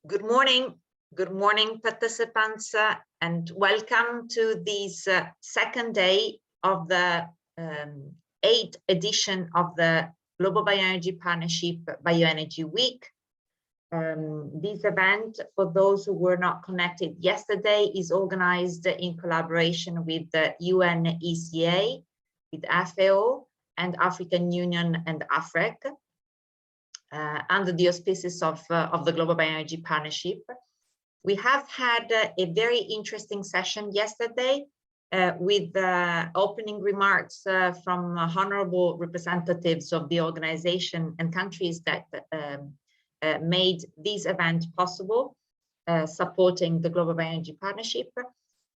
Good morning, participants, and welcome to this second day of the 8th edition of the Global Bioenergy Partnership Bioenergy Week. This event, for those who were not connected yesterday, is organized in collaboration with the UNECA, with FAO, and African Union and AFREC, under the auspices of the Global Bioenergy Partnership. We have had a very interesting session yesterday with opening remarks from honorable representatives of the organization and countries that made this event possible, supporting the Global Bioenergy Partnership.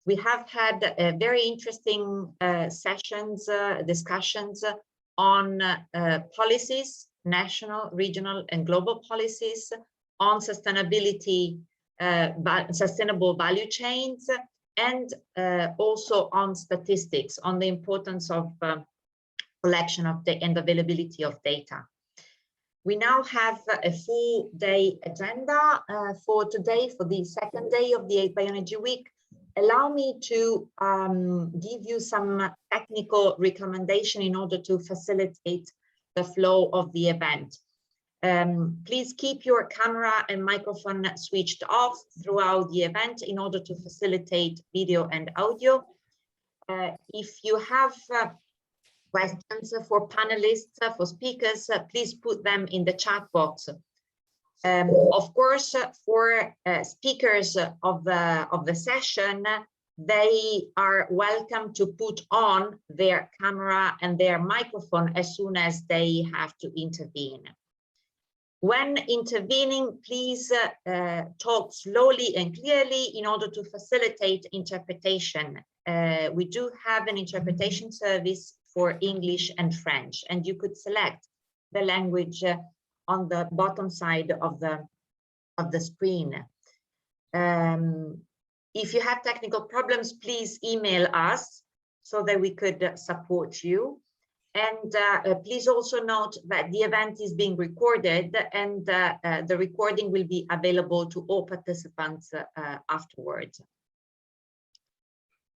We have had very interesting discussions on policies, national, regional, and global policies, on sustainability, sustainable value chains, and also on statistics, on the importance of collection of data and availability of data. We now have a full day agenda for today, for the second day of the 8th Bioenergy Week. Allow me to give you some technical recommendation in order to facilitate the flow of the event. Please keep your camera and microphone switched off throughout the event in order to facilitate video and audio. If you have questions for panelists, for speakers, please put them in the chat box. Of course, for speakers of the session, they are welcome to put on their camera and their microphone as soon as they have to intervene. When intervening, please talk slowly and clearly in order to facilitate interpretation. We do have an interpretation service for English and French, and you could select the language on the bottom side of the screen. If you have technical problems, please email us so that we could support you. And please also note that the event is being recorded, and the recording will be available to all participants afterwards.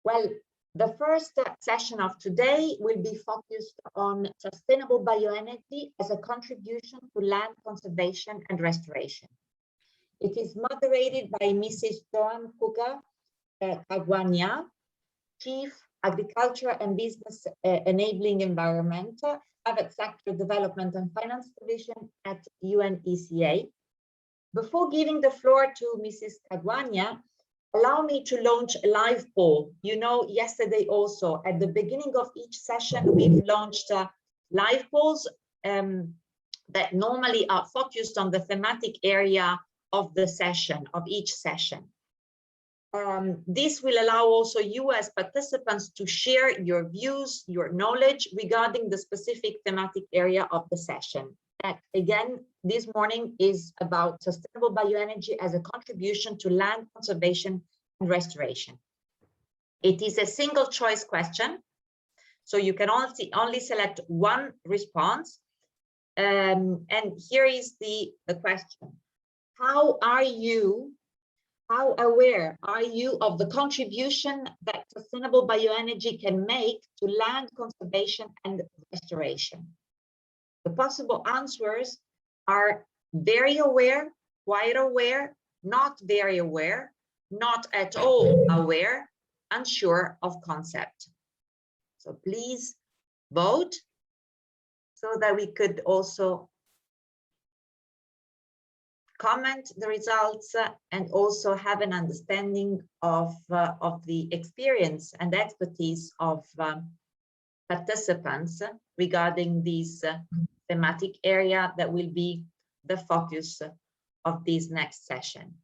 Well, the first session of today will be focused on sustainable bioenergy as a contribution to land conservation and restoration. It is moderated by Mrs. Joan Kagwania, Chief Agriculture and Business Enabling Environment, Private Sector Development and Finance Division at UNECA. Before giving the floor to Mrs. Kagwania, allow me to launch a live poll. You know, yesterday also, at the beginning of each session, we've launched live polls that normally are focused on the thematic area of the session, of each session. This will allow also you as participants to share your views, your knowledge regarding the specific thematic area of the session. And again, this morning is about sustainable bioenergy as a contribution to land conservation and restoration. It is a single choice question, so you can only select one response. And here is the question. How aware are you of the contribution that sustainable bioenergy can make to land conservation and restoration? The possible answers are very aware, quite aware, not very aware, not at all aware, unsure of concept. So please vote so that we could also comment the results and also have an understanding of the experience and expertise of participants regarding this thematic area that will be the focus of this next session.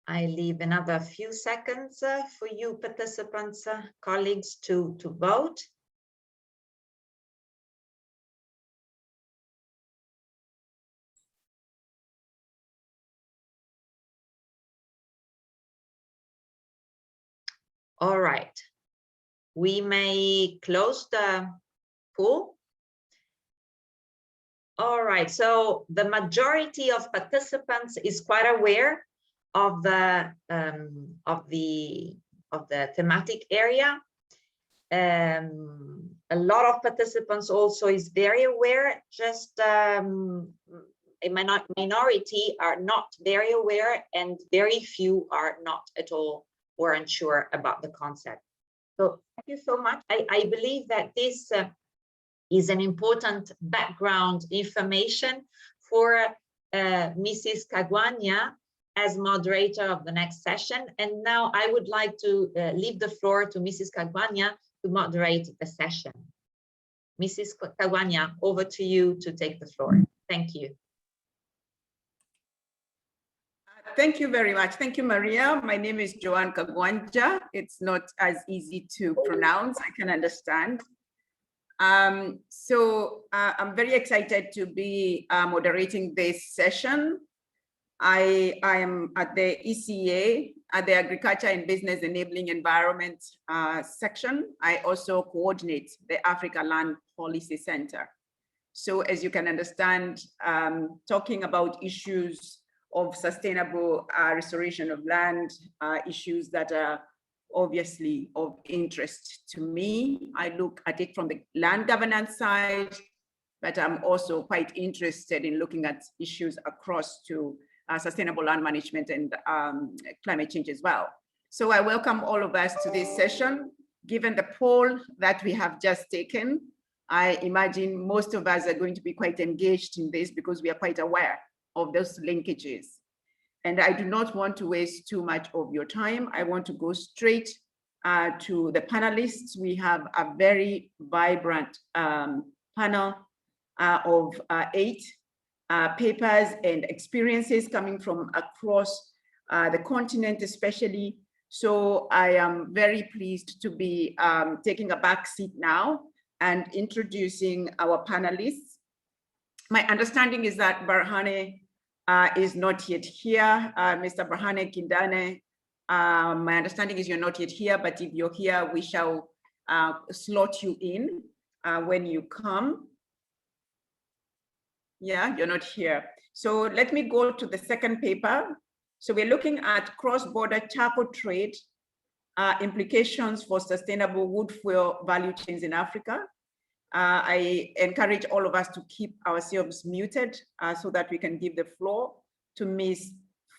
I leave another few seconds for you participants, colleagues, to vote. All right, we may close the poll. All right, so the majority of participants is quite aware of the thematic area. A lot of participants also is very aware, just a minority are not very aware, and very few are not at all or unsure about the concept. So thank you so much. I believe that this is an important background information for Mrs. Kagwanya as moderator of the next session. And now I would like to leave the floor to Mrs. Kagwanya to moderate the session. Mrs. Kagwanya, over to you to take the floor. Thank you. Thank you very much. Thank you, Maria. My name is Joanne Kagwanja. It's not as easy to pronounce, I can understand. I'm very excited to be moderating this session. I am at the ECA, at the Agriculture and Business Enabling Environment section. I also coordinate the Africa Land Policy Center. So as you can understand, talking about issues of sustainable restoration of land, issues that are obviously of interest to me. I look at it from the land governance side, but I'm also quite interested in looking at issues across to sustainable land management and climate change as well. So I welcome all of us to this session. Given the poll that we have just taken, I imagine most of us are going to be quite engaged in this because we are quite aware of those linkages. And I do not want to waste too much of your time. I want to go straight to the panelists. We have a very vibrant panel of 8 papers and experiences coming from across the continent, especially. So I am very pleased to be taking a back seat now and introducing our panelists. My understanding is that Barhane is not yet here. Mr. Barhane Kindane, my understanding is you're not yet here, but if you're here, we shall slot you in when you come. Yeah, you're not here. So let me go to the second paper. So we're looking at cross-border charcoal trade, implications for sustainable wood fuel value chains in Africa. I encourage all of us to keep ourselves muted so that we can give the floor to Ms.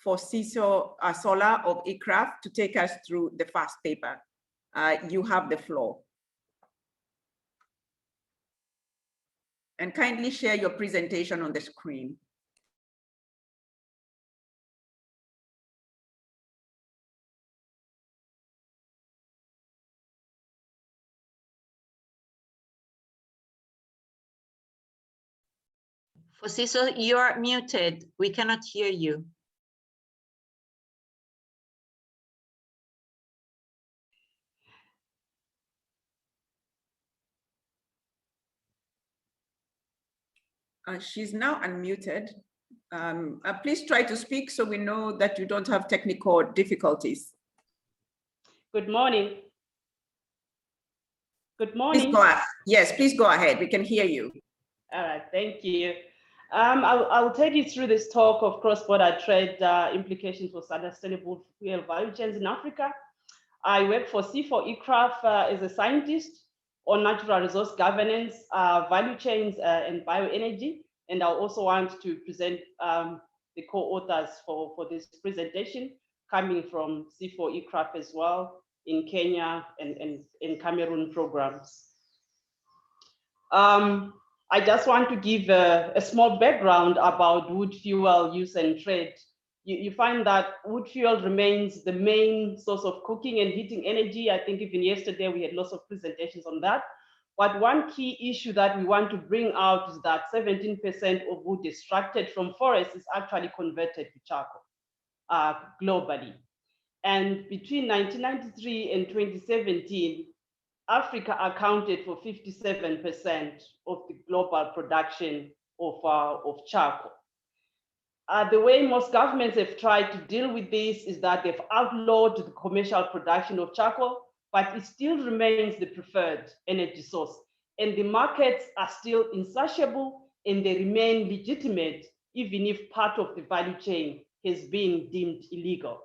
Fosiso Sola of ICRAF to take us through the first paper. You have the floor. And kindly share your presentation on the screen. Fosiso, you're muted. We cannot hear you. She's now unmuted. Please try to speak so we know that you don't have technical difficulties. Good morning. Good morning. Please go ahead. Yes, please go ahead. We can hear you. All right, thank you. I'll take you through this talk of cross-border trade implications for sustainable fuel value chains in Africa. I work for C4 ICRAF as a scientist on natural resource governance, value chains, and bioenergy. And I also want to present the co-authors for this presentation coming from C4 ICRAF as well in Kenya and in Cameroon programs. I just want to give a small background about wood fuel use and trade. You find that wood fuel remains the main source of cooking and heating energy. I think even yesterday we had lots of presentations on that. But one key issue that we want to bring out is that 17% of wood extracted from forests is actually converted to charcoal globally. And between 1993 and 2017, Africa accounted for 57% of the global production of charcoal. The way most governments have tried to deal with this is that they've outlawed the commercial production of charcoal, but it still remains the preferred energy source. And the markets are still insatiable, and they remain legitimate even if part of the value chain has been deemed illegal.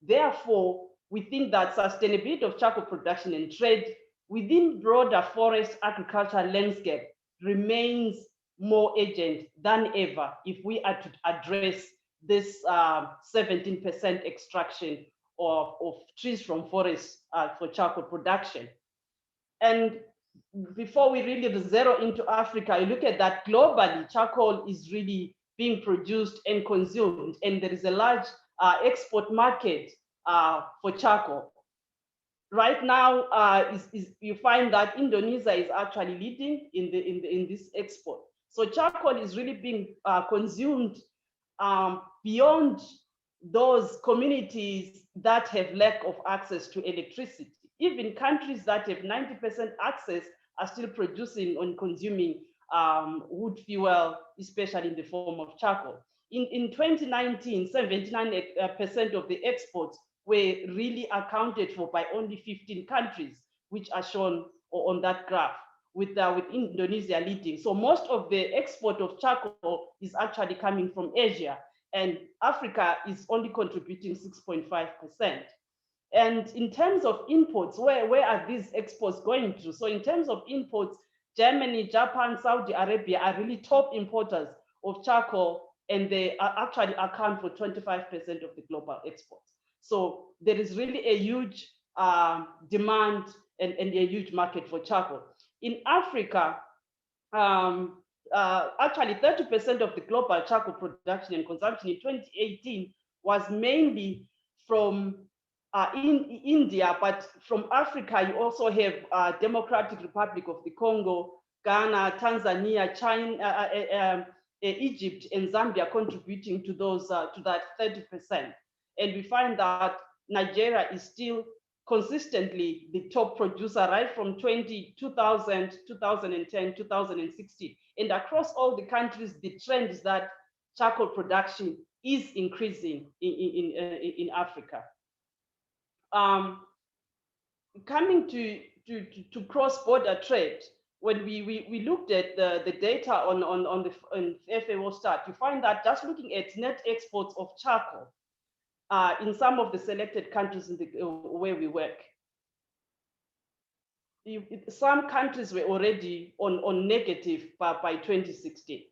Therefore, we think that sustainability of charcoal production and trade within broader forest agricultural landscape remains more urgent than ever if we are to address this 17% extraction of trees from forests for charcoal production. And before we really zero into Africa, you look at that globally, charcoal is really being produced and consumed, and there is a large export market for charcoal. Right now, you find that Indonesia is actually leading in this export. So charcoal is really being consumed beyond those communities that have lack of access to electricity. Even countries that have 90% access are still producing and consuming wood fuel, especially in the form of charcoal. In 2019, 79% of the exports were really accounted for by only 15 countries, which are shown on that graph, with Indonesia leading. So most of the export of charcoal is actually coming from Asia, and Africa is only contributing 6.5%. And in terms of imports, where are these exports going to? So in terms of imports, Germany, Japan, Saudi Arabia are really top importers of charcoal, and they actually account for 25% of the global exports. So there is really a huge demand and a huge market for charcoal. In Africa, actually 30% of the global charcoal production and consumption in 2018 was mainly from in India, but from Africa, you also have Democratic Republic of the Congo, Ghana, Tanzania, China, Egypt, and Zambia contributing to those to that 30%. And we find that Nigeria is still consistently the top producer right from 2000, 2010, 2016. And across all the countries, the trend is that charcoal production is increasing in Africa. Coming to cross-border trade, when we looked at the data on FAO stat, you find that just looking at net exports of charcoal in some of the selected countries in the where we work, some countries were already on negative by 2016.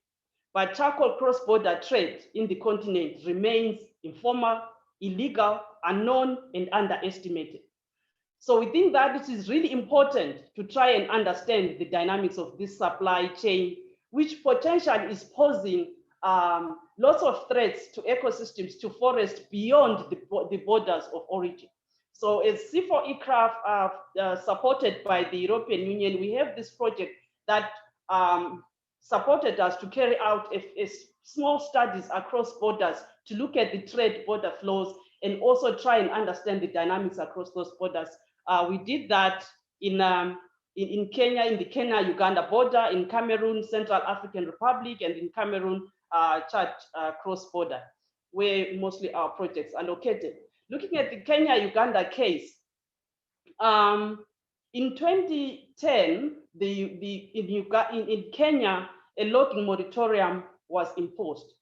But charcoal cross-border trade in the continent remains informal, illegal, unknown, and underestimated. So we think that it is really important to try and understand the dynamics of this supply chain, which potentially is posing lots of threats to ecosystems, to forests beyond the borders of origin. So as C4E supported by the European Union, we have this project that supported us to carry out a small studies across borders to look at the trade border flows and also try and understand the dynamics across those borders. We did that in Kenya, in the Kenya-Uganda border, in Cameroon, Central African Republic, and in Cameroon, Chad cross-border, where mostly our projects are located. Looking at the Kenya-Uganda case, in 2010, in Kenya, a logging moratorium was imposed.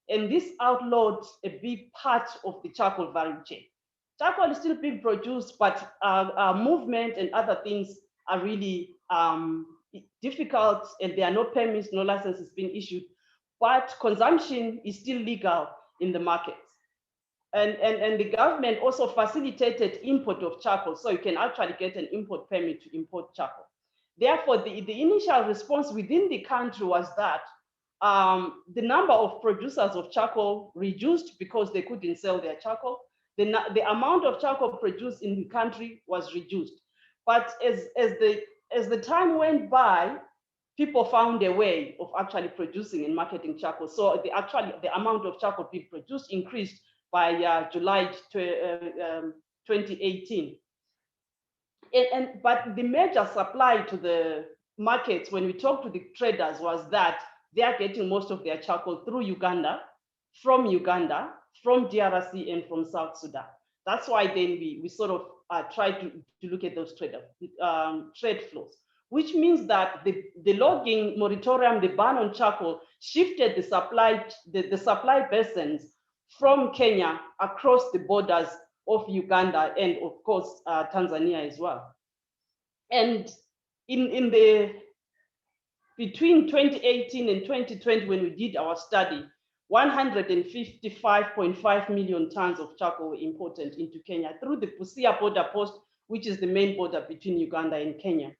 And this outlawed a big part of the charcoal value chain. Charcoal is still being produced, but movement and other things are really difficult, and there are no permits, no licenses being issued, but consumption is still legal in the markets. And the government also facilitated import of charcoal, so you can actually get an import permit to import charcoal. Therefore, the initial response within the country was that the number of producers of charcoal reduced because they couldn't sell their charcoal. The amount of charcoal produced in the country was reduced. But as the time went by, people found a way of actually producing and marketing charcoal. So the amount of charcoal being produced increased by July 2018. But the major supply to the markets, when we talk to the traders, was that they are getting most of their charcoal through Uganda, from DRC, and from South Sudan. That's why then we sort of try to look at those trade flows. which means that the logging moratorium, the ban on charcoal, shifted the supply basins from Kenya across the borders of Uganda and of course Tanzania as well. And between 2018 and 2020, when we did our study, 155.5 million tons of charcoal were imported into Kenya through the Busia border post, which is the main border between Uganda and Kenya.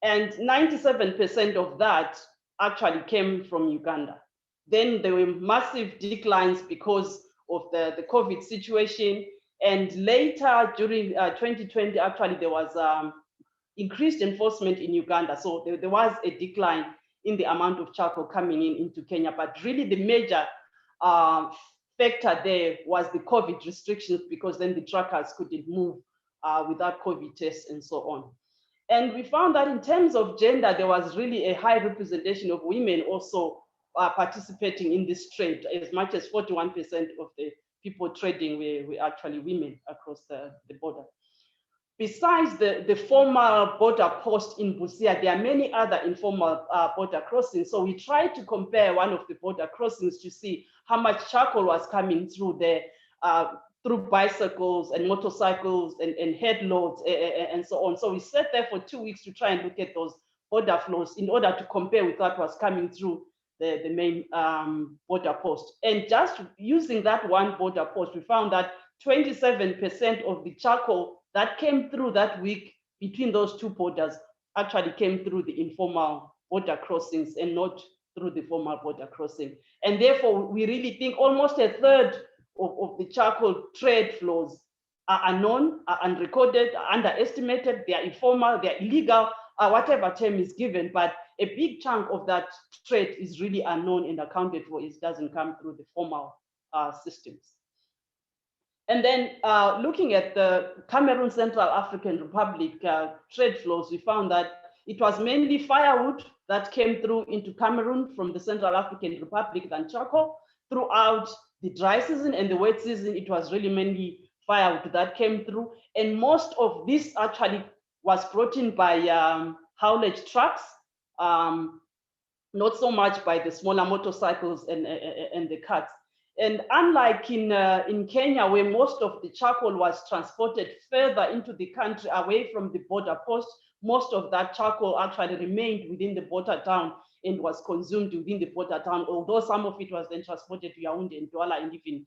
And 97% of that actually came from Uganda. Then there were massive declines because of the COVID situation. And later during 2020, actually there was increased enforcement in Uganda. So there was a decline in the amount of charcoal coming into Kenya. But really the major factor there was the COVID restrictions, because then the truckers couldn't move without COVID tests and so on. And we found that in terms of gender, there was really a high representation of women also participating in this trade. As much as 41% of the people trading were actually women across the border. Besides the formal border post in Busia, there are many other informal border crossings. So we tried to compare one of the border crossings to see how much charcoal was coming through there, through bicycles and motorcycles and head loads and so on. So we sat there for 2 weeks to try and look at those border flows in order to compare with what was coming through the main border post. And just using that one border post, we found that 27% of the charcoal that came through that week between those two borders actually came through the informal border crossings and not through the formal border crossing. And therefore, we really think almost a third of the charcoal trade flows are unknown, are unrecorded, are underestimated, they are informal, they are illegal, whatever term is given, but a big chunk of that trade is really unknown and accounted for. It doesn't come through the formal systems. And then looking at the Cameroon Central African Republic trade flows, we found that it was mainly firewood that came through into Cameroon from the Central African Republic than charcoal. Throughout the dry season and the wet season, it was really mainly firewood that came through. And most of this actually was brought in by haulage trucks, not so much by the smaller motorcycles and the carts. And unlike in Kenya, where most of the charcoal was transported further into the country away from the border post, most of that charcoal actually remained within the border town and was consumed within the border town, although some of it was then transported to Yaoundé and Douala and even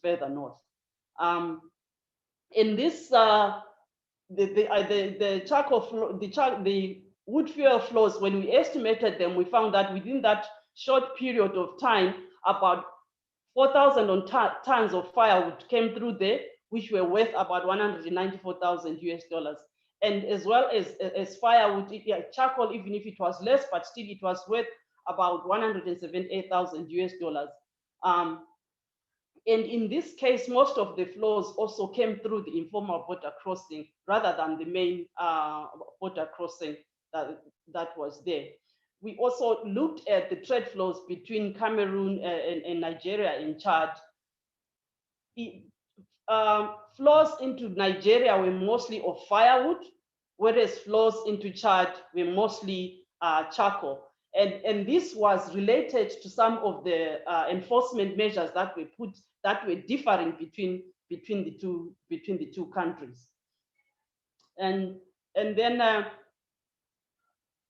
further north. In this, the charcoal flow, the wood fuel flows, when we estimated them, we found that within that short period of time, about 4,000 tons of firewood came through there, which were worth about $194,000 US. And as well as firewood, charcoal, even if it was less, but still it was worth about $178,000 US. And in this case, most of the flows also came through the informal border crossing rather than the main border crossing that was there. We also looked at the trade flows between Cameroon and Nigeria and Chad. Flows into Nigeria were mostly of firewood, whereas flows into Chad were mostly charcoal. And this was related to some of the enforcement measures that were put, that were differing between the two countries. And then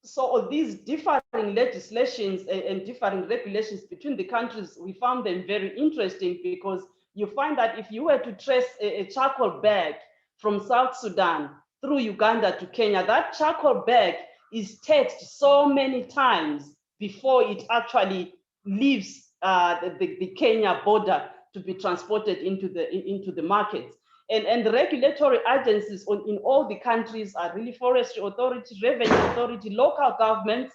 so these differing legislations and differing regulations between the countries, we found them very interesting, because you find that if you were to trace a charcoal bag from South Sudan through Uganda to Kenya, that charcoal bag is taxed so many times before it actually leaves the Kenya border to be transported into the markets. And the regulatory agencies in all the countries are really forestry authority, revenue authority, local governments,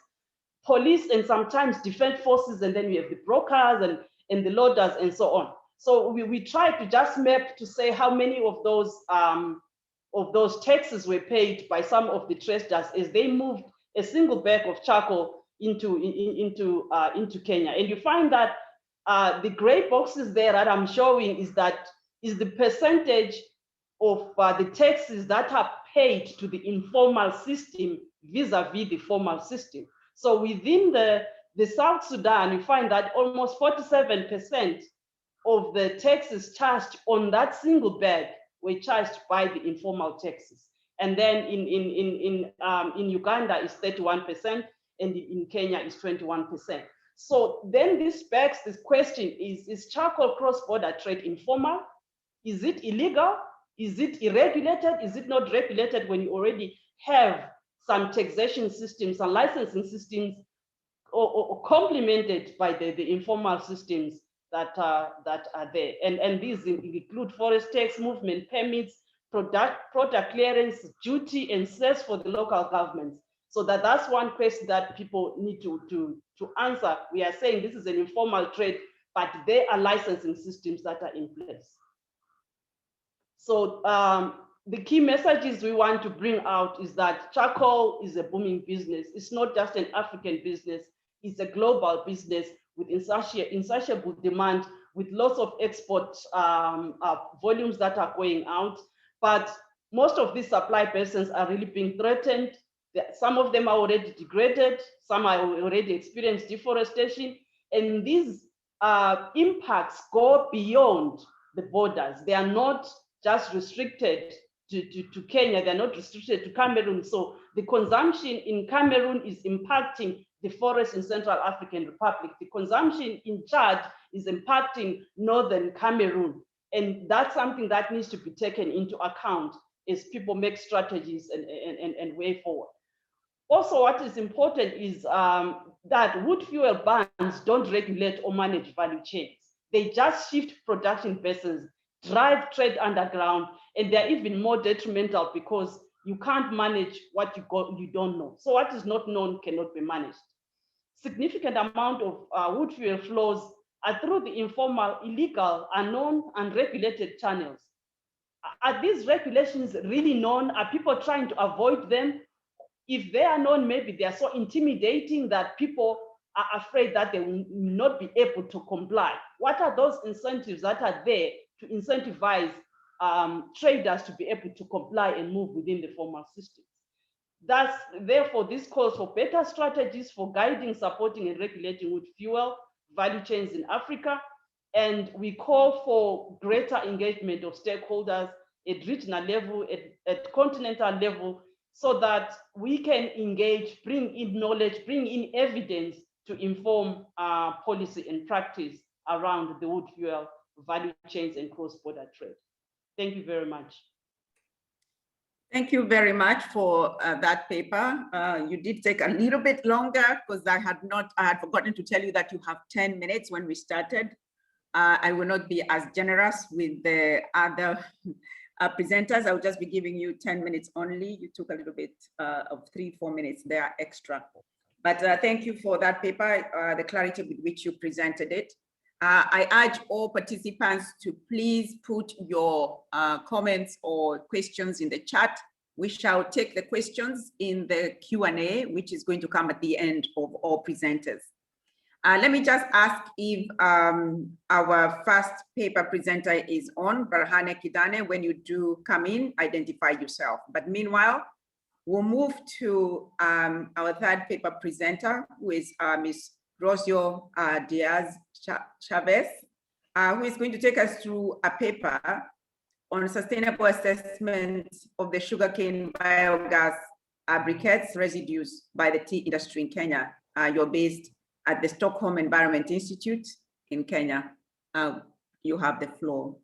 police, and sometimes defense forces, and then we have the brokers and the loaders and so on. So we tried to just map to say how many of those taxes were paid by some of the traders as they moved a single bag of charcoal into Kenya. And you find that the gray boxes there that I'm showing is the percentage of the taxes that are paid to the informal system vis-a-vis the formal system. So within the South Sudan, you find that almost 47% of the taxes charged on that single bag were charged by the informal taxes. And then in Uganda is 31%, and in Kenya is 21%. So then this begs this question, is charcoal cross-border trade informal? Is it illegal? Is it irregulated? Is it not regulated when you already have some taxation systems and licensing systems or complemented by the informal systems that are there? And these include forest tax, movement permits, product clearance, duty, and cess for the local governments. So that's one question that people need to answer. We are saying this is an informal trade, but there are licensing systems that are in place. So the key messages we want to bring out is that charcoal is a booming business. It's not just an African business, it's a global business with insatiable demand, with lots of export volumes that are going out. But most of these supply basins are really being threatened. Some of them are already degraded, some are already experienced deforestation, and these impacts go beyond the borders. They are not just restricted to Kenya, they're not restricted to Cameroon. So the consumption in Cameroon is impacting the forest in Central African Republic. The consumption in Chad is impacting Northern Cameroon. And that's something that needs to be taken into account as people make strategies and way forward. Also, what is important is that wood fuel bans don't regulate or manage value chains. They just shift production bases, drive trade underground, and they're even more detrimental because you can't manage what you don't know. So what is not known cannot be managed. Significant amount of wood fuel flows are through the informal, illegal, unknown, unregulated channels. Are these regulations really known? Are people trying to avoid them? If they are known, maybe they are so intimidating that people are afraid that they will not be able to comply. What are those incentives that are there to incentivize traders to be able to comply and move within the formal systems? Therefore, this calls for better strategies for guiding, supporting, and regulating wood fuel value chains in Africa. And we call for greater engagement of stakeholders at regional level, at continental level, so that we can engage, bring in knowledge, bring in evidence to inform policy and practice around the wood fuel value chains and cross-border trade. Thank you very much. Thank you very much for that paper. You did take a little bit longer because I had forgotten to tell you that you have 10 minutes when we started. I will not be as generous with the other presenters. I will just be giving you 10 minutes only. You took a little bit of 3-4 minutes there extra. But thank you for that paper, the clarity with which you presented it. I urge all participants to please put your comments or questions in the chat. We shall take the questions in the Q&A, which is going to come at the end of all presenters. Let me just ask if our first paper presenter is on, Barhane Kidane. When you do come in, identify yourself. But meanwhile, we'll move to our third paper presenter, who is Ms. Rosio Diaz Chavez, who is going to take us through a paper on sustainable assessment of the sugarcane biogas briquettes residues by the tea industry in Kenya. You're based at the Stockholm Environment Institute in Kenya. You have the floor.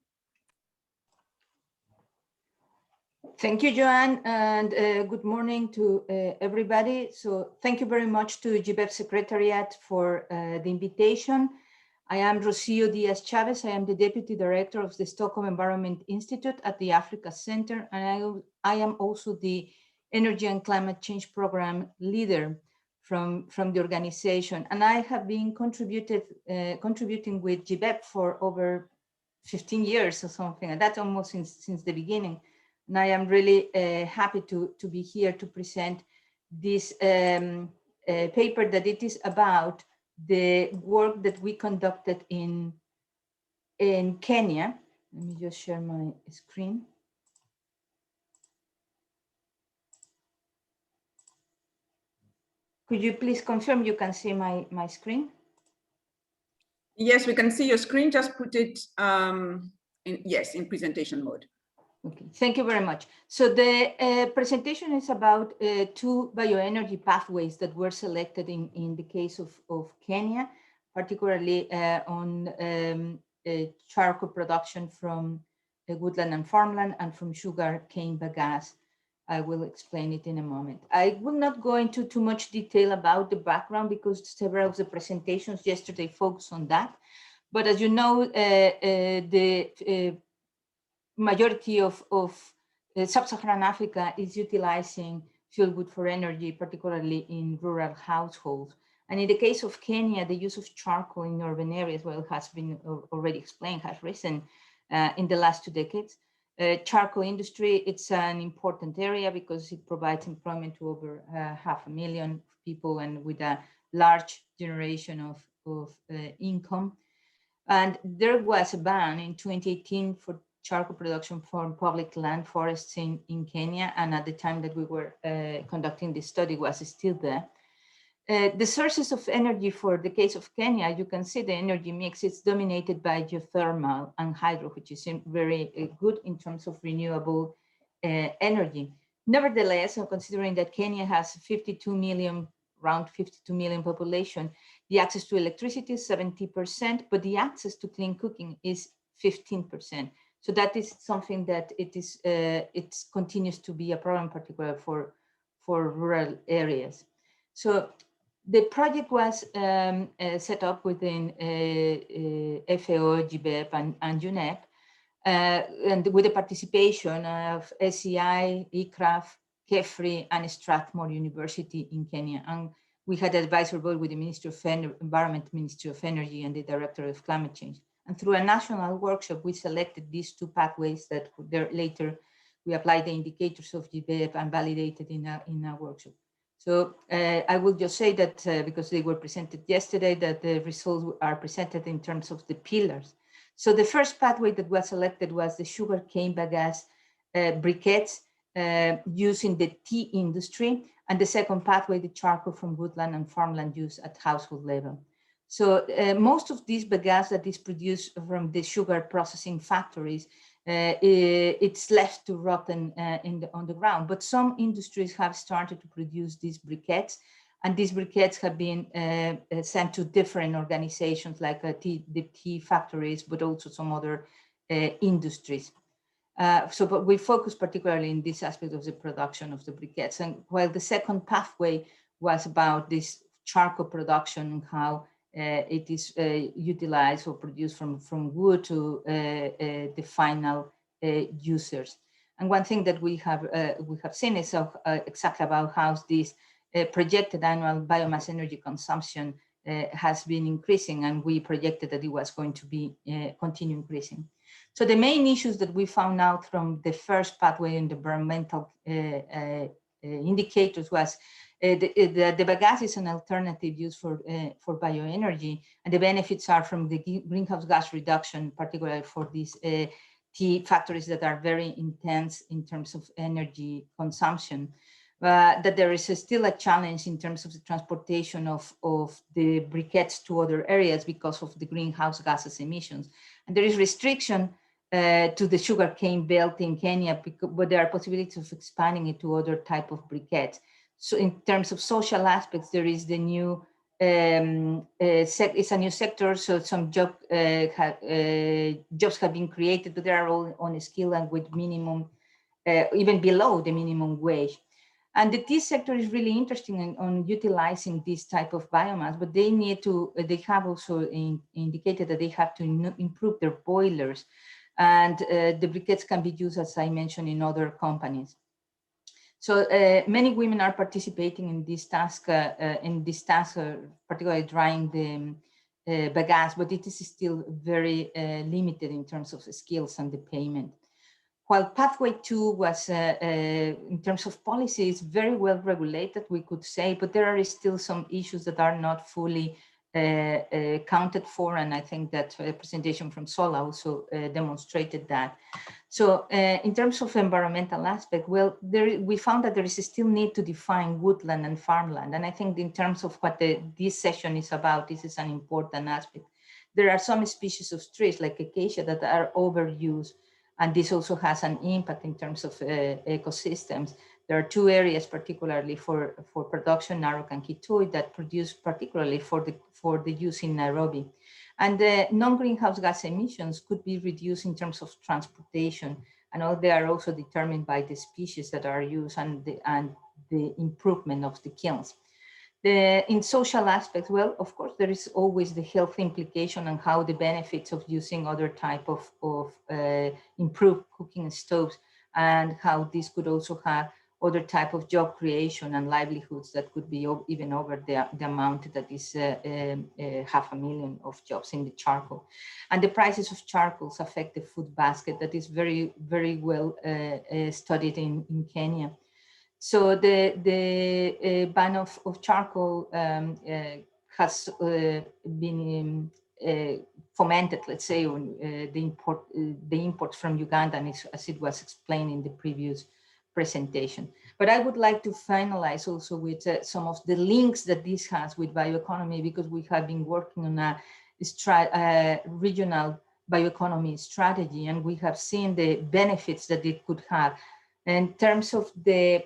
Thank you, Joanne, and good morning to everybody. So thank you very much to GBEF Secretariat for the invitation. I am Rocio Diaz Chavez. I am the Deputy Director of the Stockholm Environment Institute at the Africa Center, and I am also the Energy and Climate Change Program Leader from the organization. And I have been contributing with GBEF for over 15 years or something like that, almost since the beginning. And I am really happy to be here to present this paper that it is about the work that we conducted in Kenya. Let me just share my screen. Could you please confirm you can see my screen? Yes, we can see your screen. Just put it in presentation mode. Okay, thank you very much. So the presentation is about two bioenergy pathways that were selected in the case of Kenya, particularly on charcoal production from woodland and farmland and from sugar cane bagasse. I will explain it in a moment. I will not go into too much detail about the background because several of the presentations yesterday focused on that. But as you know, the majority of sub-Saharan Africa is utilizing fuel wood for energy, particularly in rural households. And in the case of Kenya, the use of charcoal in urban areas, well, has been already explained, has risen in the last 2 decades. Charcoal industry, it's an important area because it provides employment to over 500,000 people and with a large generation of income. And there was a ban in 2018 for charcoal production from public land forests in Kenya. And at the time that we were conducting this study was still there. The sources of energy for the case of Kenya, you can see the energy mix is dominated by geothermal and hydro, which is very good in terms of renewable energy. Nevertheless, considering that Kenya has 52 million, around 52 million population, the access to electricity is 70%, but the access to clean cooking is 15%. So that is something that it continues to be a problem, particularly for rural areas. So the project was set up within FAO, GBEP, and UNEP, and with the participation of SEI, ICRAF, KEFRI, and Strathmore University in Kenya. And we had an advisory board with the Ministry of Environment, Ministry of Energy, and the Director of Climate Change. And through a national workshop, we selected these two pathways that later we applied the indicators of GBEP and validated in a workshop. So I will just say that because they were presented yesterday, that the results are presented in terms of the pillars. So the first pathway that was selected was the sugar cane bagasse briquettes used in the tea industry, and the second pathway, the charcoal from woodland and farmland use at household level. So most of these bagasse that is produced from the sugar processing factories, it's left to rotten on the ground. But some industries have started to produce these briquettes, and these briquettes have been sent to different organizations like the tea factories, but also some other industries. But we focus particularly in this aspect of the production of the briquettes. And while the second pathway was about this charcoal production and how it is utilized or produced from wood to the final users. And one thing that we have seen is exactly about how this projected annual biomass energy consumption has been increasing, and we projected that it was going to be continue increasing. So the main issues that we found out from the first pathway in the environmental indicators was the bagasse is an alternative used for bioenergy, and the benefits are from the greenhouse gas reduction, particularly for these tea factories that are very intense in terms of energy consumption. That there is still a challenge in terms of the transportation of the briquettes to other areas because of the greenhouse gases emissions. And there is restriction to the sugarcane belt in Kenya, but there are possibilities of expanding it to other type of briquettes. So in terms of social aspects, there is the new, it's a new sector, so some jobs have been created, but they are all on a scale and with minimum, even below the minimum wage. And the tea sector is really interesting on utilizing this type of biomass, but they need to, they have also indicated that they have to improve their boilers, and the briquettes can be used, as I mentioned, in other companies. So many women are participating in this task, particularly drying the bagasse, but it is still very limited in terms of the skills and the payment. While pathway 2 was, in terms of policy, is very well regulated, we could say, but there are still some issues that are not fully counted for, and I think that the presentation from Sola also demonstrated that. So in terms of environmental aspect, well, we found that there is still need to define woodland and farmland. And I think in terms of what this session is about, this is an important aspect. There are some species of trees like acacia that are overused, and this also has an impact in terms of ecosystems. There are two areas particularly for production, Narok and Kitui, that produce particularly for the use in Nairobi. And the non-greenhouse gas emissions could be reduced in terms of transportation, and they are also determined by the species that are used and the improvement of the kilns. In social aspects, well, of course, there is always the health implication and how the benefits of using other type of improved cooking stoves, and how this could also have other type of job creation and livelihoods that could be even over the amount that is 500,000 of jobs in the charcoal. And the prices of charcoals affect the food basket. That is very, very well studied in Kenya. So the ban of charcoal has been fomented, let's say, on the import from Uganda, and as it was explained in the previous presentation. But I would like to finalize also with some of the links that this has with bioeconomy, because we have been working on a regional bioeconomy strategy, and we have seen the benefits that it could have. In terms of the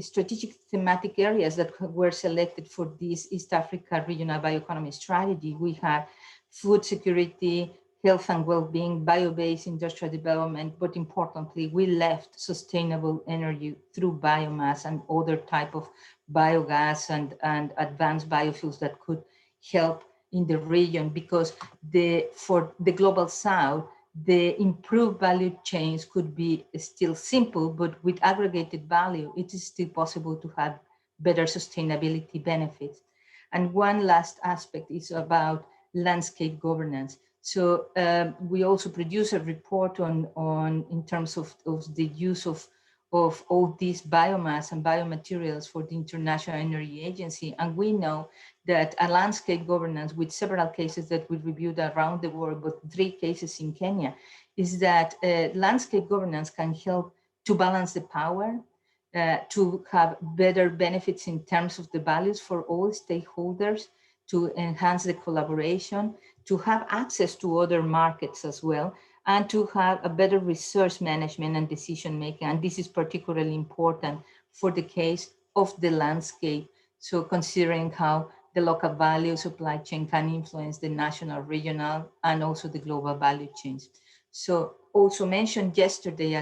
strategic thematic areas that were selected for this East Africa regional bioeconomy strategy, we have food security, health and well-being, bio-based industrial development, but importantly, we left sustainable energy through biomass and other type of biogas and advanced biofuels that could help in the region, because for the global south, the improved value chains could be still simple, but with aggregated value, it is still possible to have better sustainability benefits. And one last aspect is about landscape governance. So we also produce a report on in terms of the use of all these biomass and biomaterials for the International Energy Agency. And we know that a landscape governance, with several cases that we reviewed around the world, but 3 cases in Kenya, is that landscape governance can help to balance the power, to have better benefits in terms of the values for all stakeholders, to enhance the collaboration, to have access to other markets as well, and to have a better resource management and decision making. And this is particularly important for the case of the landscape. So considering how the local value supply chain can influence the national, regional, and also the global value chains. So also mentioned yesterday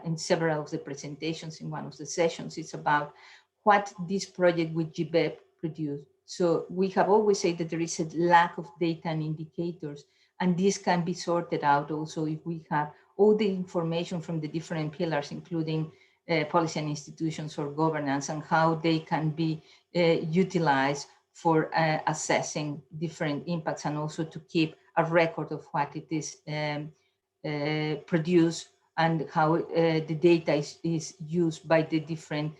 in several of the presentations in one of the sessions, it's about what this project with GBEP produced. So we have always said that there is a lack of data and indicators, and this can be sorted out also if we have all the information from the different pillars, including policy and institutions or governance, and how they can be utilized for assessing different impacts, and also to keep a record of what it is produced and how the data is used by the different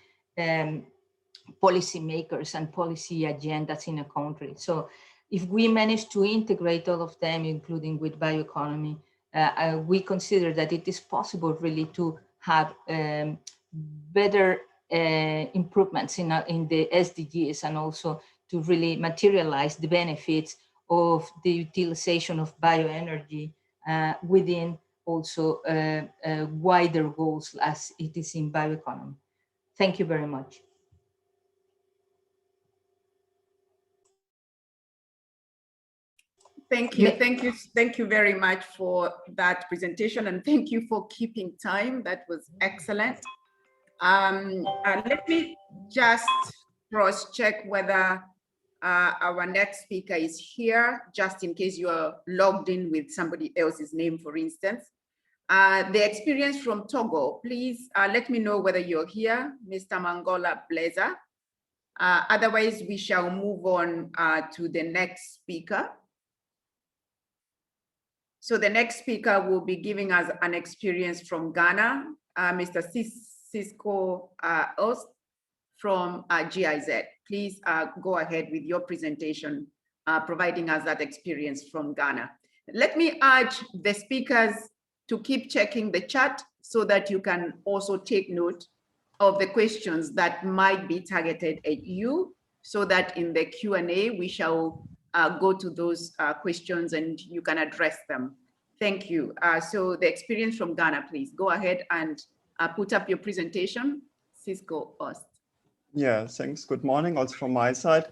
policy makers and policy agendas in a country. So if we manage to integrate all of them, including with bioeconomy, we consider that it is possible really to have better improvements in the SDGs, and also to really materialize the benefits of the utilization of bioenergy within also wider goals as it is in bioeconomy. Thank you very much. Thank you very much for that presentation, and thank you for keeping time. That was excellent. Let me just cross-check whether our next speaker is here, just in case you are logged in with somebody else's name, for instance. The experience from Togo, please let me know whether you're here, Mr. Mangola Blazer. Otherwise, we shall move on to the next speaker. So the next speaker will be giving us an experience from Ghana, Mr. Cisco Ost from GIZ. please go ahead with your presentation, providing us that experience from Ghana. Let me urge the speakers to keep checking the chat so that you can also take note of the questions that might be targeted at you, so that in the Q&A, we shall go to those questions and you can address them. Thank you. So the experience from Ghana, please go ahead and put up your presentation. Cisco Ost. Yeah, thanks. Good morning also from my side.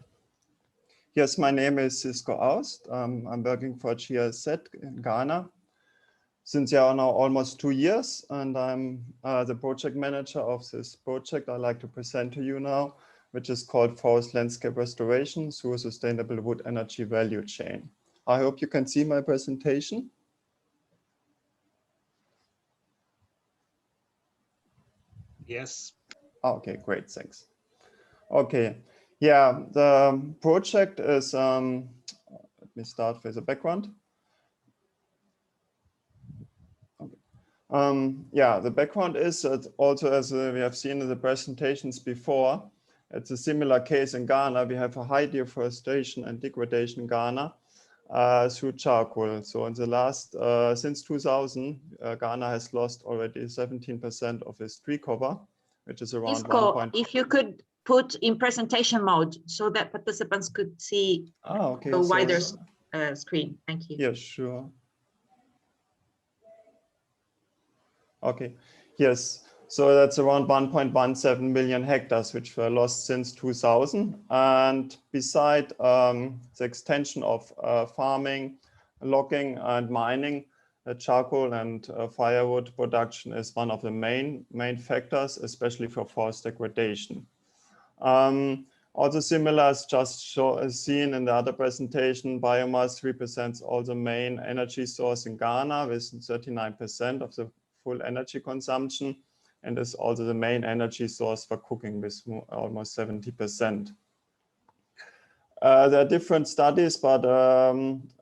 Yes, my name is Cisco Ost. I'm working for GIZ in Ghana since now almost 2 years, and I'm the project manager of this project I like to present to you now, which is called Forest Landscape Restoration through a Sustainable Wood Energy Value Chain. I hope you can see my presentation. Yes. Okay, great, thanks. Okay, yeah, the project is, let me start with the background. Okay. Yeah, the background is that also, as we have seen in the presentations before, it's a similar case in Ghana. We have a high deforestation and degradation in Ghana through charcoal. So in the last, since 2000, Ghana has lost already 17% of its tree cover, which is around Cisco, if you could put in presentation mode so that participants could see okay, a wider screen. Thank you. Yeah, sure. Okay, yes. So that's around 1.17 million hectares, which were lost since 2000. And beside the extension of farming, logging and mining, charcoal and firewood production is one of the main factors, especially for forest degradation. Also similar as just seen in the other presentation, biomass represents all the main energy source in Ghana with 39% of the full energy consumption, and is also the main energy source for cooking with almost 70%. There are different studies, but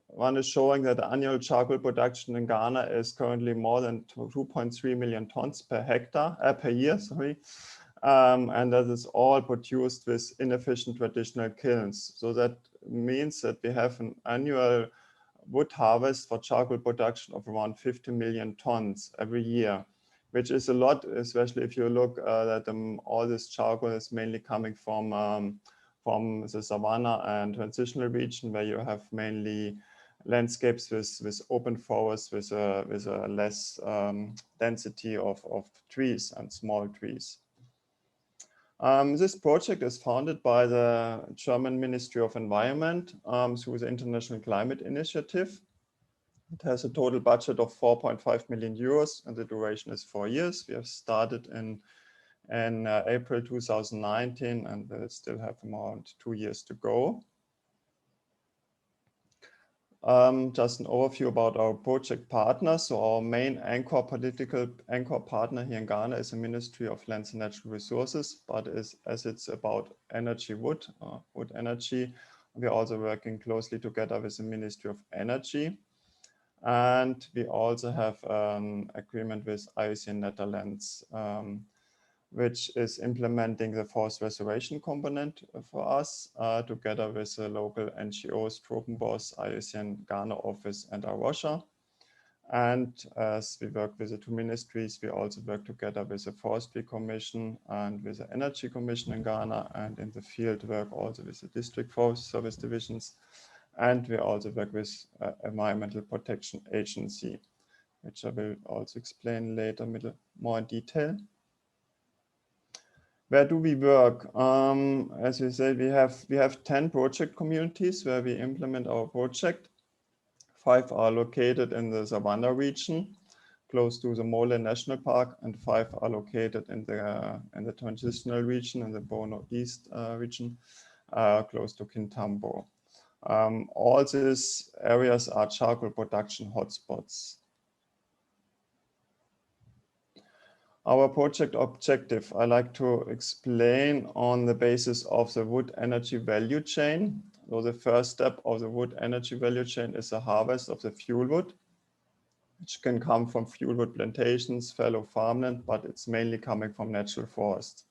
one is showing that the annual charcoal production in Ghana is currently more than 2.3 million tons per year, sorry. And that is all produced with inefficient traditional kilns. So that means that we have an annual wood harvest for charcoal production of around 50 million tons every year, which is a lot, especially if you look that all this charcoal is mainly coming from the savanna and transitional region, where you have mainly landscapes with open forests with a less density of trees and small trees. This project is funded by the German Ministry of Environment through the International Climate Initiative. It has a total budget of 4.5 million euros and the duration is 4 years. We have started in April 2019 and we'll still have around 2 years to go. Just an overview about our project partners. So our main political anchor partner here in Ghana is the Ministry of Lands and Natural Resources, but as it's about energy, wood energy, we're also working closely together with the Ministry of Energy. And we also have an agreement with IUCN Netherlands, which is implementing the forest restoration component for us, together with the local NGOs, Tropenbos, IUCN Ghana office, and Arusha. And as we work with the 2 ministries, we also work together with the Forestry Commission and with the Energy Commission in Ghana, and in the field work also with the District Forest Service divisions. And we also work with Environmental Protection Agency, which I will also explain later more in detail. Where do we work? As we said, we have 10 project communities where we implement our project. 5 are located in the Savannah region, close to the Mole National Park, and 5 are located in the transitional region, in the Bono East region, close to Kintambo. All these areas are charcoal production hotspots. Our project objective, I like to explain on the basis of the wood energy value chain. So the first step of the wood energy value chain is the harvest of the fuel wood, which can come from fuel wood plantations, fallow farmland, but it's mainly coming from natural forests.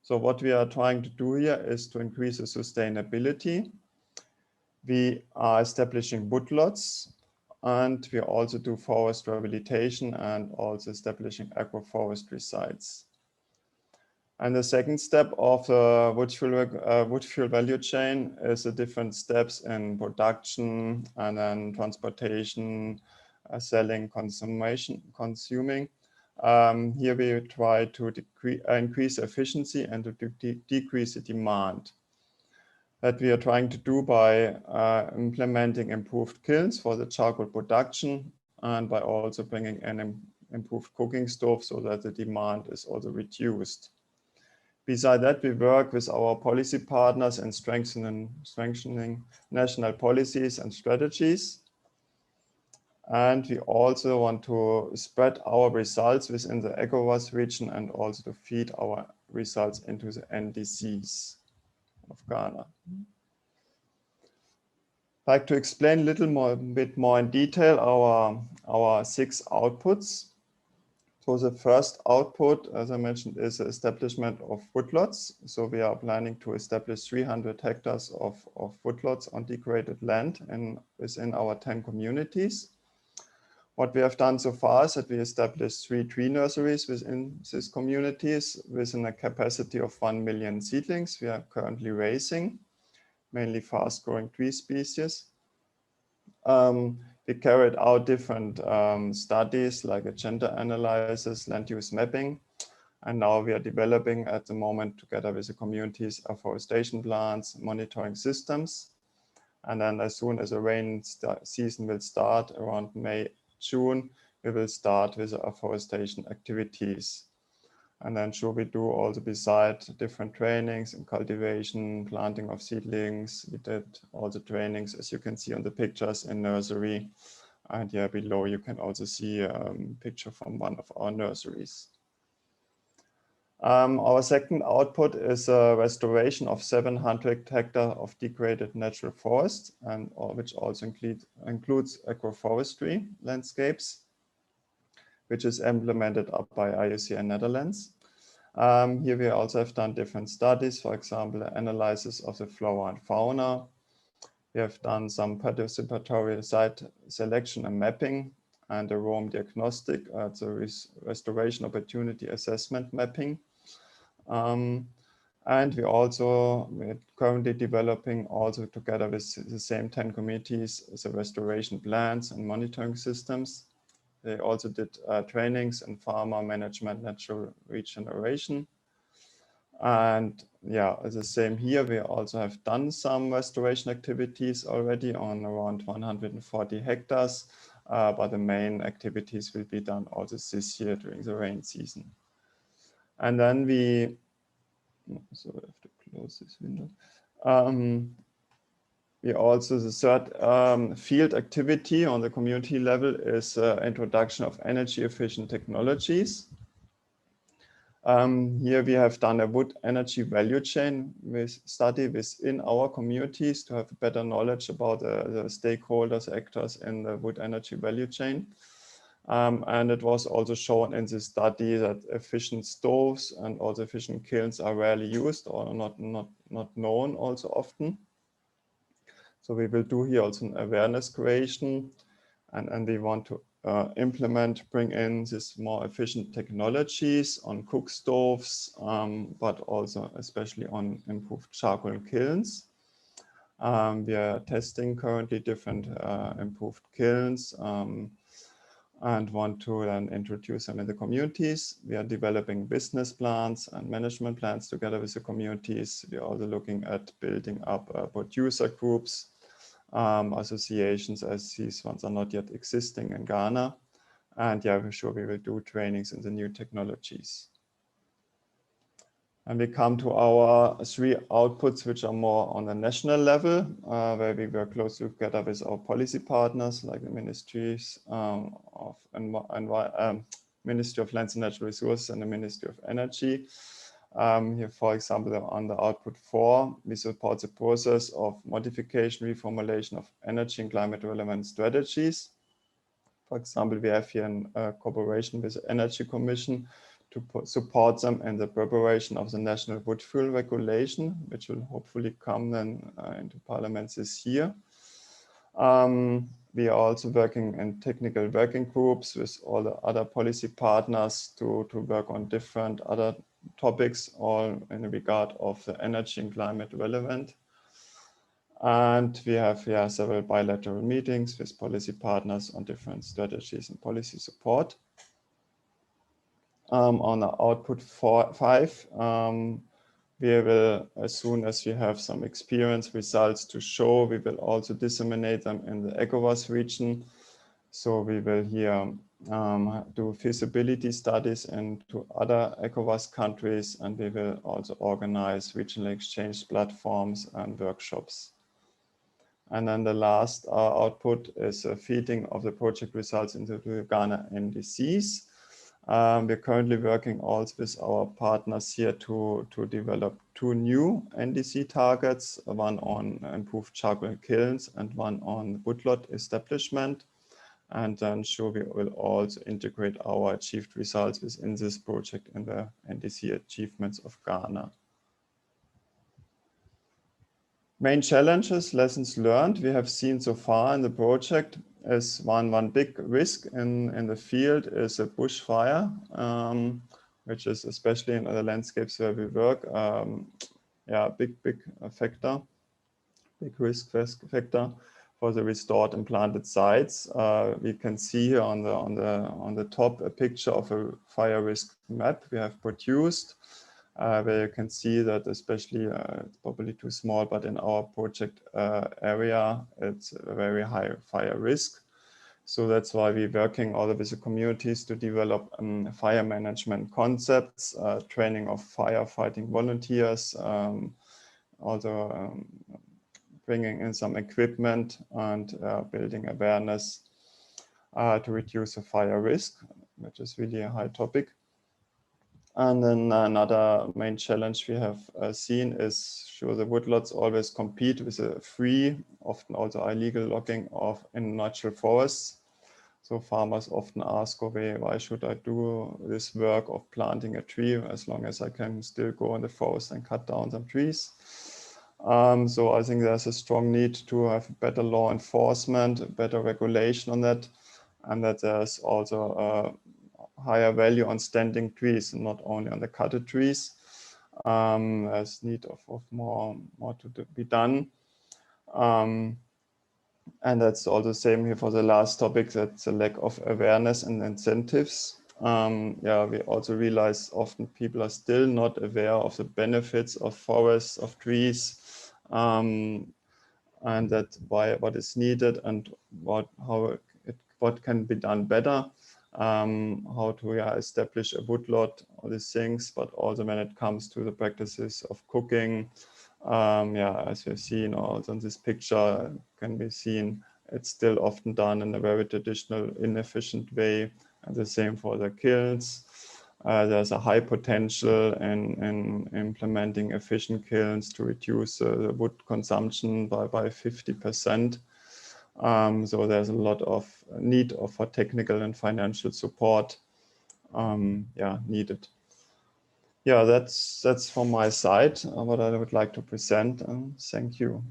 So what we are trying to do here is to increase the sustainability. We are establishing woodlots, and we also do forest rehabilitation and also establishing agroforestry sites. And the second step of the wood fuel value chain is the different steps in production and then transportation, selling, consuming. Here we try to increase efficiency and to decrease the demand. That we are trying to do by implementing improved kilns for the charcoal production and by also bringing in improved cooking stoves so that the demand is also reduced. Besides that, we work with our policy partners in strengthening national policies and strategies. And we also want to spread our results within the ECOWAS region and also to feed our results into the NDCs of Ghana. I'd like to explain a bit more in detail our 6 outputs. So the first output, as I mentioned, is the establishment of woodlots. So we are planning to establish 300 hectares of woodlots on degraded land within our 10 communities. What we have done so far is that we established 3 tree nurseries within these communities within a capacity of 1 million seedlings. We are currently raising mainly fast-growing tree species. We carried out different studies like a gender analysis, land use mapping, and now we are developing at the moment together with the communities afforestation plans, monitoring systems. And then as soon as the rain season will start around May, June, we will start with the afforestation activities. And then sure we do also beside different trainings in cultivation, planting of seedlings. We did all the trainings, as you can see on the pictures, in nursery. And here below you can also see a picture from one of our nurseries. Our second output is a restoration of 700 hectares of degraded natural forest, and which also includes agroforestry landscapes, which is implemented up by IUCN Netherlands. Here we also have done different studies, for example, analysis of the flora and fauna. We have done some participatory site selection and mapping and a ROAM diagnostic, so restoration opportunity assessment mapping. And we're currently developing also together with the same 10 communities, the restoration plans and monitoring systems. They also did trainings in farmer management, natural regeneration. And yeah, the same here, we also have done some restoration activities already on around 140 hectares, but the main activities will be done also this year during the rain season. And then so I have to close this window. We also, the third field activity on the community level is introduction of energy efficient technologies. Here we have done a wood energy value chain study within our communities to have better knowledge about the stakeholders, actors in the wood energy value chain. And it was also shown in this study that efficient stoves and also efficient kilns are rarely used or not known also often. So we will do here also an awareness creation, and we want to bring in these more efficient technologies on cook stoves, but also especially on improved charcoal kilns. We are testing currently different improved kilns and want to then introduce them in the communities. We are developing business plans and management plans together with the communities. We are also looking at building up producer groups, associations, as these ones are not yet existing in Ghana. And yeah, we're sure we will do trainings in the new technologies. And we come to our 3 outputs, which are more on the national level, where we work closely together with our policy partners, like the ministries of Ministry of Lands and Natural Resources and the Ministry of Energy. Here, for example, on the output 4, we support the process of modification, reformulation of energy and climate relevant strategies. For example, we have here a cooperation with the Energy Commission support them in the preparation of the national wood fuel regulation, which will hopefully come then into Parliament this year. We are also working in technical working groups with all the other policy partners to work on different other topics, all in regard of the energy and climate relevant. And we have several bilateral meetings with policy partners on different strategies and policy support. On the output 5, we will, as soon as we have some experience results to show, we will also disseminate them in the ECOWAS region. So we will here do feasibility studies into other ECOWAS countries, and we will also organize regional exchange platforms and workshops. And then the last output is a feeding of the project results into the Ghana NDCs. We're currently working also with our partners here to develop 2 new NDC targets, one on improved charcoal kilns and one on woodlot establishment. And then sure, we will also integrate our achieved results within this project in the NDC achievements of Ghana. Main challenges, lessons learned we have seen so far in the project is one big risk in the field is a bushfire, which is especially in other landscapes where we work, big factor, big risk factor for the restored and planted sites. We can see here on the top a picture of a fire risk map we have produced. Where you can see that especially, it's probably too small, but in our project area, it's a very high fire risk. So that's why we're working all with the communities to develop fire management concepts, training of firefighting volunteers, also bringing in some equipment and building awareness to reduce the fire risk, which is really a high topic. And then another main challenge we have seen is sure the woodlots always compete with a free, often also illegal logging of in natural forests. So farmers often ask, okay, why should I do this work of planting a tree as long as I can still go in the forest and cut down some trees? So I think there's a strong need to have better law enforcement, better regulation on that, and that there's also higher value on standing trees, not only on the cutted trees. There's need of more to be done. And that's all the same here for the last topic, that's a lack of awareness and incentives. We also realize often people are still not aware of the benefits of forests, of trees, and that what is needed and what can be done better. How to establish a woodlot, all these things, but also when it comes to the practices of cooking, as you've seen also in this picture can be seen, it's still often done in a very traditional, inefficient way, and the same for the kilns. There's a high potential in implementing efficient kilns to reduce the wood consumption by 50%. So there's a lot of need for technical and financial support needed. That's from my side what I would like to present, and thank you.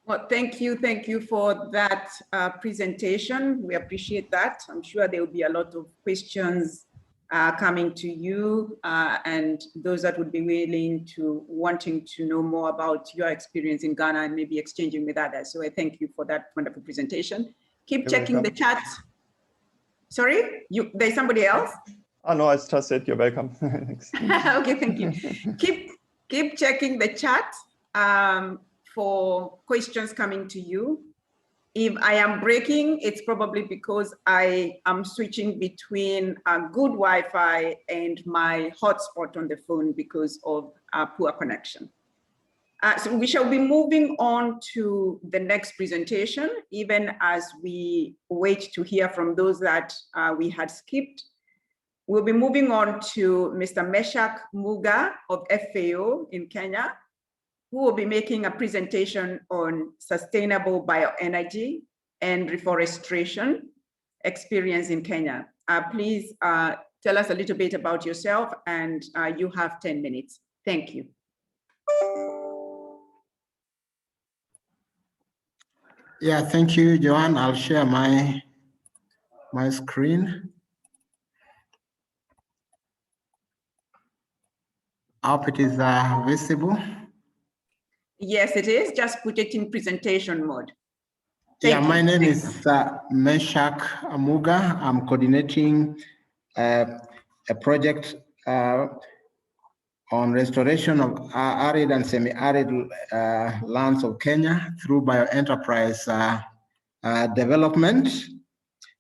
Well, thank you for that presentation. We appreciate that. I'm sure there will be a lot of questions coming to you and those that would be wanting to know more about your experience in Ghana and maybe exchanging with others. So I thank you for that wonderful presentation. Keep checking the chat. Sorry, there's somebody else? Oh no, I just said you're welcome. Okay, thank you. Keep checking the chat for questions coming to you. If I am breaking, it's probably because I am switching between a good Wi-Fi and my hotspot on the phone because of poor connection. So we shall be moving on to the next presentation, even as we wait to hear from those that we had skipped. We'll be moving on to Mr. Meshach Muga of FAO in Kenya, who will be making a presentation on sustainable bioenergy and reforestation experience in Kenya. Please tell us a little bit about yourself, and you have 10 minutes. Thank you. Yeah, thank you, Joanne. I'll share my screen. I hope it is visible. Yes, it is. Just put it in presentation mode. Yeah, Thank my you. name is Meshak Amuga. I'm coordinating a project on restoration of arid and semi-arid lands of Kenya through bioenterprise development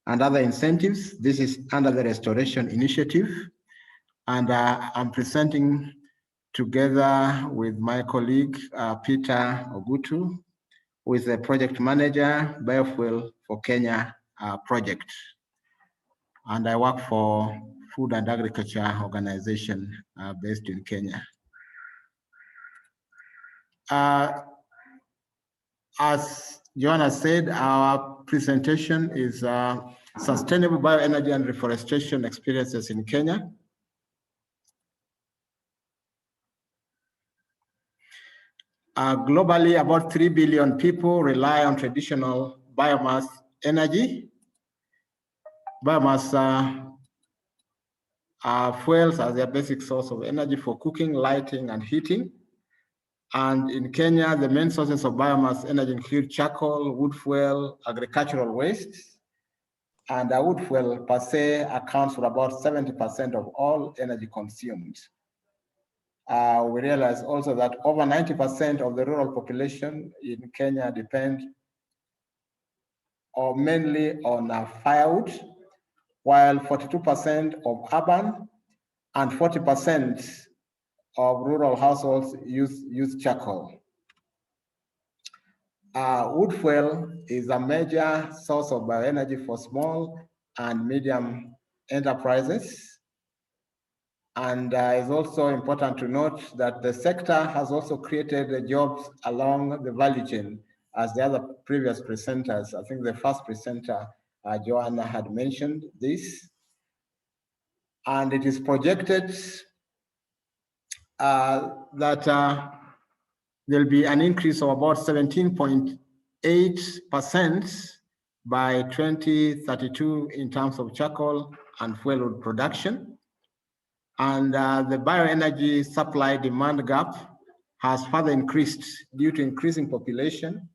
and other incentives. This is under the Restoration Initiative. And I'm presenting together with my colleague, Peter Ogutu, who is the project manager, Biofuel for Kenya project. And I work for Food and Agriculture Organization based in Kenya. As Joanna said, our presentation is Sustainable Bioenergy and Reforestation Experiences in Kenya. Globally, about 3 billion people rely on traditional biomass energy. Biomass fuels are their basic source of energy for cooking, lighting, and heating. And in Kenya, the main sources of biomass energy include charcoal, wood fuel, agricultural wastes. And wood fuel per se accounts for about 70% of all energy consumed. We realize also that over 90% of the rural population in Kenya depend mainly on firewood, while 42% of urban and 40% of rural households use charcoal. Wood fuel is a major source of bioenergy for small and medium enterprises. And it's also important to note that the sector has also created jobs along the value chain, as the other previous presenters, I think the first presenter, Joanna, had mentioned this. And it is projected that there'll be an increase of about 17.8% by 2032 in terms of charcoal and fuel wood production. And the bioenergy supply demand gap has further increased due to increasing population,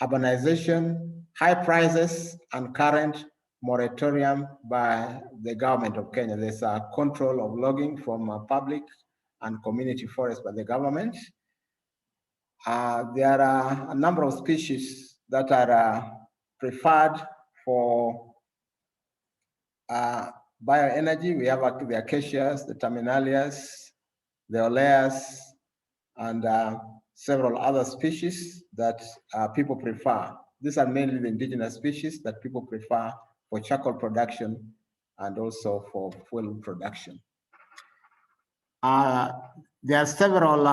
urbanization, high prices, and current moratorium by the government of Kenya. There's a control of logging from public and community forests by the government. There are a number of species that are preferred for bioenergy. We have the acacias, the terminalias, the oleas, and several other species that people prefer. These are mainly the indigenous species that people prefer for charcoal production and also for fuel production. There are several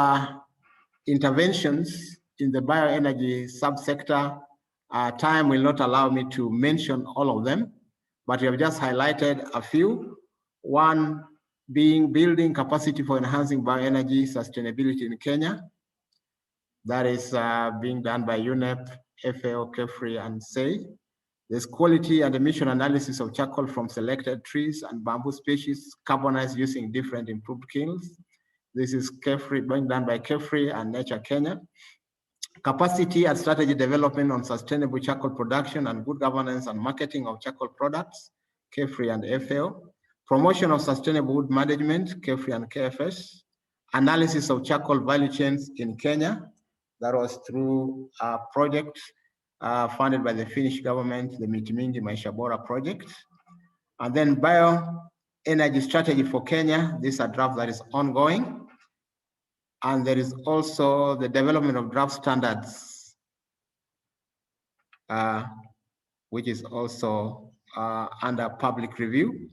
interventions in the bioenergy subsector. Time will not allow me to mention all of them, but we have just highlighted a few. One being building capacity for enhancing bioenergy sustainability in Kenya. That is being done by UNEP, FAO, KEFRI, and SEI. There's quality and emission analysis of charcoal from selected trees and bamboo species carbonized using different improved kilns. This is KEFRI, being done by KEFRI and Nature Kenya. Capacity and strategy development on sustainable charcoal production and good governance and marketing of charcoal products, KEFRI and FAO. Promotion of sustainable wood management, KEFRI and KFS. Analysis of charcoal value chains in Kenya. That was through a project funded by the Finnish government, the Mitimingi Maisha Bora project. And then bioenergy strategy for Kenya. This is a draft that is ongoing. And there is also the development of draft standards, which is also under public review.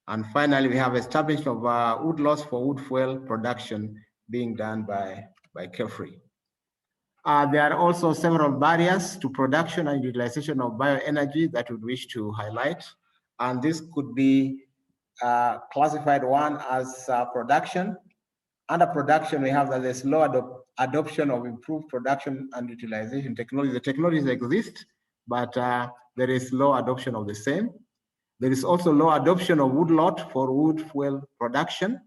And finally, we have establishment of wood loss for wood fuel production being done by KEFRI. There are also several barriers to production and utilization of bioenergy that we wish to highlight. And this could be classified one as production. Under production, we have that there's low adoption of improved production and utilization technology. The technologies exist, but there is low adoption of the same. There is also low adoption of woodlot for wood fuel production.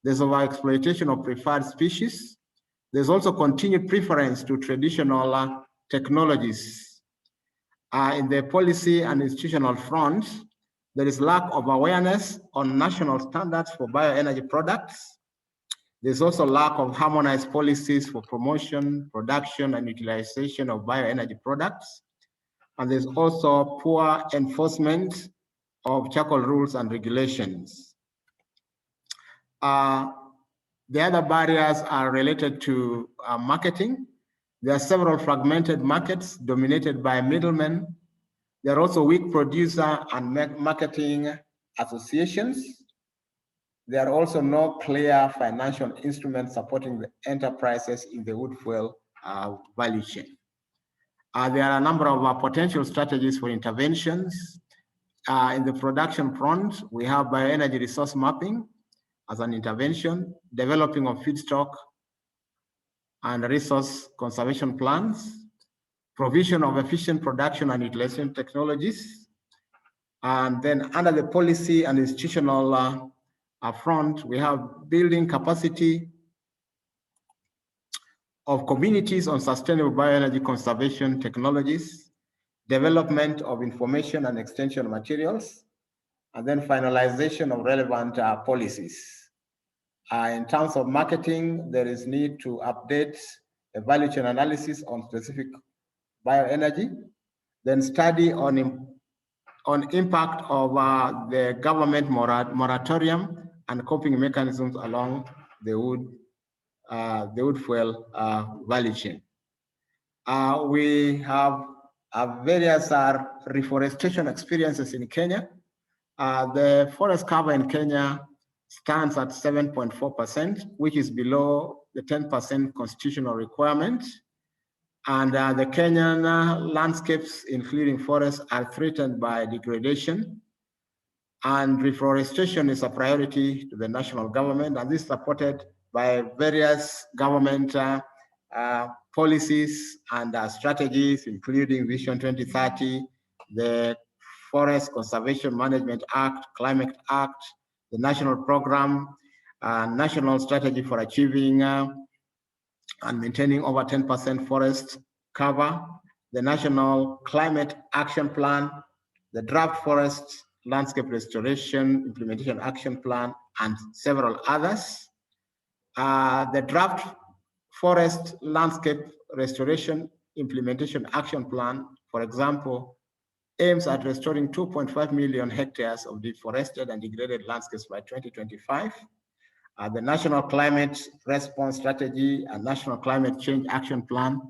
There's overexploitation of preferred species. There's also continued preference to traditional technologies. In the policy and institutional front, there is lack of awareness on national standards for bioenergy products. There's also lack of harmonized policies for promotion, production, and utilization of bioenergy products. And there's also poor enforcement of charcoal rules and regulations. The other barriers are related to marketing. There are several fragmented markets dominated by middlemen. There are also weak producer and marketing associations. There are also no clear financial instruments supporting the enterprises in the wood fuel value chain. There are a number of potential strategies for interventions. In the production front, we have bioenergy resource mapping as an intervention, developing of feedstock and resource conservation plans, provision of efficient production and utilization technologies. And then under the policy and institutional front, we have building capacity of communities on sustainable bioenergy conservation technologies, development of information and extension materials, and then finalization of relevant policies. In terms of marketing, there is need to update the value chain analysis on specific bioenergy, then study on impact of the government moratorium and coping mechanisms along the wood fuel value chain. We have various reforestation experiences in Kenya. The forest cover in Kenya stands at 7.4%, which is below the 10% constitutional requirement. And the Kenyan landscapes, including forests, are threatened by degradation. And reforestation is a priority to the national government, and this is supported by various government policies and strategies, including Vision 2030, the Forest Conservation Management Act, Climate Act, the National Program, National Strategy for Achieving and Maintaining over 10% Forest Cover, the National Climate Action Plan, the Draft Forest Landscape Restoration Implementation Action Plan, and several others. The Draft Forest Landscape Restoration Implementation Action Plan, for example, aims at restoring 2.5 million hectares of deforested and degraded landscapes by 2025. The National Climate Response Strategy and National Climate Change Action Plan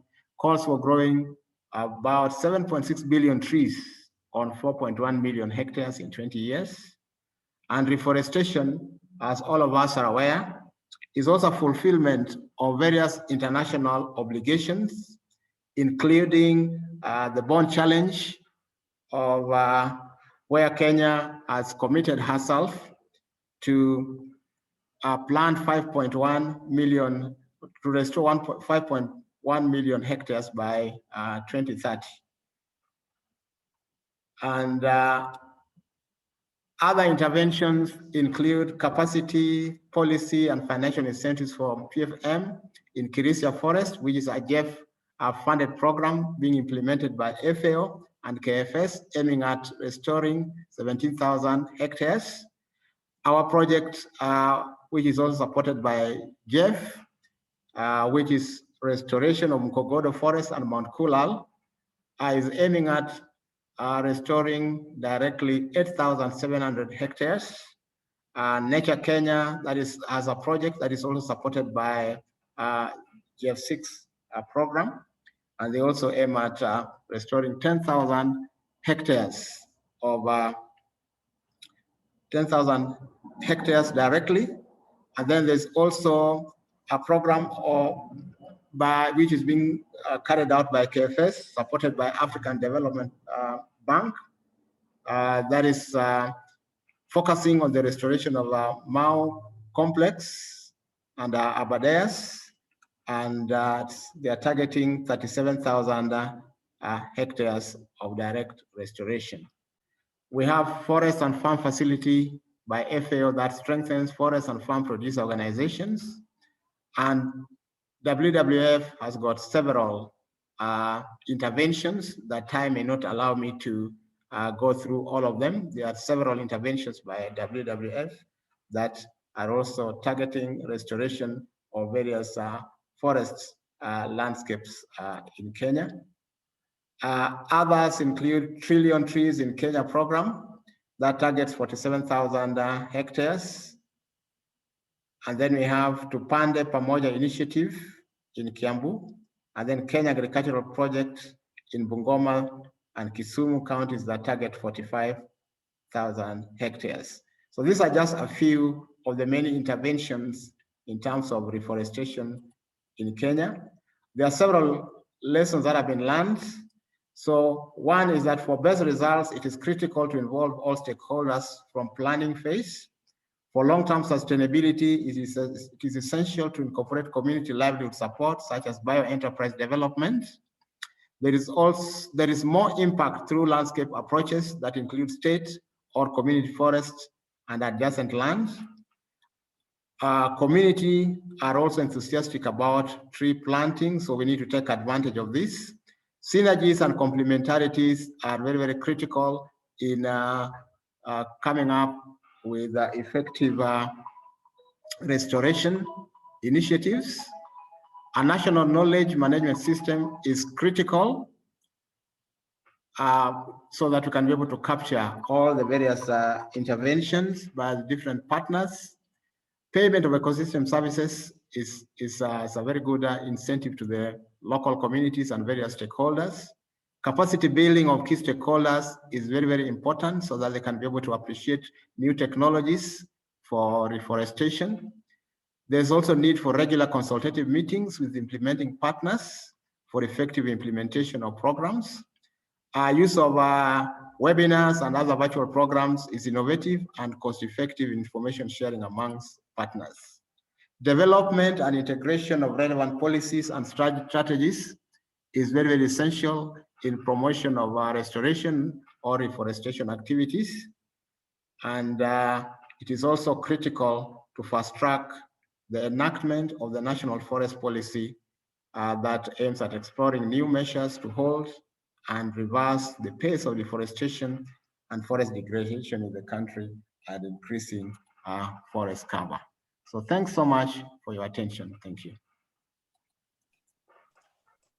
calls for growing about 7.6 billion trees on 4.1 million hectares in 20 years. And reforestation, as all of us are aware, is also fulfillment of various international obligations, including the Bond Challenge, of where Kenya has committed herself to plant 5.1 million, to restore 5.1 million hectares by 2030. And other interventions include capacity, policy, and financial incentives for PFM in Kirisia Forest, which is a GEF-funded program being implemented by FAO and KFS, aiming at restoring 17,000 hectares. Our project, which is also supported by GEF, which is restoration of Mkogodo Forest and Mount Kulal, is aiming at restoring directly 8,700 hectares. Nature Kenya, that is as a project that is also supported by GF6 program. And they also aim at restoring 10,000 hectares of 10,000 hectares directly. And then there's also a program which is being carried out by KFS, supported by African Development Bank, that is focusing on the restoration of Mao complex and Abadeas, and they are targeting 37,000 hectares of direct restoration. We have forest and farm facility by FAO that strengthens forest and farm producer organizations, and WWF has got several interventions that time may not allow me to go through all of them. There are several interventions by WWF that are also targeting restoration of various forest landscapes in Kenya. Others include Trillion Trees in Kenya program that targets 47,000 hectares. And then we have Tupande Pamoja initiative in Kiambu, and then Kenya Agricultural Project in Bungoma and Kisumu counties that target 45,000 hectares. So these are just a few of the many interventions in terms of reforestation in Kenya. There are several lessons that have been learned. So one is that for best results, it is critical to involve all stakeholders from planning phase. For long-term sustainability, it is essential to incorporate community livelihood support, such as bioenterprise development. There is more impact through landscape approaches that include state or community forests and adjacent land. Community are also enthusiastic about tree planting, so we need to take advantage of this. Synergies and complementarities are very, very critical in coming up with effective restoration initiatives. A national knowledge management system is critical so that we can be able to capture all the various interventions by the different partners. Payment of ecosystem services is a very good incentive to the local communities and various stakeholders. Capacity building of key stakeholders is very, very important so that they can be able to appreciate new technologies for reforestation. There's also need for regular consultative meetings with implementing partners for effective implementation of programs. Use of webinars and other virtual programs is innovative and cost-effective information sharing amongst partners. Development and integration of relevant policies and strategies is very, very essential in promotion of restoration or reforestation activities. And it is also critical to fast track the enactment of the National Forest Policy that aims at exploring new measures to hold and reverse the pace of deforestation and forest degradation in the country and increasing forest cover. So thanks so much for your attention. Thank you.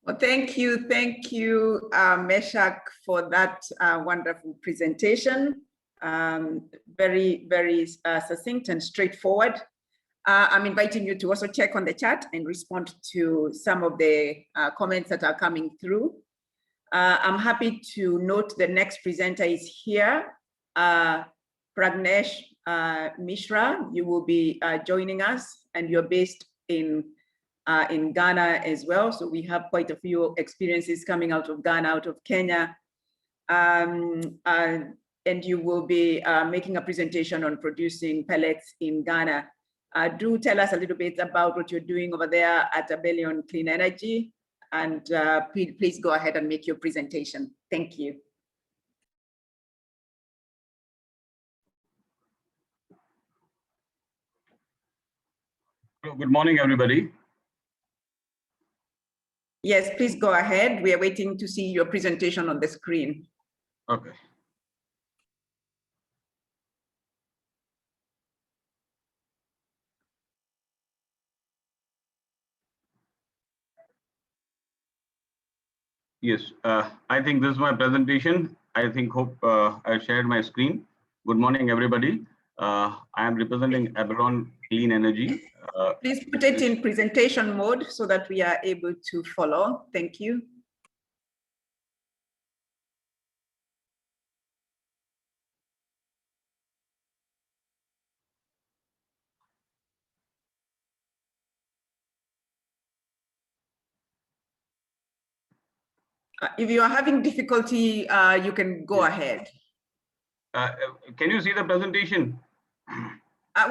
Well, thank you, Meshach, for that wonderful presentation. Very, very succinct and straightforward. I'm inviting you to also check on the chat and respond to some of the comments that are coming through. I'm happy to note the next presenter is here, Pragnesh Mishra. You will be joining us, and you're based in Ghana as well. So we have quite a few experiences coming out of Ghana, out of Kenya. And you will be making a presentation on producing pellets in Ghana. Do tell us a little bit about what you're doing over there at Abelion Clean Energy, and please go ahead and make your presentation. Thank you. Good morning, everybody. Yes, please go ahead. We are waiting to see your presentation on the screen. Okay. Yes, I think this is my presentation. I hope I shared my screen. Good morning, everybody. I am representing Abelion Clean Energy. Please put it in presentation mode so that we are able to follow. Thank you. If you are having difficulty, you can go ahead. Can you see the presentation?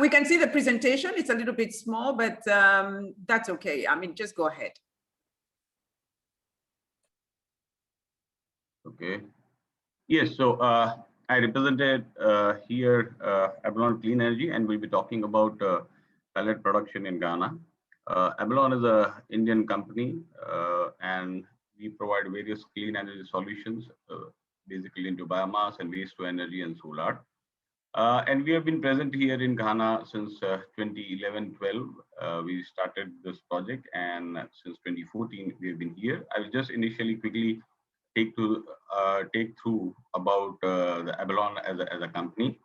We can see the presentation. It's a little bit small, but that's okay. I mean, just go ahead. Okay. Yes, so I represented here Abalone Clean Energy, and we'll be talking about pellet production in Ghana. Abalone is an Indian company, and we provide various clean energy solutions, basically into biomass and waste to energy and solar. And we have been present here in Ghana since 2011-12. We started this project, and since 2014 we have been here. I will just initially quickly take through about the Abalone as a company.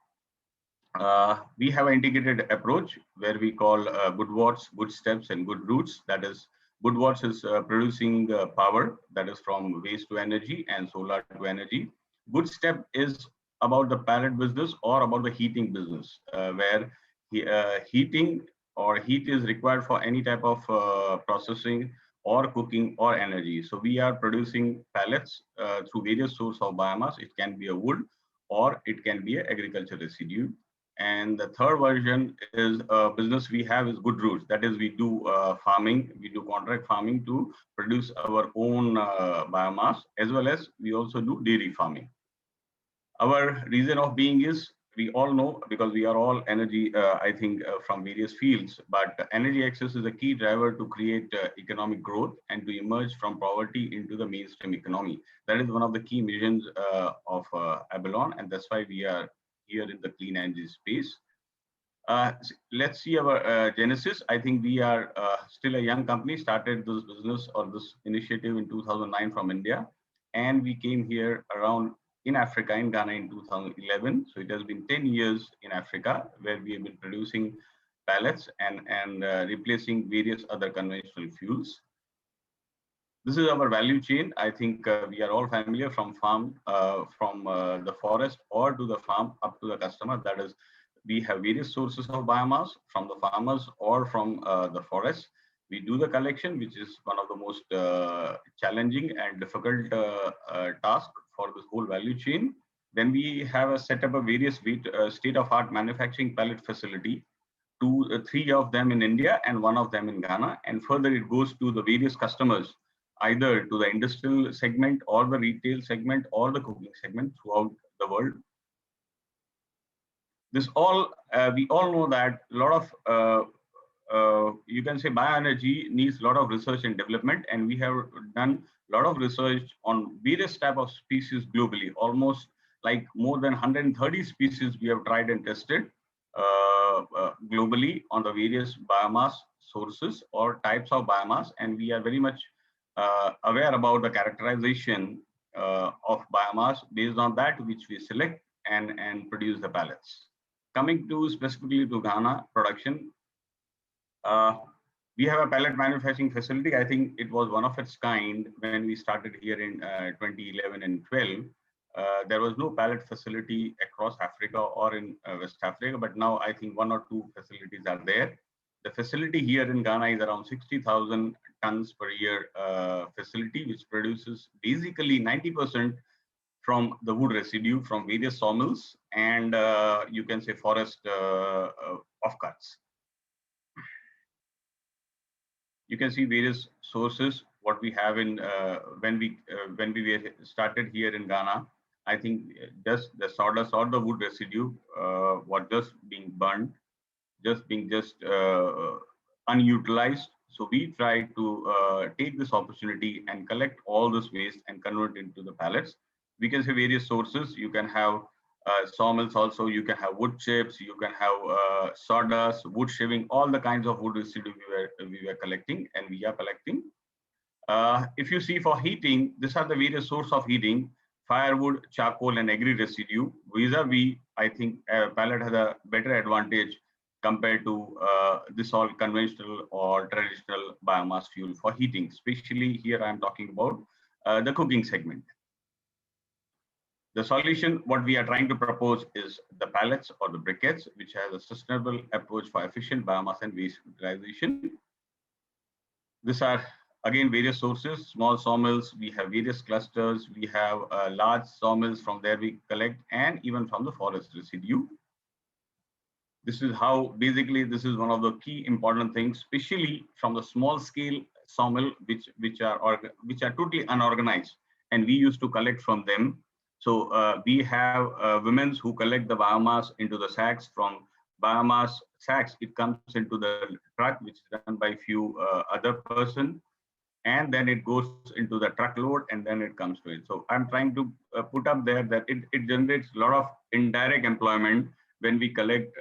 We have an integrated approach where we call good watts, good steps, and good routes. That is, good watts is producing power, that is from waste to energy and solar to energy. Good step is about the pellet business or about the heating business, where heating or heat is required for any type of processing or cooking or energy. So we are producing pellets through various sources of biomass. It can be a wood or it can be an agriculture residue. And the third version is a business we have is good roots. That is, we do farming, we do contract farming to produce our own biomass, as well as we also do dairy farming. Our reason of being is, we all know, because we are all energy, I think, from various fields, but energy access is a key driver to create economic growth and to emerge from poverty into the mainstream economy. That is one of the key missions of Abalone, and that's why we are here in the clean energy space. Let's see our genesis. I think we are still a young company, started this business or this initiative in 2009 from India, and we came here around in Africa, in Ghana in 2011. So it has been 10 years in Africa where we have been producing pellets and replacing various other conventional fuels. This is our value chain. I think we are all familiar from farm, from the forest or to the farm up to the customer. That is, we have various sources of biomass from the farmers or from the forest. We do the collection, which is one of the most challenging and difficult task for this whole value chain. Then we have set up a various state-of-art manufacturing pellet facility, three of them in India and one of them in Ghana. And further, it goes to the various customers, either to the industrial segment or the retail segment or the cooking segment throughout the world. This all, we all know that a lot of, you can say bioenergy needs a lot of research and development, and we have done a lot of research on various type of species globally. Almost like more than 130 species we have tried and tested globally on the various biomass sources or types of biomass, and we are very much aware about the characterization of biomass based on that which we select and produce the pellets. Coming to specifically to Ghana production, we have a pellet manufacturing facility. I think it was one of its kind when we started here in 2011 and 12. There was no pellet facility across Africa or in West Africa, but now I think 1 or 2 facilities are there. The facility here in Ghana is around 60,000 tons per year facility, which produces basically 90% from the wood residue from various sawmills and you can say forest offcuts. You can see various sources what we have in when we started here in Ghana. I think just the sawdust or the wood residue was just being burned, just unutilized. So we try to take this opportunity and collect all this waste and convert it into the pellets. We can say various sources. You can have sawmills also, you can have wood chips, you can have sawdust, wood shaving, all the kinds of wood residue we were collecting and we are collecting. If you see for heating, these are the various sources of heating: firewood, charcoal, and agri residue. Vis-a-vis, I think pellet has a better advantage compared to this all conventional or traditional biomass fuel for heating. Especially here, I'm talking about the cooking segment. The solution, what we are trying to propose is the pellets or the briquettes, which has a sustainable approach for efficient biomass and waste utilization. These are Again, various sources, small sawmills, we have various clusters, we have large sawmills, from there we collect, and even from the forest residue. This is how, basically, this is one of the key important things, especially from the small scale sawmill, which are totally unorganized, and we used to collect from them. So we have women who collect the biomass into the sacks. From biomass sacks, it comes into the truck, which is done by few other person, and then it goes into the truckload, and then it comes to it. So I'm trying to put up there that it generates a lot of indirect employment when we collect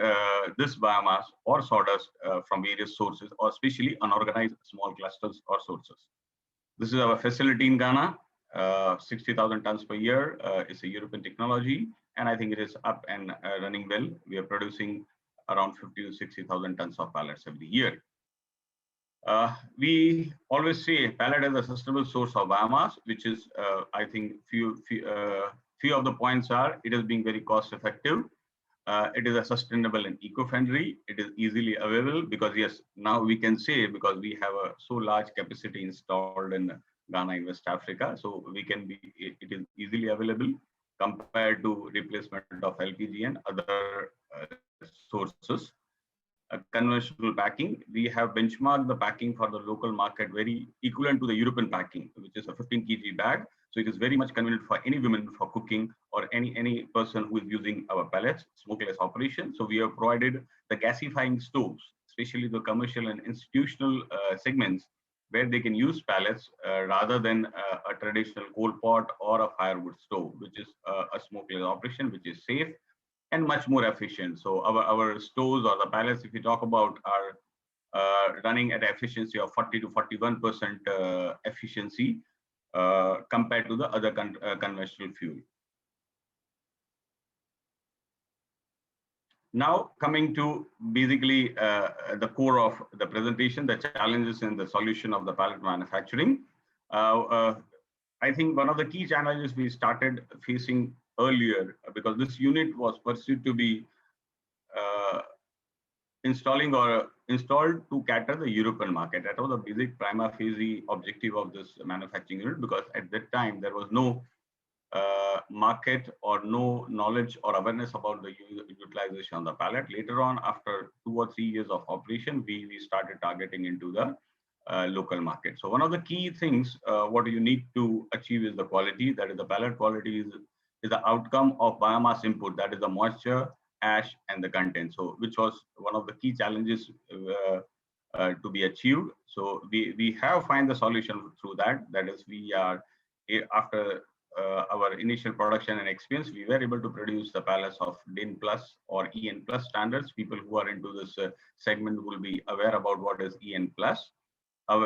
this biomass or sawdust from various sources, or especially unorganized small clusters or sources. This is our facility in Ghana, 60,000 tons per year. It's a European technology, and I think it is up and running well. We are producing around 50 to 60,000 tons of pallets every year. We always say pellet is a sustainable source of biomass, which is, I think, few of the points are, it is being very cost effective. It is a sustainable and eco-friendly. It is easily available, because yes, now we can say, because we have a so large capacity installed in Ghana in West Africa, so we can be, it is easily available compared to replacement of LPG and other sources. Conventional packing, we have benchmarked the packing for the local market very equivalent to the European packing, which is a 15 kg bag. So it is very much convenient for any women for cooking, or any person who is using our pellets, smokeless operation. So we have provided the gasifying stoves, especially the commercial and institutional segments, where they can use pellets rather than a traditional coal pot or a firewood stove, which is a smokeless operation, which is safe and much more efficient. So our stoves or the pallets, if you talk about, are running at efficiency of 40 to 41% efficiency compared to the other conventional fuel. Now coming to basically the core of the presentation, the challenges and the solution of the pallet manufacturing. I think one of the key challenges we started facing earlier, because this unit was perceived to be installed to cater the European market. That was the basic prima facie objective of this manufacturing unit, because at that time there was no market or no knowledge or awareness about the utilization of the pallet. Later on, after 2 or 3 years of operation, we started targeting into the local market. So one of the key things what you need to achieve is the quality. That is, the pallet quality is the outcome of biomass input, that is the moisture, ash, and the content. So which was one of the key challenges to be achieved. So we have find the solution through that. That is, we are, after our initial production and experience, we were able to produce the pallets of DIN plus or EN plus standards. People who are into this segment will be aware about what is EN plus.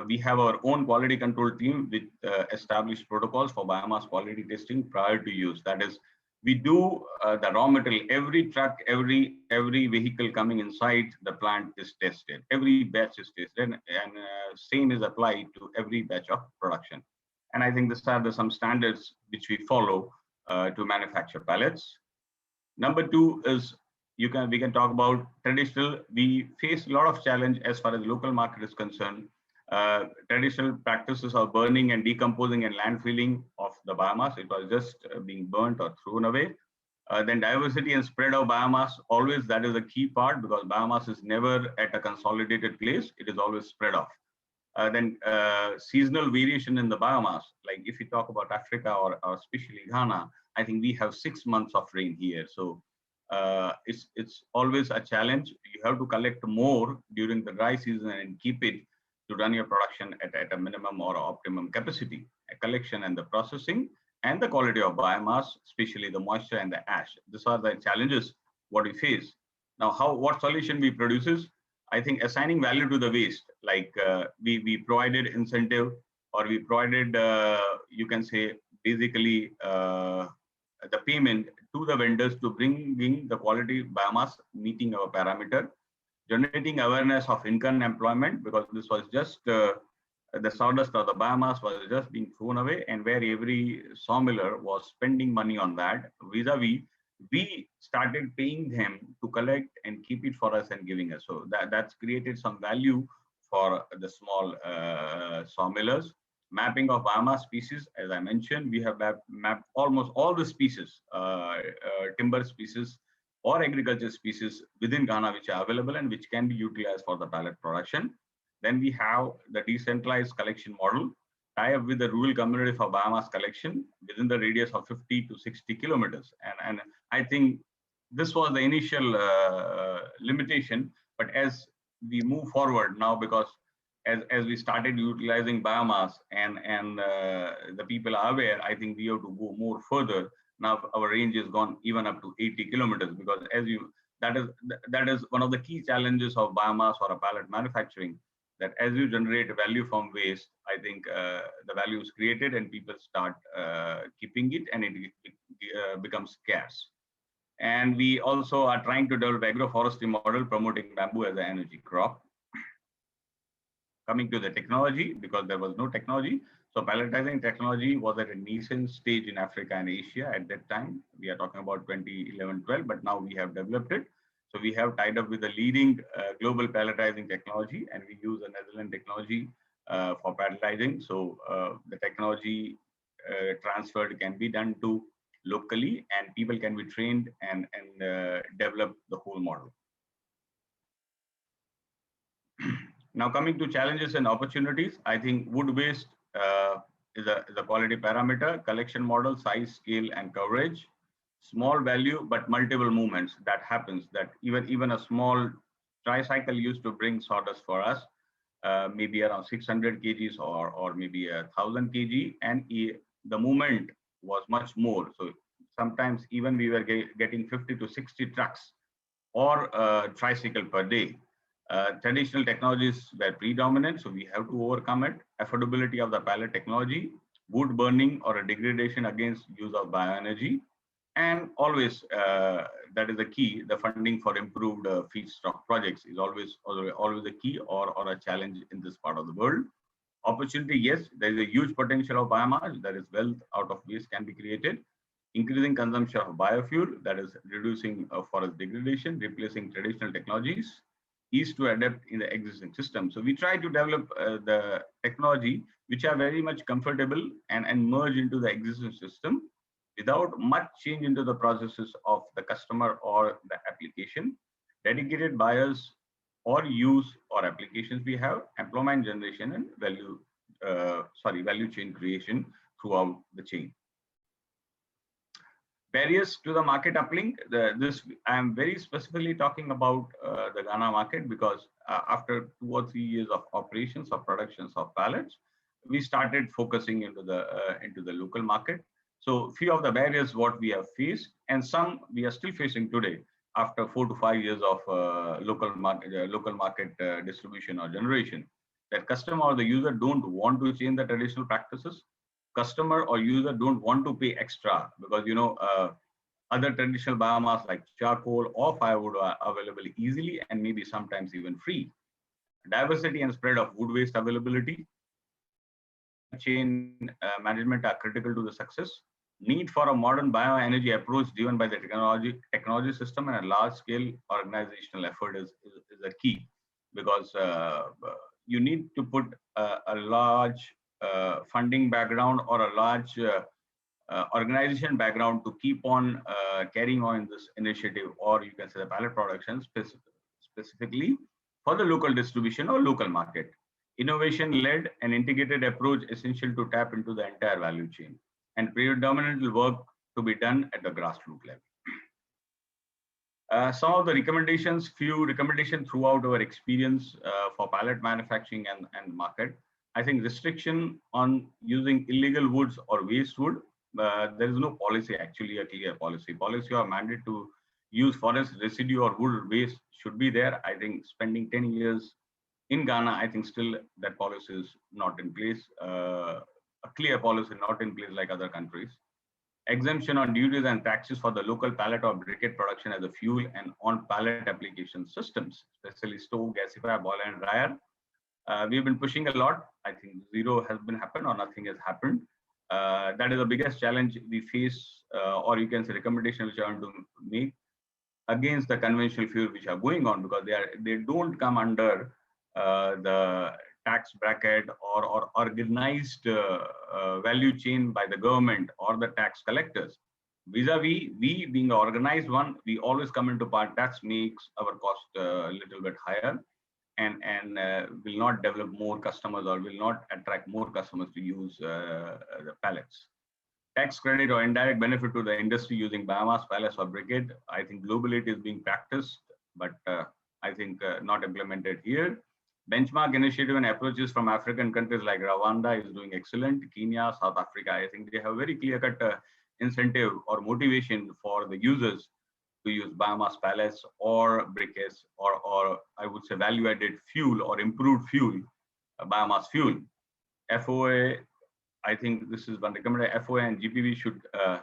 We have our own quality control team with established protocols for biomass quality testing prior to use. That is, we do the raw material, every truck, every vehicle coming inside the plant is tested. Every batch is tested, and same is applied to every batch of production. And I think these are some standards which we follow to manufacture pallets. Number 2 is, we can talk about traditional. We face a lot of challenge as far as local market is concerned. Traditional practices of burning and decomposing and landfilling of the biomass. It was just being burnt or thrown away. Then diversity and spread of biomass, always that is a key part, because biomass is never at a consolidated place. It is always spread off. Then seasonal variation in the biomass. Like if you talk about Africa or especially Ghana, I think we have 6 months of rain here. So it's always a challenge. You have to collect more during the dry season and keep it to run your production at a minimum or optimum capacity. A collection and the processing and the quality of biomass, especially the moisture and the ash. These are the challenges what we face. Now, what solution we produces? I think assigning value to the waste, like we provided incentive, or we provided, you can say, basically the payment to the vendors to bring the quality biomass meeting our parameter. Generating awareness of income employment, because this was just the sawdust or the biomass was just being thrown away, and where every sawmiller was spending money on that, vis-a-vis, we started paying them to collect and keep it for us and giving us. So that's created some value for the small sawmillers. Mapping of biomass species, as I mentioned, we have mapped almost all the species, timber species or agriculture species within Ghana, which are available and which can be utilized for the pellet production. Then we have the decentralized collection model, tie up with the rural community for biomass collection within the radius of 50 to 60 kilometers. And I think this was the initial limitation, but as we move forward now, because as we started utilizing biomass and the people are aware, I think we have to go more further. Now our range has gone even up to 80 kilometers, because that is one of the key challenges of biomass or a pellet manufacturing, that as you generate value from waste, I think the value is created and people start keeping it, and it becomes scarce. And we also are trying to develop agroforestry model promoting bamboo as an energy crop. Coming to the technology, because there was no technology. So pelletizing technology was at a nascent stage in Africa and Asia at that time. We are talking about 2011-12, but now we have developed it. So we have tied up with the leading global pelletizing technology, and we use a Netherlands technology for pelletizing. So the technology transferred can be done to locally, and people can be trained and develop the whole model. Now coming to challenges and opportunities, I think wood waste is a quality parameter, collection model, size, scale, and coverage. Small value, but multiple movements that happens, that even a small tricycle used to bring sawdust for us, maybe around 600 kgs or maybe 1000 kg, and the movement was much more. So sometimes even we were getting 50 to 60 trucks or tricycle per day. Traditional technologies were predominant, so we have to overcome it. Affordability of the pellet technology, wood burning or a degradation against use of bioenergy, and always that is the key. The funding for improved feedstock projects is always a key or a challenge in this part of the world. Opportunity, yes, there is a huge potential of biomass. There is wealth out of waste can be created. Increasing consumption of biofuel, that is reducing forest degradation, replacing traditional technologies, is to adapt in the existing system. So we try to develop the technology which are very much comfortable and merge into the existing system without much change into the processes of the customer or the application. Dedicated buyers or use or applications we have, employment generation and value chain creation throughout the chain. Barriers to the market uplink. I am very specifically talking about the Ghana market, because after 2 or 3 years of operations of productions of pallets, we started focusing into the local market. So few of the barriers what we have faced, and some we are still facing today after 4 to 5 years of local market distribution or generation, that customer or the user don't want to change the traditional practices. Customer or user don't want to pay extra, because other traditional biomass like charcoal or firewood are available easily and maybe sometimes even free. Diversity and spread of wood waste availability, chain management are critical to the success. Need for a modern bioenergy approach driven by the technology system and a large scale organizational effort is a key, because you need to put a large funding background or a large organization background to keep on carrying on this initiative, or you can say the pellet production specifically for the local distribution or local market. Innovation-led and integrated approach essential to tap into the entire value chain, and predominantly work to be done at the grassroots level. Some of the recommendations, few recommendations throughout our experience for pellet manufacturing and market. I think restriction on using illegal woods or waste wood. There is no policy, actually a clear policy. Policy or mandate to use forest residue or wood waste should be there. I think spending 10 years in Ghana, I think still that policy is not in place. A clear policy not in place like other countries. Exemption on duties and taxes for the local pellet or briquette production as a fuel and on pellet application systems, especially stove, gasifier, boiler and dryer. We've been pushing a lot. I think zero has been happened or nothing has happened. That is the biggest challenge we face, or you can say recommendation which I want to make against the conventional fuel which are going on, because they don't come under the tax bracket or organized value chain by the government or the tax collectors. Vis-a-vis, we being the organized one, we always come into part. That makes our cost a little bit higher, and will not develop more customers or will not attract more customers to use the pellets. Tax credit or indirect benefit to the industry using biomass, pellets, or briquette. I think globally it is being practiced, but I think not implemented here. Benchmark initiative and approaches from African countries like Rwanda is doing excellent. Kenya, South Africa, I think they have very clear-cut incentive or motivation for the users to use biomass pellets or briquettes or I would say value-added fuel or improved fuel, biomass fuel. FOA, I think this is one recommended. FOA and GPV should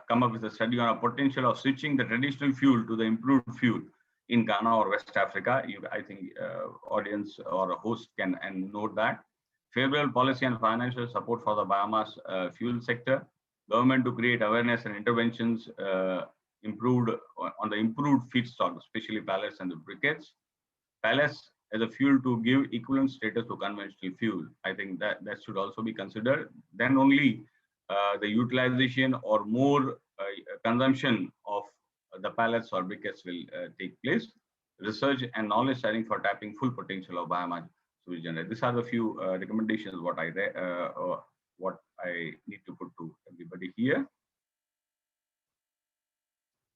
come up with a study on a potential of switching the traditional fuel to the improved fuel in Ghana or West Africa. I think audience or host can note that. Favorable policy and financial support for the biomass fuel sector. Government to create awareness and interventions improved on the improved feedstock, especially pellets and the briquettes. Pellets as a fuel to give equivalent status to conventional fuel. I think that should also be considered. Then only the utilization or more consumption of the pellets or briquettes will take place. Research and knowledge sharing for tapping full potential of biomass to generate. These are the few recommendations what I need to put to everybody here.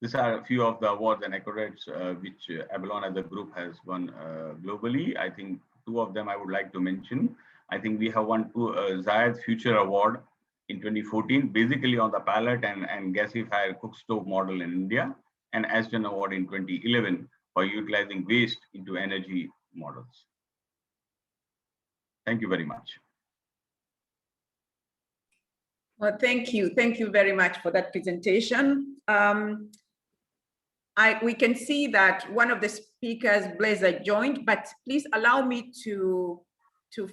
These are a few of the awards and accolades which Abalone as a group has won globally. I think two of them I would like to mention. I think we have won Zayed Future Award in 2014, basically on the pellet and gasifier cook stove model in India, and Ashton Award in 2011 for utilizing waste into energy models. Thank you very much. Well, thank you. Thank you very much for that presentation. We can see that one of the speakers, Blazer, joined, but please allow me to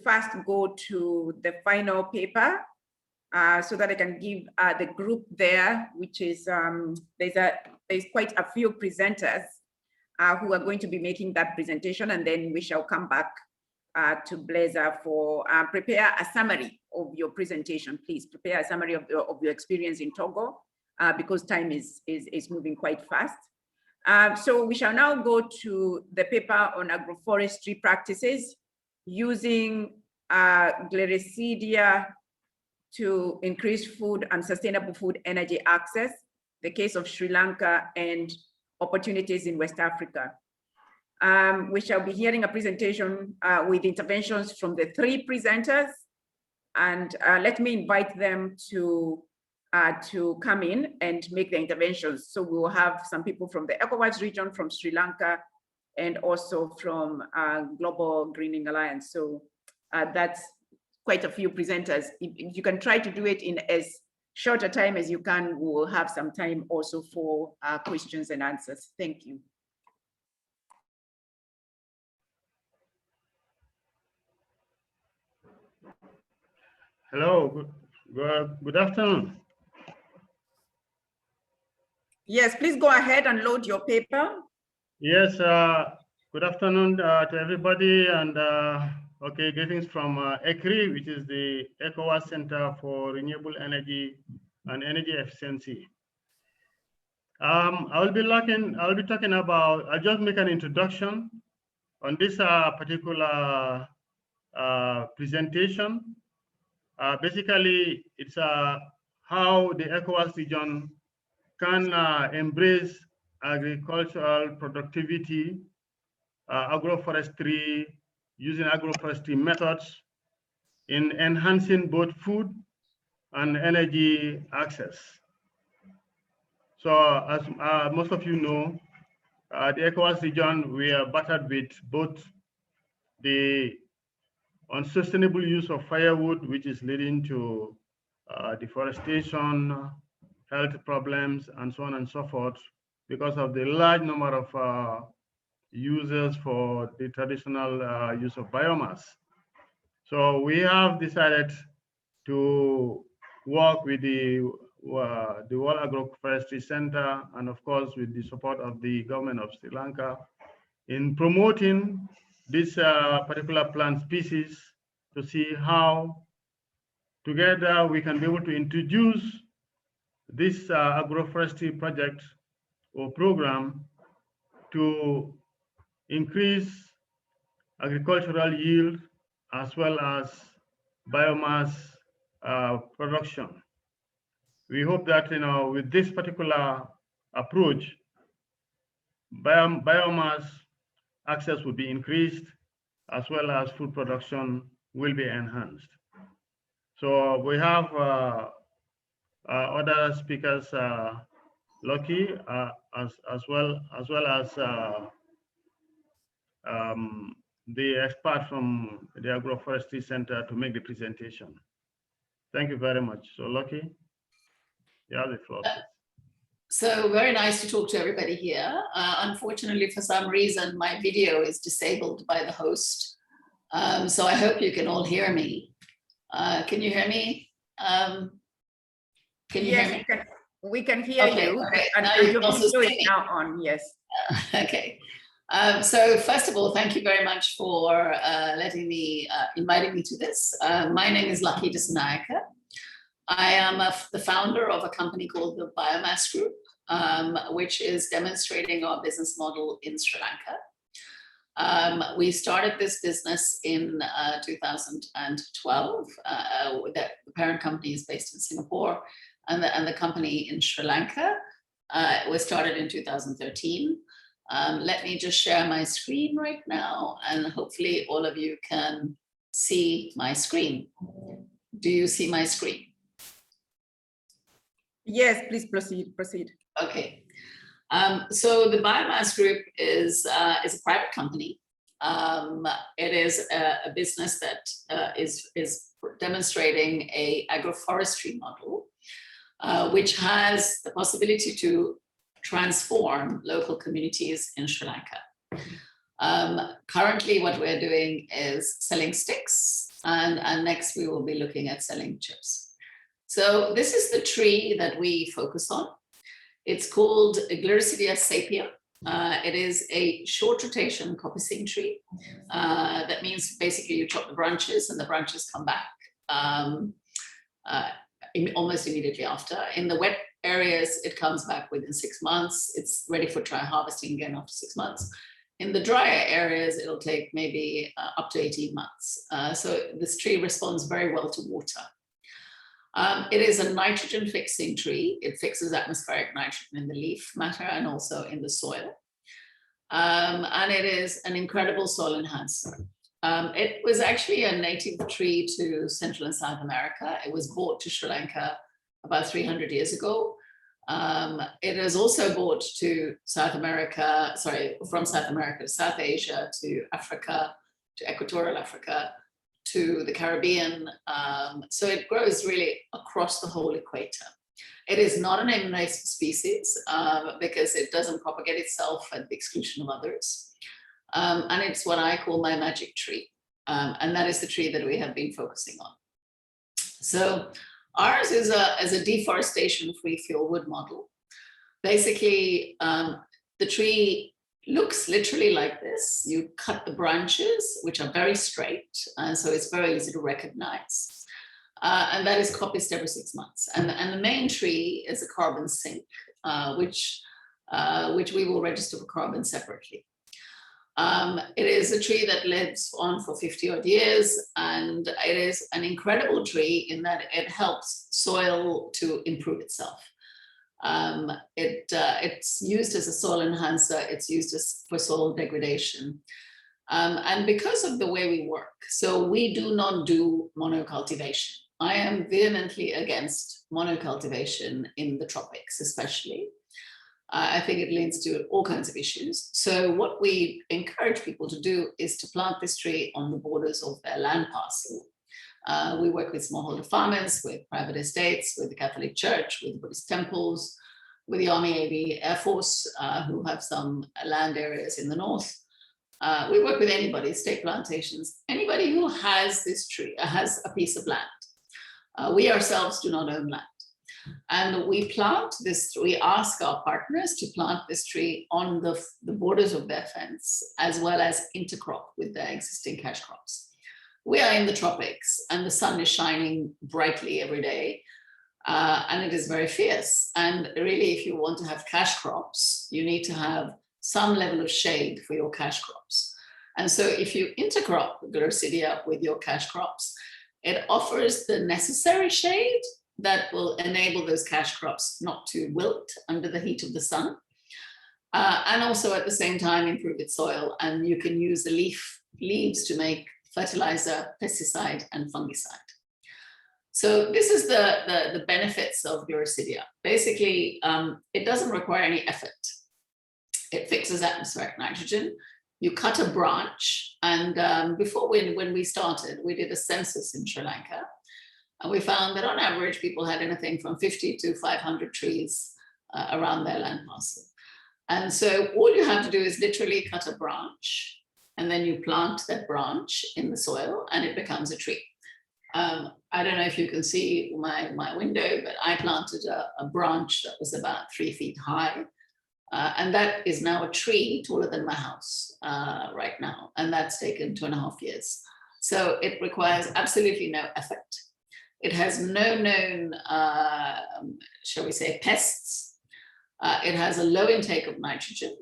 first go to the final paper so that I can give the group there, which is, there's quite a few presenters who are going to be making that presentation, and then we shall come back to Blazer for prepare a summary of your presentation. Please prepare a summary of your experience in Togo because time is moving quite fast. So we shall now go to the paper on agroforestry practices using Gliricidia to increase food and sustainable food energy access, the case of Sri Lanka and opportunities in West Africa. We shall be hearing a presentation with interventions from the three presenters, and let me invite them to come in and make the interventions. So we will have some people from the ECOWAS region, from Sri Lanka, and also from Global Greening Alliance. So that's quite a few presenters. If you can try to do it in as short a time as you can, we will have some time also for questions and answers. Thank you. Hello, good afternoon. Yes, please go ahead and load your paper. Yes, good afternoon to everybody, and okay, greetings from ECRI, which is the ECOWAS Center for Renewable Energy and Energy Efficiency. I'll be talking about, I'll just make an introduction on this particular presentation. Basically, it's how the ECOWAS region can embrace agricultural productivity, agroforestry, using agroforestry methods in enhancing both food and energy access. So as most of you know, the ECOWAS region, we are battered with both the unsustainable use of firewood, which is leading to deforestation, health problems, and so on and so forth, because of the large number of users for the traditional use of biomass. So we have decided to work with the World Agroforestry Center, and of course with the support of the government of Sri Lanka, in promoting this particular plant species to see how together we can be able to introduce this agroforestry project or program to increase agricultural yield as well as biomass production. We hope that, with this particular approach, biomass access will be increased as well as food production will be enhanced. So we have other speakers, Lucky, as well as the expert from the Agroforestry Center to make the presentation. Thank you very much. So Lucky, you have the floor, please. So very nice to talk to everybody here. Unfortunately, for some reason, my video is disabled by the host. So I hope you can all hear me. Can you hear me? Can you hear me? We can hear okay, you. Okay. And Now you your can also video see is me. now on, yes. Okay. So first of all, thank you very much for inviting me to this. My name is Lucky Dissanayake. I am the founder of a company called the Biomass Group, which is demonstrating our business model in Sri Lanka. We started this business in 2012. The parent company is based in Singapore, and the company in Sri Lanka was started in 2013. Let me just share my screen right now, and hopefully all of you can see my screen. Do you see my screen? Yes, please proceed. Okay. So the Biomass Group is a private company. It is a business that is demonstrating a agroforestry model, which has the possibility to transform local communities in Sri Lanka. Currently, what we're doing is selling sticks, and next we will be looking at selling chips. So this is the tree that we focus on. It's called Gliricidia sapia. It is a short rotation coppicing tree. That means basically you chop the branches and the branches come back almost immediately after. In the wet areas, it comes back within 6 months. It's ready for dry harvesting again after 6 months. In the drier areas, it'll take maybe up to 18 months. So this tree responds very well to water. It is a nitrogen fixing tree. It fixes atmospheric nitrogen in the leaf matter and also in the soil. And it is an incredible soil enhancer. It was actually a native tree to Central and South America. It was brought to Sri Lanka about 300 years ago. It is also brought to South America, from South America to South Asia, to Africa, to Equatorial Africa, to the Caribbean. So it grows really across the whole equator. It is not an invasive species because it doesn't propagate itself at the exclusion of others. And it's what I call my magic tree. And that is the tree that we have been focusing on. So ours is a deforestation-free fuel wood model. Basically, the tree looks literally like this. You cut the branches, which are very straight, and so it's very easy to recognize. And that is coppiced every 6 months. And the main tree is a carbon sink, which we will register for carbon separately. It is a tree that lives on for 50 odd years, and it is an incredible tree in that it helps soil to improve itself. It's used as a soil enhancer. It's used for soil degradation. And because of the way we work, so we do not do monocultivation. I am vehemently against monocultivation in the tropics, especially. I think it leads to all kinds of issues. So what we encourage people to do is to plant this tree on the borders of their land parcel. We work with smallholder farmers, with private estates, with the Catholic Church, with Buddhist temples, with the Army, Navy, Air Force, who have some land areas in the north. We work with anybody, state plantations, anybody who has this tree, has a piece of land. We ourselves do not own land. And we ask our partners to plant this tree on the borders of their fence, as well as intercrop with their existing cash crops. We are in the tropics and the sun is shining brightly every day, and it is very fierce. And really, if you want to have cash crops, you need to have some level of shade for your cash crops. And so if you intercrop Garcinia with your cash crops, it offers the necessary shade that will enable those cash crops not to wilt under the heat of the sun, and also at the same time improve its soil. And you can use the leaves to make fertilizer, pesticide, and fungicide. So this is the benefits of Garcinia. Basically, it doesn't require any effort. It fixes atmospheric nitrogen. You cut a branch, and before when we started, we did a census in Sri Lanka. And we found that on average, people had anything from 50 to 500 trees around their land parcel. And so all you have to do is literally cut a branch, and then you plant that branch in the soil, and it becomes a tree. I don't know if you can see my window, but I planted a branch that was about 3 feet high. And that is now a tree taller than my house right now. And that's taken 2.5 years. So it requires absolutely no effort. It has no known, shall we say, pests. It has a low intake of nitrogen,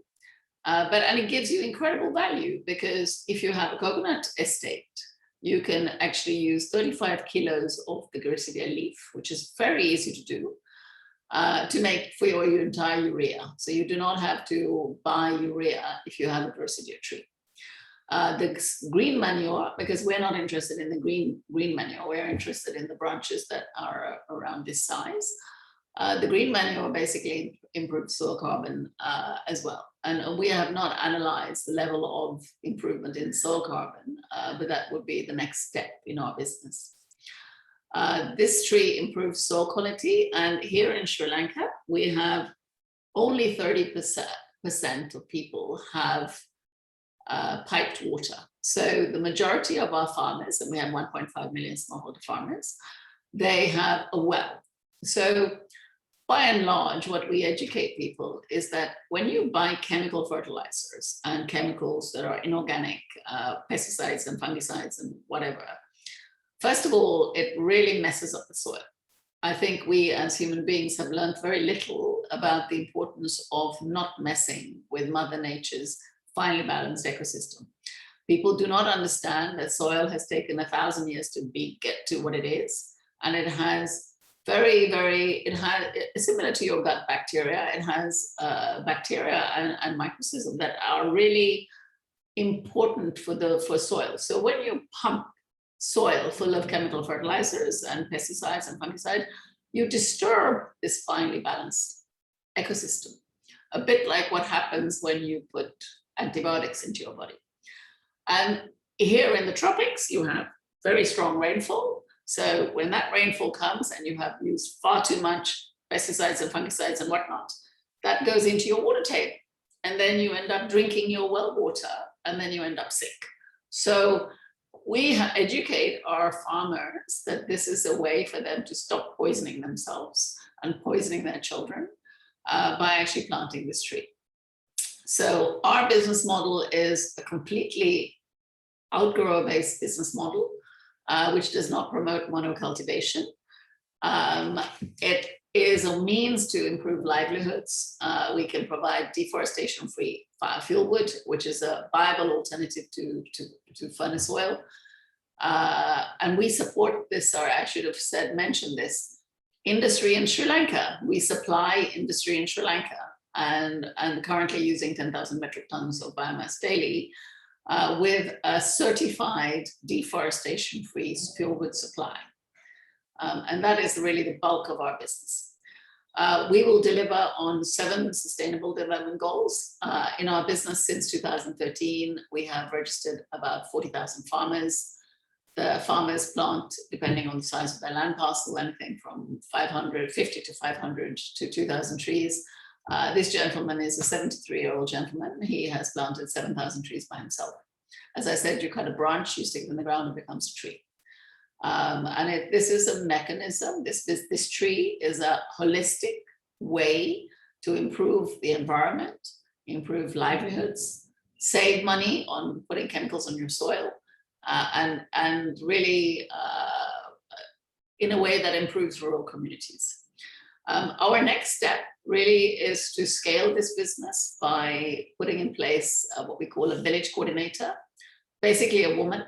and it gives you incredible value, because if you have a coconut estate, you can actually use 35 kilos of the Garcinia leaf, which is very easy to do, to make for your entire urea. So you do not have to buy urea if you have a Garcinia tree. The green manure, because we're not interested in the green manure, we're interested in the branches that are around this size. The green manure basically improves soil carbon as well. And we have not analyzed the level of improvement in soil carbon, but that would be the next step in our business. This tree improves soil quality. And here in Sri Lanka, we have only 30% of people have piped water. So the majority of our farmers, and we have 1.5 million smallholder farmers, they have a well. So by and large, what we educate people is that when you buy chemical fertilizers and chemicals that are inorganic, pesticides and fungicides and whatever, first of all, it really messes up the soil. I think we as human beings have learned very little about the importance of not messing with Mother Nature's finely balanced ecosystem. People do not understand that soil has taken 1,000 years to get to what it is. And it has similar to your gut bacteria, it has bacteria and microcism that are really important for soil. So when you pump soil full of chemical fertilizers and pesticides and fungicides, you disturb this finely balanced ecosystem. A bit like what happens when you put antibiotics into your body. And here in the tropics, you have very strong rainfall. So when that rainfall comes and you have used far too much pesticides and fungicides and whatnot, that goes into your water table. And then you end up drinking your well water, and then you end up sick. So we educate our farmers that this is a way for them to stop poisoning themselves and poisoning their children by actually planting this tree. So our business model is a completely outgrower-based business model, which does not promote monocultivation. It is a means to improve livelihoods. We can provide deforestation-free fuel wood, which is a viable alternative to furnace oil. And we support this, or I should have mentioned this, industry in Sri Lanka. We supply industry in Sri Lanka and currently using 10,000 metric tons of biomass daily with a certified deforestation-free fuel wood supply. And that is really the bulk of our business. We will deliver on 7 sustainable development goals. In our business since 2013, we have registered about 40,000 farmers. The farmers plant, depending on the size of their land parcel, anything from 50 to 500 to 2,000 trees. This gentleman is a 73-year-old gentleman. He has planted 7,000 trees by himself. As I said, you cut a branch, you stick it in the ground, it becomes a tree. This is a mechanism, this tree is a holistic way to improve the environment, improve livelihoods, save money on putting chemicals on your soil, and really in a way that improves rural communities. Our next step really is to scale this business by putting in place what we call a village coordinator, basically a woman.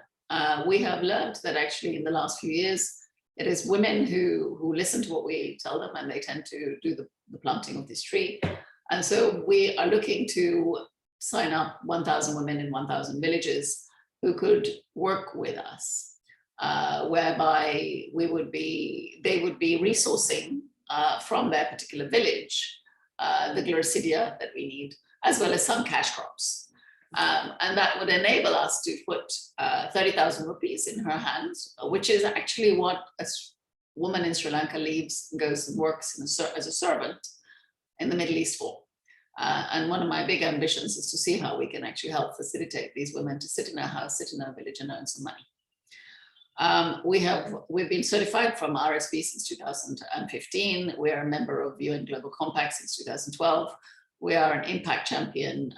We have learned that actually in the last few years, it is women who listen to what we tell them, and they tend to do the planting of this tree. And so we are looking to sign up 1,000 women in 1,000 villages who could work with us, whereby they would be resourcing from their particular village the Gliricidia that we need, as well as some cash crops. And that would enable us to put 30,000 rupees in her hands, which is actually what a woman in Sri Lanka leaves and goes and works as a servant in the Middle East for. And one of my big ambitions is to see how we can actually help facilitate these women to sit in our house, sit in our village, and earn some money. We've been certified from RSB since 2015. We are a member of UN Global Compact since 2012. We are an impact champion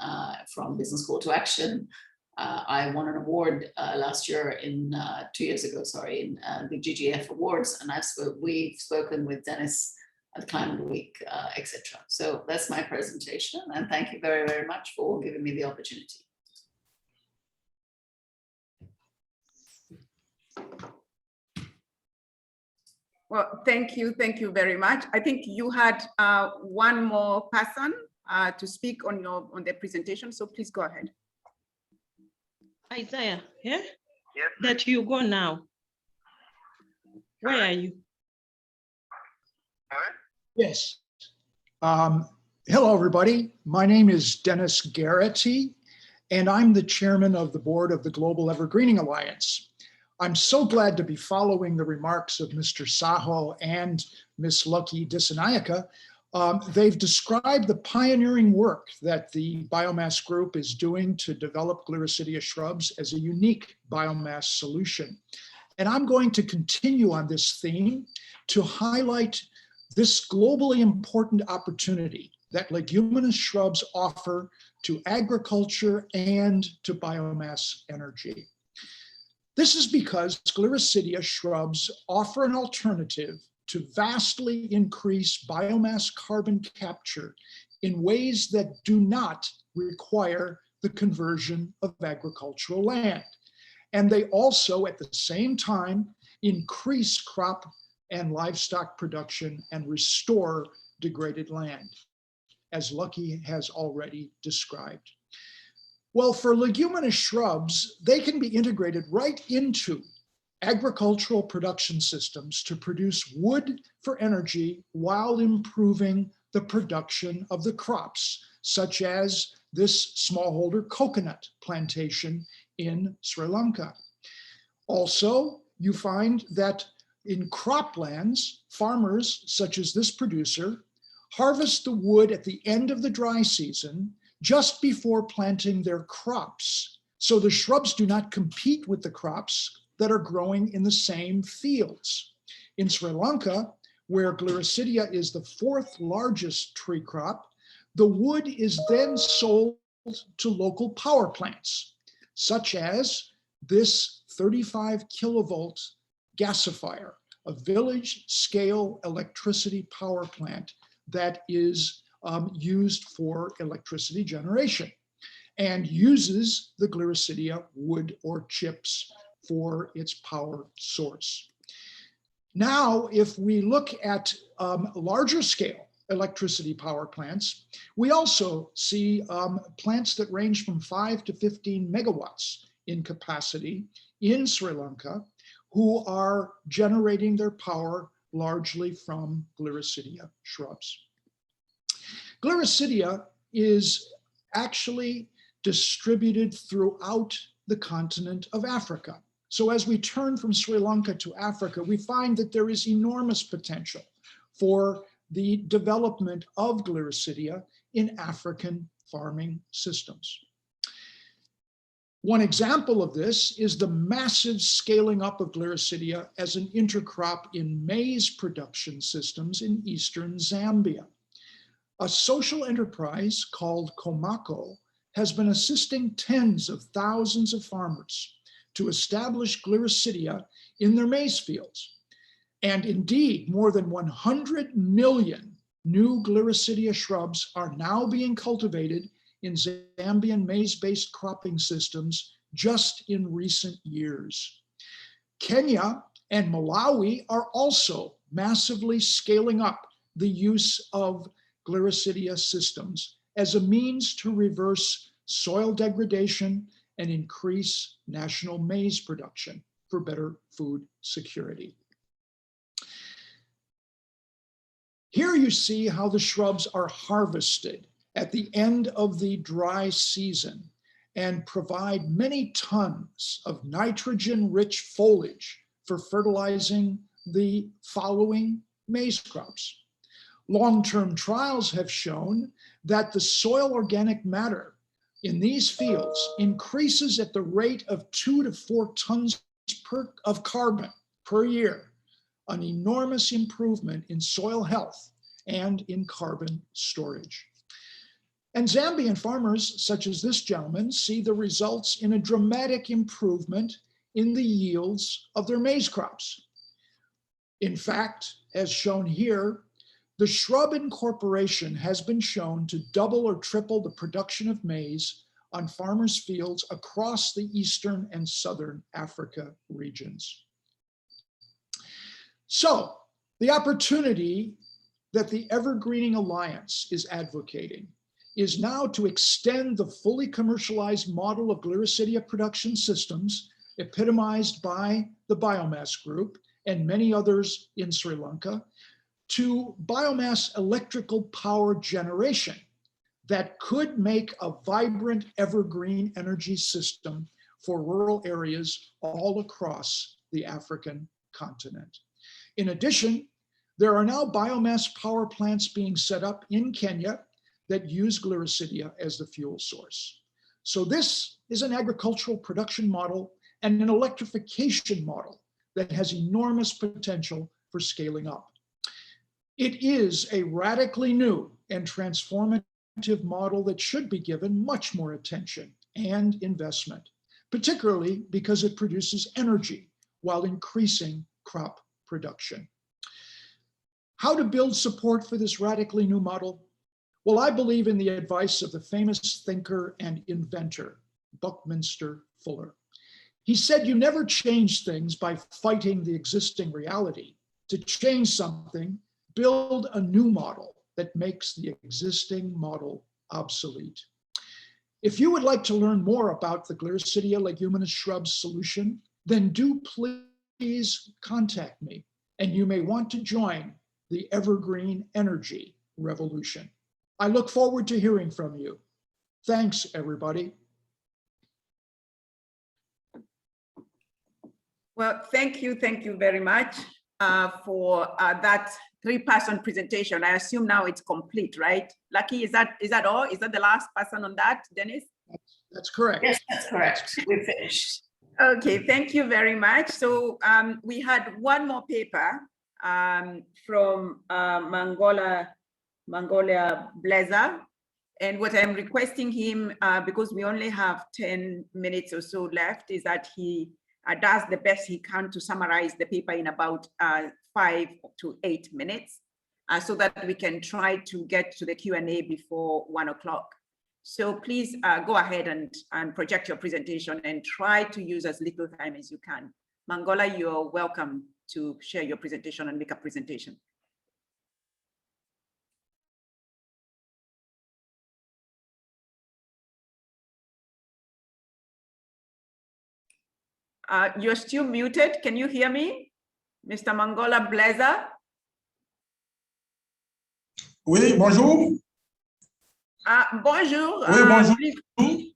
from Business Call to Action. I won an award last year, 2 years ago, sorry, in the GGF Awards, and we've spoken with Dennis at Climate Week, etc. So that's my presentation, and thank you very, very much for giving me the opportunity. Well, thank you very much. I think you had one more person to speak on their presentation, so please go ahead. Isaiah, yeah? Yes. That you go now. Where are you? Yes. Hello, everybody. My name is Dennis Garrity, and I'm the chairman of the board of the Global Evergreening Alliance. I'm so glad to be following the remarks of Mr. Saho and Ms. Lucky Dissanayake. They've described the pioneering work that the biomass group is doing to develop Gliricidia shrubs as a unique biomass solution. And I'm going to continue on this theme to highlight this globally important opportunity that leguminous shrubs offer to agriculture and to biomass energy. This is because Gliricidia shrubs offer an alternative to vastly increase biomass carbon capture in ways that do not require the conversion of agricultural land. And they also, at the same time, increase crop and livestock production and restore degraded land, as Lucky has already described. Well, for leguminous shrubs, they can be integrated right into agricultural production systems to produce wood for energy while improving the production of the crops, such as this smallholder coconut plantation in Sri Lanka. Also, you find that in croplands, farmers such as this producer harvest the wood at the end of the dry season just before planting their crops. So the shrubs do not compete with the crops that are growing in the same fields. In Sri Lanka, where Gliricidia is the fourth largest tree crop, the wood is then sold to local power plants, such as this 35 kilovolt gasifier, a village scale electricity power plant that is used for electricity generation and uses the Gliricidia wood or chips for its power source. Now, if we look at larger scale electricity power plants, we also see plants that range from 5 to 15 megawatts in capacity in Sri Lanka, who are generating their power largely from Gliricidia shrubs. Gliricidia is actually distributed throughout the continent of Africa. So as we turn from Sri Lanka to Africa, we find that there is enormous potential for the development of Gliricidia in African farming systems. One example of this is the massive scaling up of Gliricidia as an intercrop in maize production systems in eastern Zambia. A social enterprise called Komako has been assisting tens of thousands of farmers to establish Gliricidia in their maize fields. And indeed, more than 100 million new Gliricidia shrubs are now being cultivated in Zambian maize-based cropping systems just in recent years. Kenya and Malawi are also massively scaling up the use of Gliricidia systems as a means to reverse soil degradation and increase national maize production for better food security. Here you see how the shrubs are harvested at the end of the dry season and provide many tons of nitrogen-rich foliage for fertilizing the following maize crops. Long-term trials have shown that the soil organic matter in these fields increases at the rate of 2 to 4 tons of carbon per year, an enormous improvement in soil health and in carbon storage. And Zambian farmers, such as this gentleman, see the results in a dramatic improvement in the yields of their maize crops. In fact, as shown here, the shrub incorporation has been shown to double or triple the production of maize on farmers' fields across the Eastern and Southern Africa regions. So, the opportunity that the Evergreening Alliance is advocating is now to extend the fully commercialized model of Gliricidia production systems, epitomized by the Biomass Group and many others in Sri Lanka, to biomass electrical power generation that could make a vibrant evergreen energy system for rural areas all across the African continent. In addition, there are now biomass power plants being set up in Kenya that use Gliricidia as the fuel source. So this is an agricultural production model and an electrification model that has enormous potential for scaling up. It is a radically new and transformative model that should be given much more attention and investment, particularly because it produces energy while increasing crop production. How to build support for this radically new model? Well, I believe in the advice of the famous thinker and inventor, Buckminster Fuller. He said, you never change things by fighting the existing reality. To change something, build a new model that makes the existing model obsolete. If you would like to learn more about the Gliricidia leguminous shrubs solution, then do please contact me, and you may want to join the evergreen energy revolution. I look forward to hearing from you. Thanks, everybody. Well, thank you very much for that 3-person presentation. I assume now it's complete, right? Lucky, is that all? Is that the last person on that, Dennis? That's correct. Yes, that's correct. We're finished. Okay, thank you very much. So we had one more paper from Mangolia Blazer. And what I'm requesting him, because we only have 10 minutes or so left, is that he does the best he can to summarize the paper in about 5 to 8 minutes, so that we can try to get to the Q&A before 1 o'clock. So please go ahead and project your presentation and try to use as little time as you can. Mangola, you're welcome to share your presentation and make a presentation. You're still muted. Can you hear me, Mr. Mangola Blazer? Oui, bonjour. Bonjour. Oui, bonjour. Please,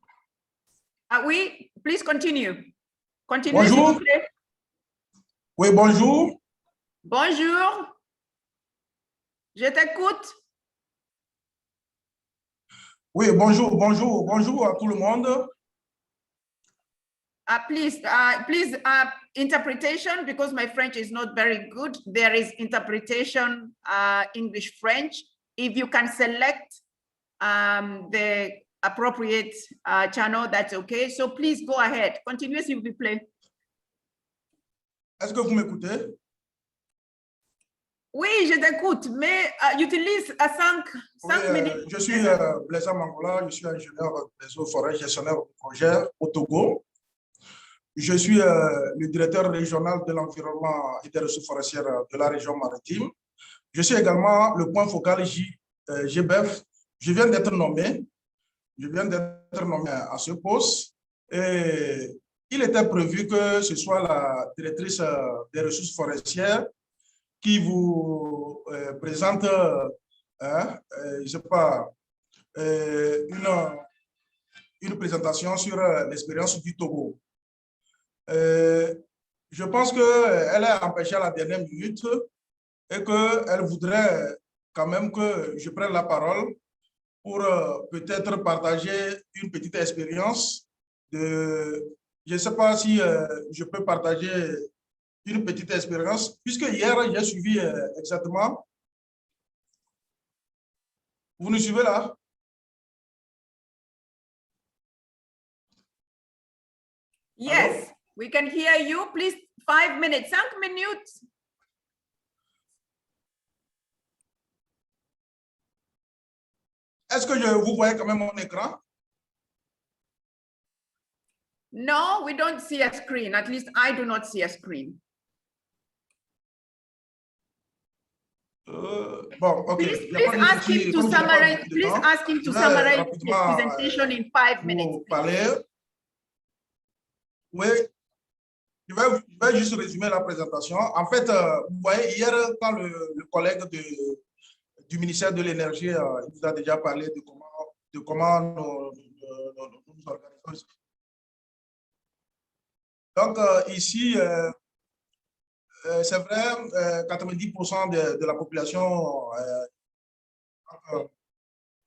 oui, please continue. Continue. Bonjour. Oui, bonjour. Bonjour. Je t'écoute. Oui, bonjour à tout le monde. Please, interpretation, because my French is not very good. There is interpretation, English, French. If you can select the appropriate channel, that's okay. So please go ahead. Continuez s'il vous plaît. Est-ce que vous m'écoutez? Oui, je t'écoute, mais utilise à 5 minutes. Je suis Blaise Mangola, je suis ingénieur des eaux forêts, gestionnaire de projet au Togo. Je suis le directeur régional de l'environnement et des ressources forestières de la région maritime. Je suis également le point focal GBEF. Je viens d'être nommé à ce poste. Et il était prévu que ce soit la directrice des ressources forestières qui vous présente, je sais pas, une présentation sur l'expérience du Togo. Je pense qu'elle est empêchée à la dernière minute et qu'elle voudrait quand même que je prenne la parole pour peut-être partager une petite expérience de... Je ne sais pas si je peux partager une petite expérience, puisque hier, j'ai suivi exactement... Vous nous suivez là? Yes, Hello? we can hear you. Please, 5 minutes. 5 minutes. Est-ce que vous voyez quand même mon écran? No, we don't see a screen. At least I do not see a screen. Bon, ok. Please ask him to summarize. Please ask him to summarize his presentation in 5 minutes. Oui, je vais juste résumer la présentation. En fait, vous voyez, hier, quand le collègue du ministère de l'Énergie nous a déjà parlé de comment nous organisons. Donc, ici, c'est vrai, 90% de la population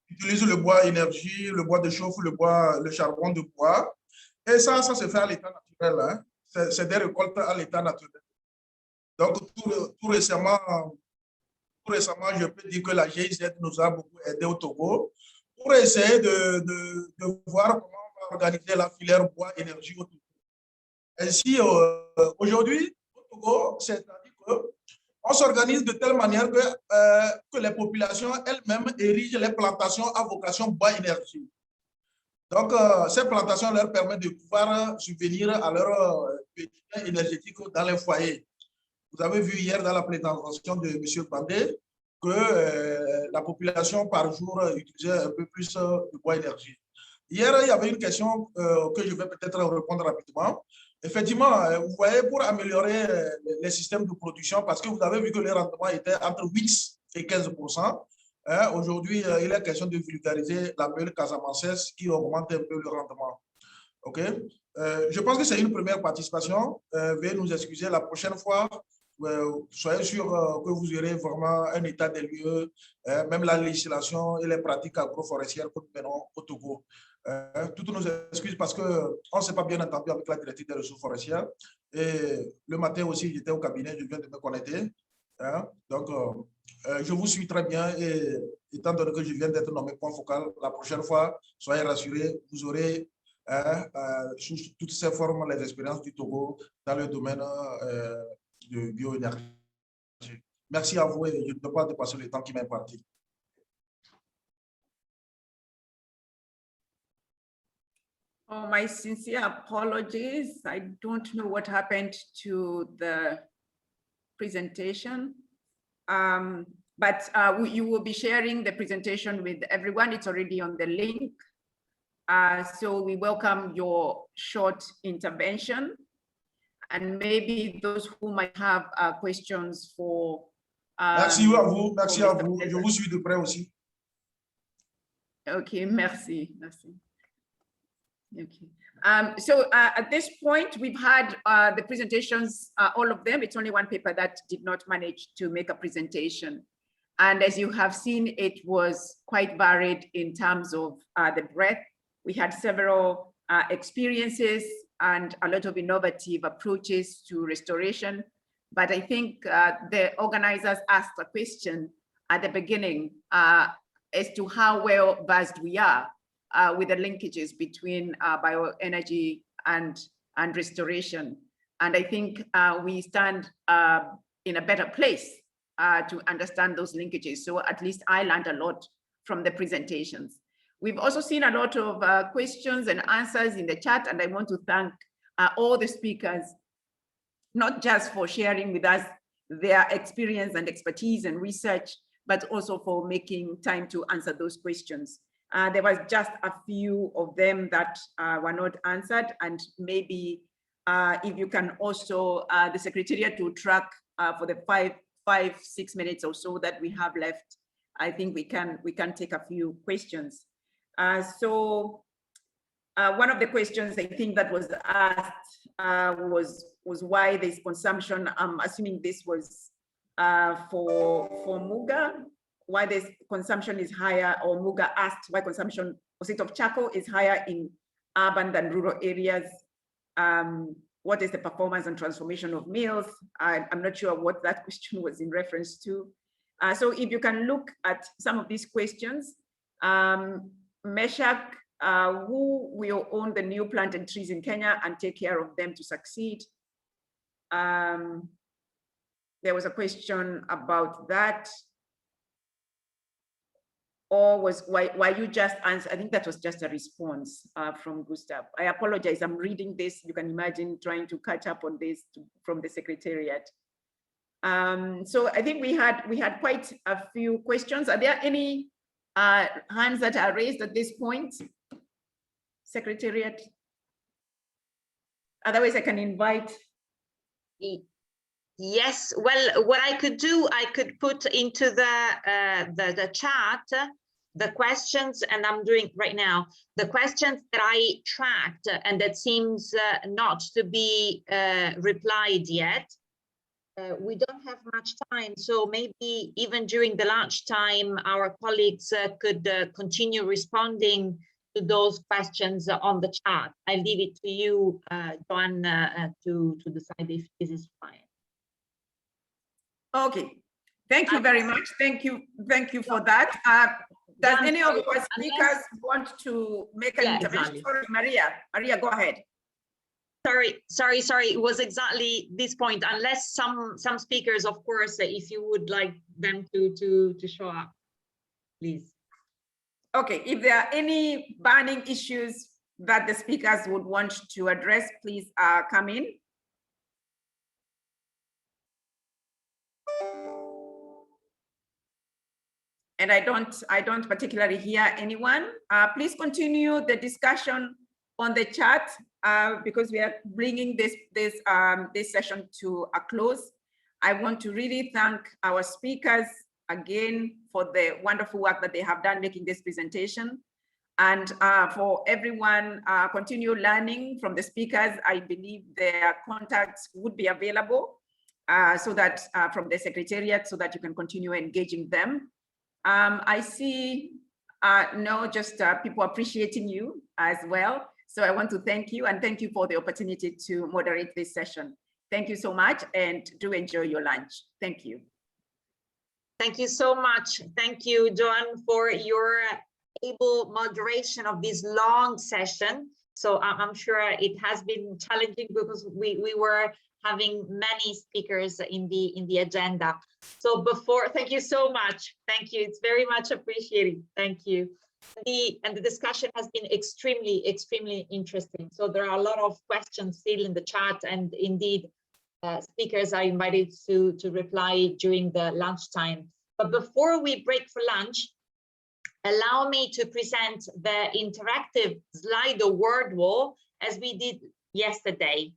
utilise le bois énergie, le bois de chauffe, le charbon de bois. Et ça se fait à l'état naturel. Hein. C'est des récoltes à l'état naturel. Donc, tout récemment, je peux dire que la GIZ nous a beaucoup aidé au Togo pour essayer de voir comment on va organiser la filière bois énergie au Togo. Ainsi, aujourd'hui, au Togo, c'est-à-dire qu'on s'organise de telle manière que les populations elles-mêmes érigent les plantations à vocation bois énergie. Donc, ces plantations leur permettent de pouvoir subvenir à leurs besoins énergétiques dans les foyers. Vous avez vu hier dans la présentation de M. Bandé que la population par jour utilisait un peu plus de bois énergie. Hier, il y avait une question que je vais peut-être répondre rapidement. Effectivement, vous voyez, pour améliorer les systèmes de production, parce que vous avez vu que les rendements étaient entre 8 et 15%. Hein, aujourd'hui, il est question de vulgariser la meule casamançaise qui augmente un peu le rendement. OK? Je pense que c'est une première participation. Veuillez nous excuser la prochaine fois. Soyez sûr que vous aurez vraiment un état des lieux, même la législation et les pratiques agroforestières que nous menons au Togo. Toutes nos excuses parce qu'on ne s'est pas bien entendu avec la directive des ressources forestières. Et le matin aussi, j'étais au cabinet, je viens de me connecter. Hein? Donc, je vous suis très bien et étant donné que je viens d'être nommé point focal, la prochaine fois, soyez rassurés, vous aurez sous toutes ces formes les expériences du Togo dans le domaine de bioénergie. Merci à vous et je ne peux pas dépasser le temps qui m'est imparti. Oh, my sincere apologies. I don't know what happened to the presentation. But you will be sharing the presentation with everyone. It's already on the link. So we welcome your short intervention. And maybe those who might have questions for... merci à vous, merci à vous. Je vous suis de près aussi. Okay, merci, merci. Okay. So at this point, we've had the presentations, all of them. It's only one paper that did not manage to make a presentation. And as you have seen, it was quite varied in terms of the breadth. We had several experiences and a lot of innovative approaches to restoration. But I think the organizers asked a question at the beginning as to how well versed we are with the linkages between bioenergy and restoration. And I think we stand in a better place to understand those linkages. So at least I learned a lot from the presentations. We've also seen a lot of questions and answers in the chat, and I want to thank all the speakers, not just for sharing with us their experience and expertise and research, but also for making time to answer those questions. There was just a few of them that were not answered, and maybe if you can also, the Secretariat to track for the 5-6 minutes or so that we have left, I think we can take a few questions. So one of the questions I think that was asked was why there's consumption. I'm assuming this was for Muga, why this consumption is higher, or Muga asked why consumption of charcoal is higher in urban than rural areas. What is the performance and transformation of mills? I'm not sure what that question was in reference to. So if you can look at some of these questions, Meshach, who will own the new planted trees in Kenya and take care of them to succeed? There was a question about that. Or was why you just answer? I think that was just a response from Gustav. I apologize, I'm reading this. You can imagine trying to catch up on this from the Secretariat. So I think we had quite a few questions. Are there any hands that are raised at this point, Secretariat? Otherwise, I can invite. Yes, well, what I could do, I could put into the chat the questions, and I'm doing right now, the questions that I tracked and that seems not to be replied yet. We don't have much time, so maybe even during the lunchtime, our colleagues could continue responding to those questions on the chat. I'll leave it to you, Joan, to decide if this is fine. Okay, thank you very much. Thank you for that. Does any of our speakers want to make an intervention? Exactly. Sorry, Maria, go ahead. Sorry, it was exactly this point, unless some speakers, of course, if you would like them to show up, please. Okay, if there are any burning issues that the speakers would want to address, please come in. And I don't particularly hear anyone. Please continue the discussion on the chat because we are bringing this session to a close. I want to really thank our speakers again for the wonderful work that they have done making this presentation. And for everyone, continue learning from the speakers. I believe their contacts would be available so that from the Secretariat, so that you can continue engaging them. I see just people appreciating you as well. So I want to thank you, and thank you for the opportunity to moderate this session. Thank you so much, and do enjoy your lunch. Thank you. Thank you so much. Thank you, Joan, for your able moderation of this long session. So I'm sure it has been challenging because we were having many speakers in the agenda. So thank you so much. Thank you. It's very much appreciated. Thank you. And the discussion has been extremely interesting. So there are a lot of questions still in the chat, and indeed speakers are invited to reply during the lunchtime. But before we break for lunch, allow me to present the interactive Slido word wall as we did yesterday.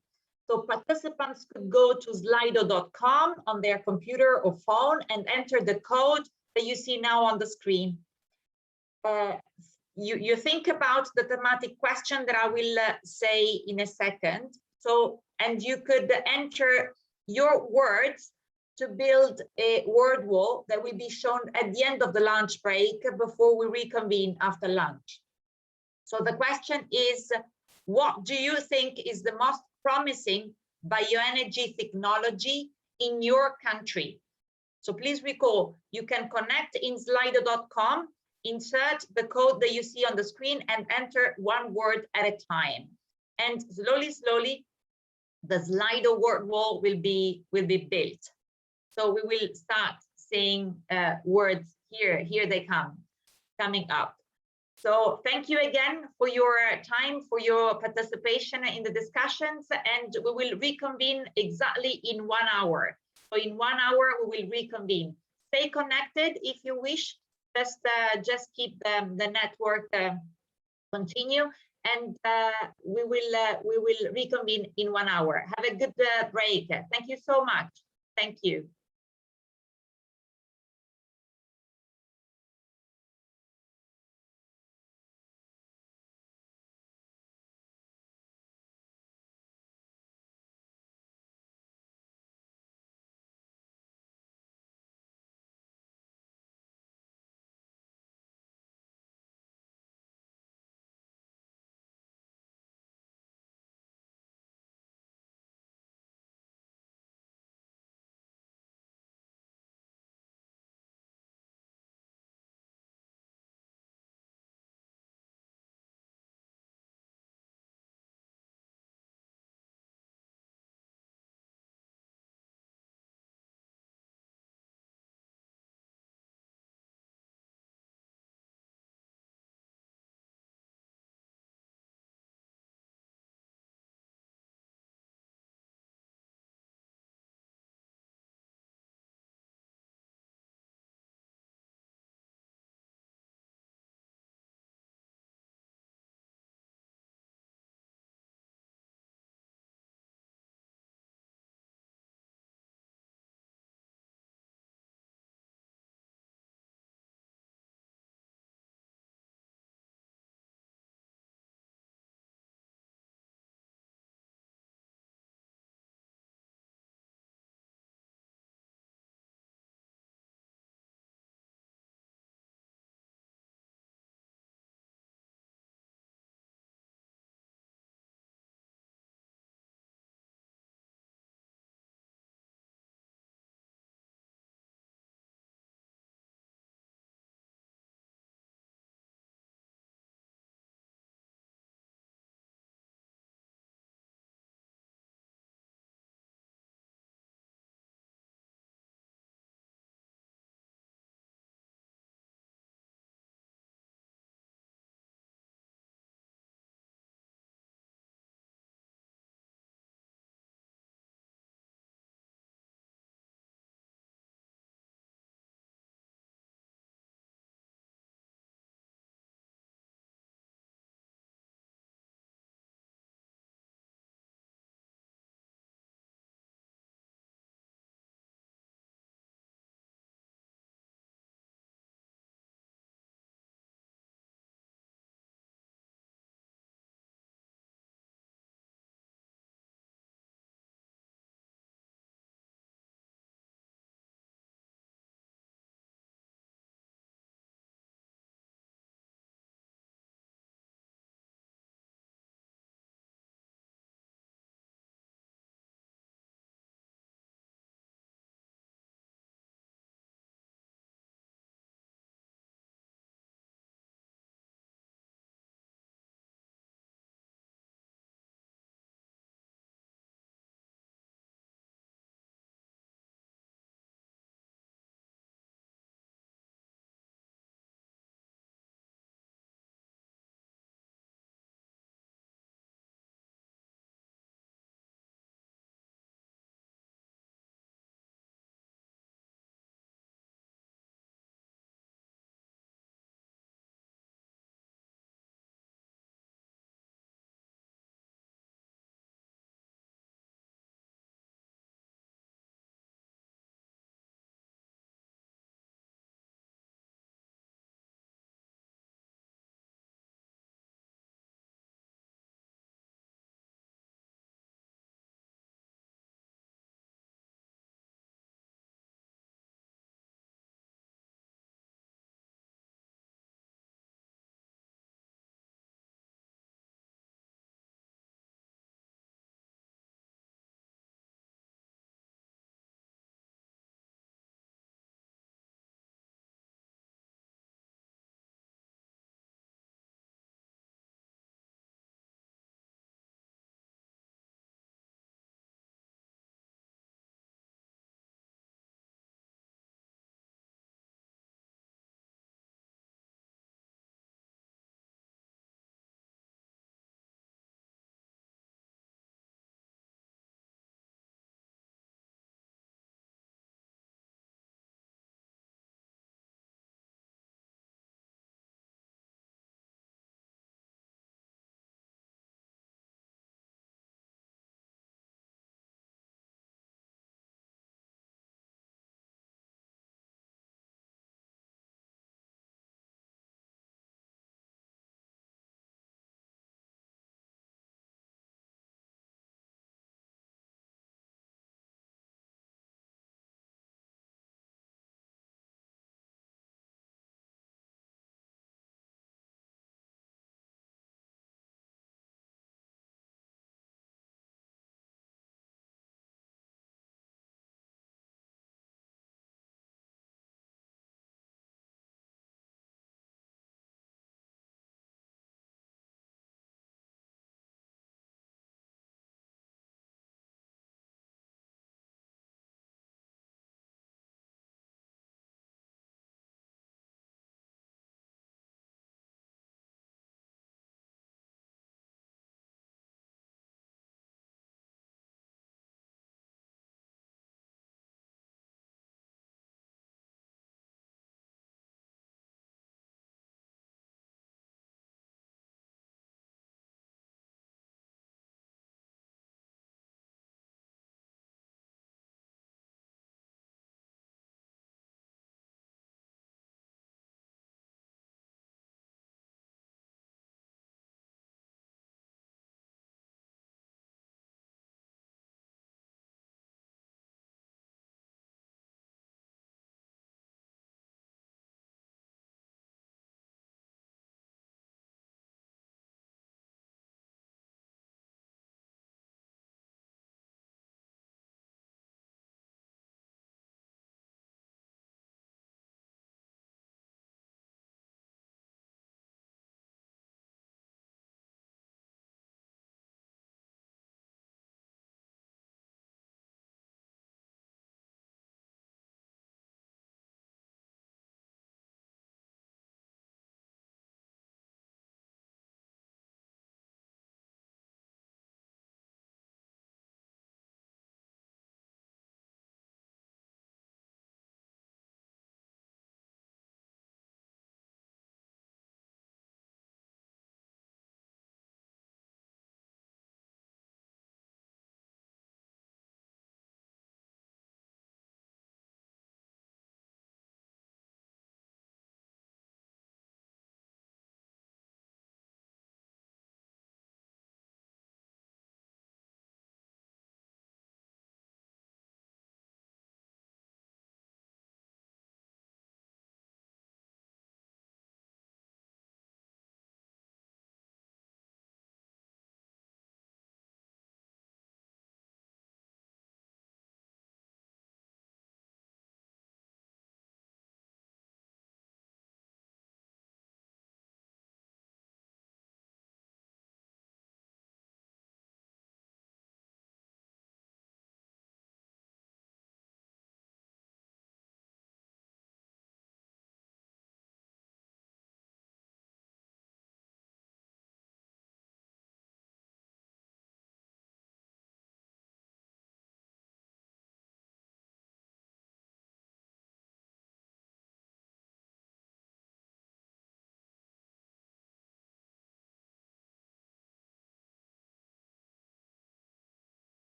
So participants could go to slido.com on their computer or phone and enter the code that you see now on the screen. You think about the thematic question that I will say in a second. So, and you could enter your words to build a word wall that will be shown at the end of the lunch break before we reconvene after lunch. So the question is, what do you think is the most promising bioenergy technology in your country? So please recall, you can connect in slido.com, insert the code that you see on the screen and enter one word at a time. And slowly, the Slido word wall will be built. So we will start seeing words here they coming up. So thank you again for your time, for your participation in the discussions, and we will reconvene exactly in 1 hour. So in 1 hour, we will reconvene. Stay connected if you wish, just keep the network continue, and we will reconvene in 1 hour. Have a good break. Thank you so much. Thank you.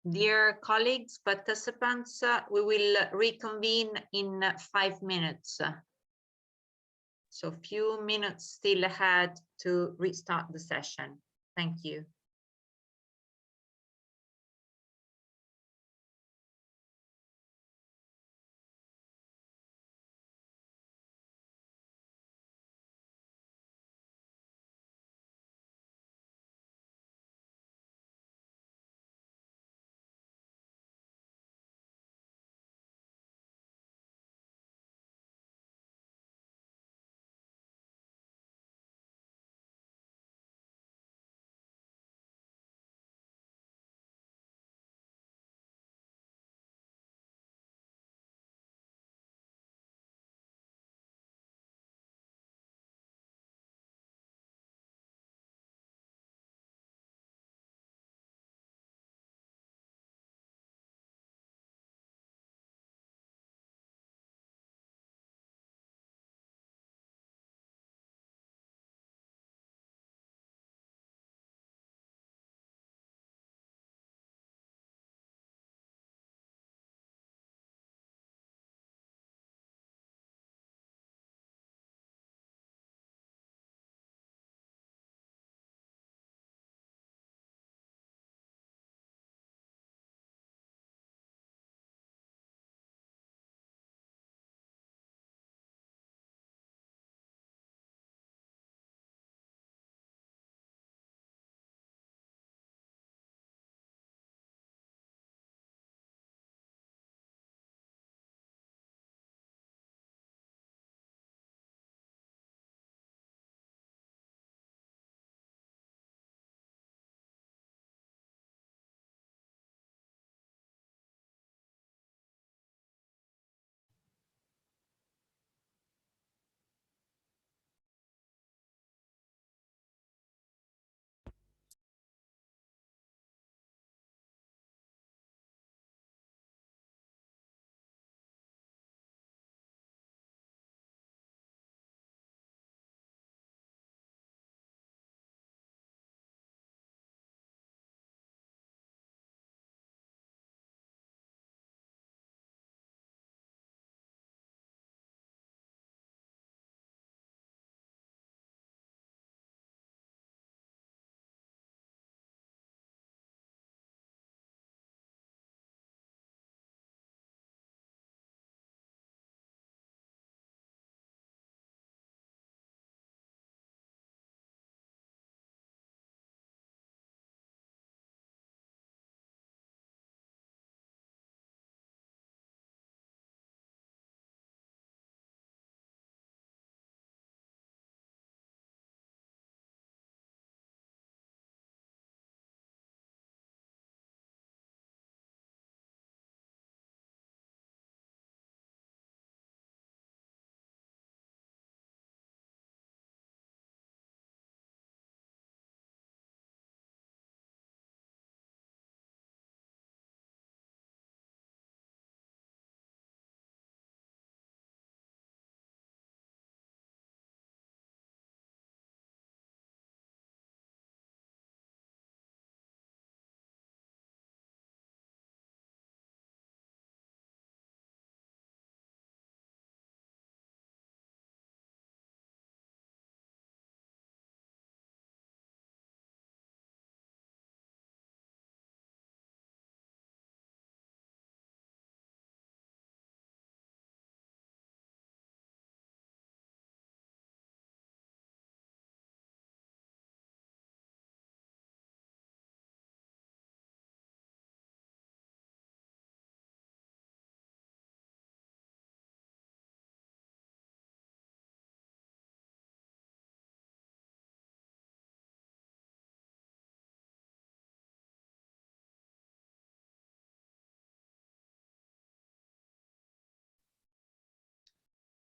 Dear colleagues, participants, we will reconvene in 5 minutes. So a few minutes still ahead to restart the session. Thank you.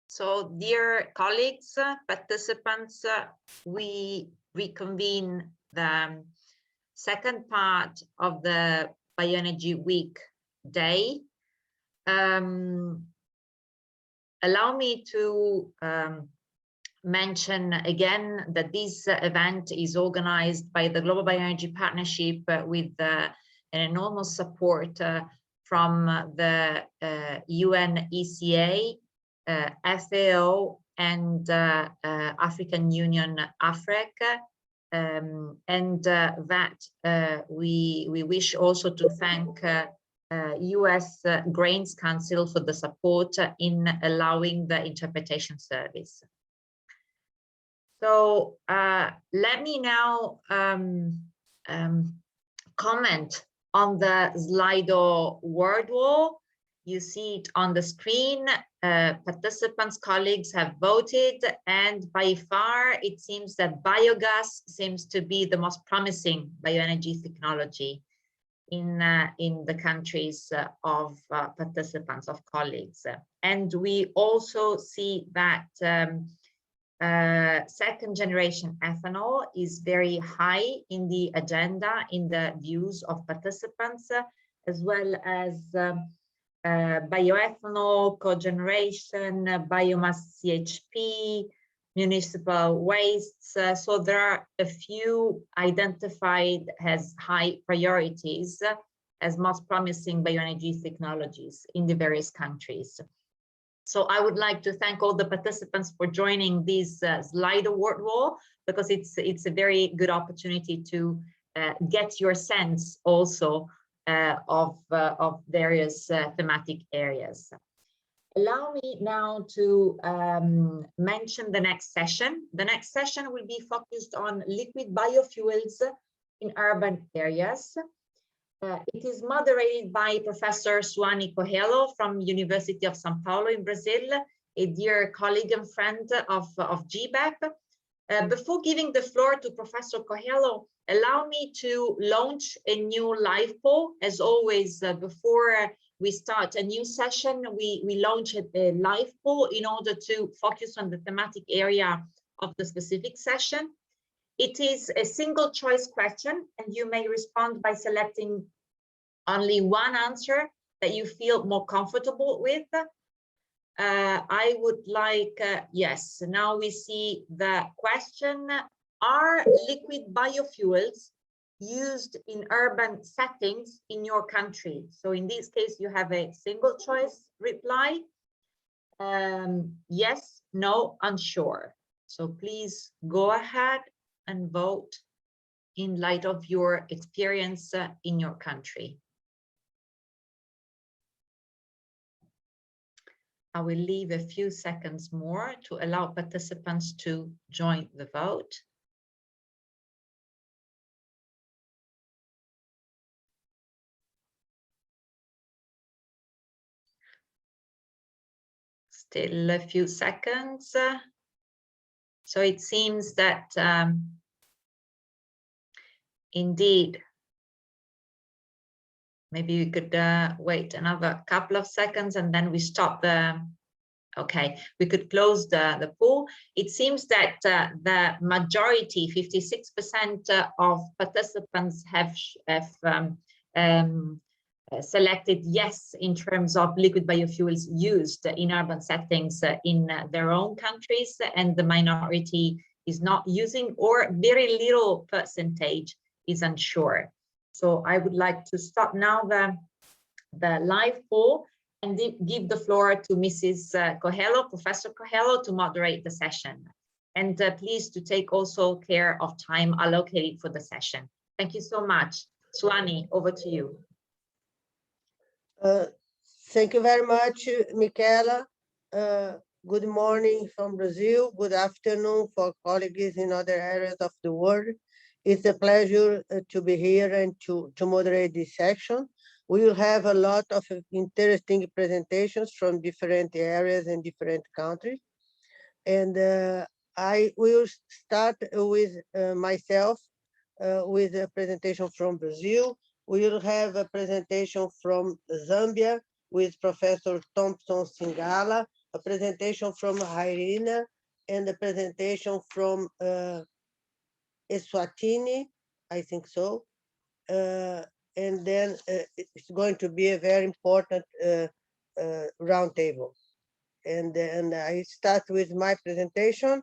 So, dear colleagues, participants, we reconvene the second part of the Bioenergy Week day. Allow me to mention again that this event is organized by the Global Bioenergy Partnership with an enormous support from the UNECA, FAO, and African Union, Africa. We wish also to thank US Grains Council for the support in allowing the interpretation service. So let me now comment on the Slido word wall. You see it on the screen. Participants, colleagues have voted, and by far it seems that biogas seems to be the most promising bioenergy technology in the countries of participants, of colleagues. And we also see that second generation ethanol is very high in the agenda, in the views of participants, as well as bioethanol, cogeneration, biomass CHP, municipal wastes. So there are a few identified as high priorities as most promising bioenergy technologies in the various countries. So I would like to thank all the participants for joining this Slido word wall, because it's a very good opportunity to get your sense also of various thematic areas. Allow me now to mention the next session. The next session will be focused on liquid biofuels in urban areas. It is moderated by Professor Suani Coelho from University of São Paulo in Brazil, a dear colleague and friend of GBEP. Before giving the floor to Professor Coelho, allow me to launch a new live poll. As always, before we start a new session, we launch a live poll in order to focus on the thematic area of the specific session. It is a single choice question, and you may respond by selecting only one answer that you feel more comfortable with. I would like, yes, now we see the question: are liquid biofuels used in urban settings in your country? So in this case, you have a single choice reply. Yes, no, unsure. So please go ahead and vote in light of your experience in your country. I will leave a few seconds more to allow participants to join the vote. Still a few seconds. So it seems that indeed, maybe we could wait another couple of seconds and then we stop the, okay, we could close the poll. It seems that the majority, 56% of participants have selected yes in terms of liquid biofuels used in urban settings in their own countries, and the minority is not using, or very little percentage is unsure. So I would like to stop now the live poll and give the floor to Mrs. Coelho, Professor Coelho, to moderate the session. And please to take also care of time allocated for the session. Thank you so much. Suani, over to you. Thank you very much, Michaela. Good morning from Brazil. Good afternoon for colleagues in other areas of the world. It's a pleasure to be here and to moderate this section. We will have a lot of interesting presentations from different areas and different countries. And I will start with myself with a presentation from Brazil. We will have a presentation from Zambia with Professor Thompson Singala, a presentation from Hairina, and a presentation from Eswatini, I think so. And then it's going to be a very important roundtable. And I start with my presentation,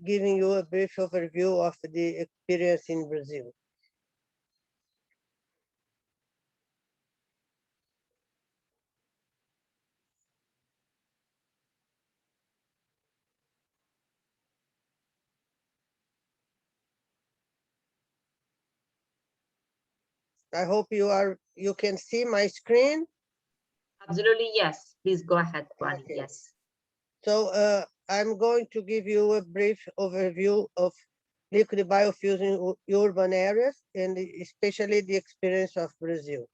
giving you a brief overview of the experience in Brazil. I hope you can see my screen. Absolutely, yes. Please go ahead, Juan. Okay. Yes. So I'm going to give you a brief overview of liquid biofuels in urban areas and especially the experience of Brazil.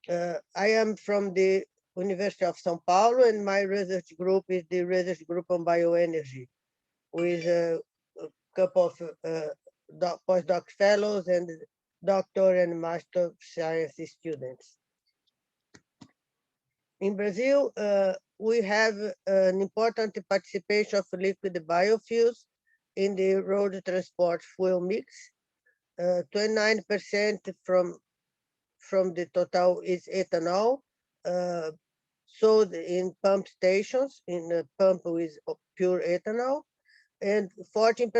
I am from the University of São Paulo, and my research group is the research group on bioenergy, with a couple of postdoc fellows and doctor and master of science students. In Brazil, we have an important participation of liquid biofuels in the road transport fuel mix. 29% from the total is ethanol, sold in pump stations, in a pump with pure ethanol, and 14%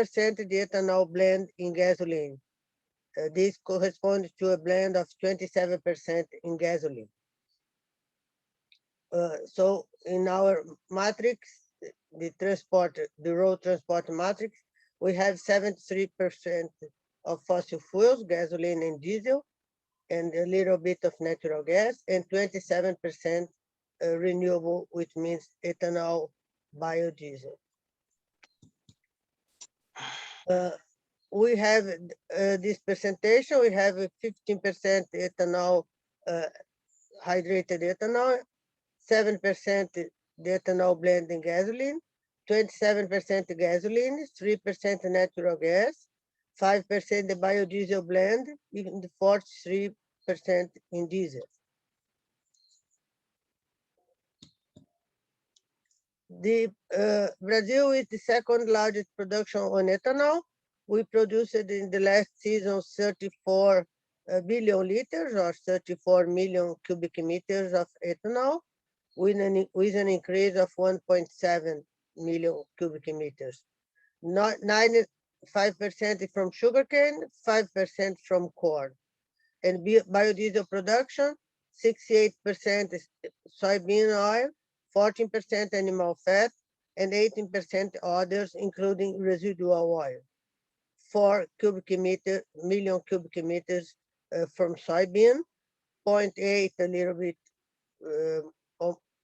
the ethanol blend in gasoline. This corresponds to a blend of 27% in gasoline. So in our matrix, the road transport matrix, we have 73% of fossil fuels, gasoline and diesel, and a little bit of natural gas, and 27% renewable, which means ethanol, biodiesel. We have this presentation, we have 15% ethanol, hydrated ethanol, 7% the ethanol blend in gasoline, 27% gasoline, 3% natural gas, 5% the biodiesel blend, even the 43% in diesel. Brazil is the second largest production on ethanol. We produced in the last season 34 billion liters or 34 million cubic meters of ethanol, with an increase of 1.7 million cubic meters. 95% from sugarcane, 5% from corn. And biodiesel production, 68% is soybean oil, 14% animal fat, and 18% others, including residual oil. 4 million cubic meters from soybean, 0.8, a little bit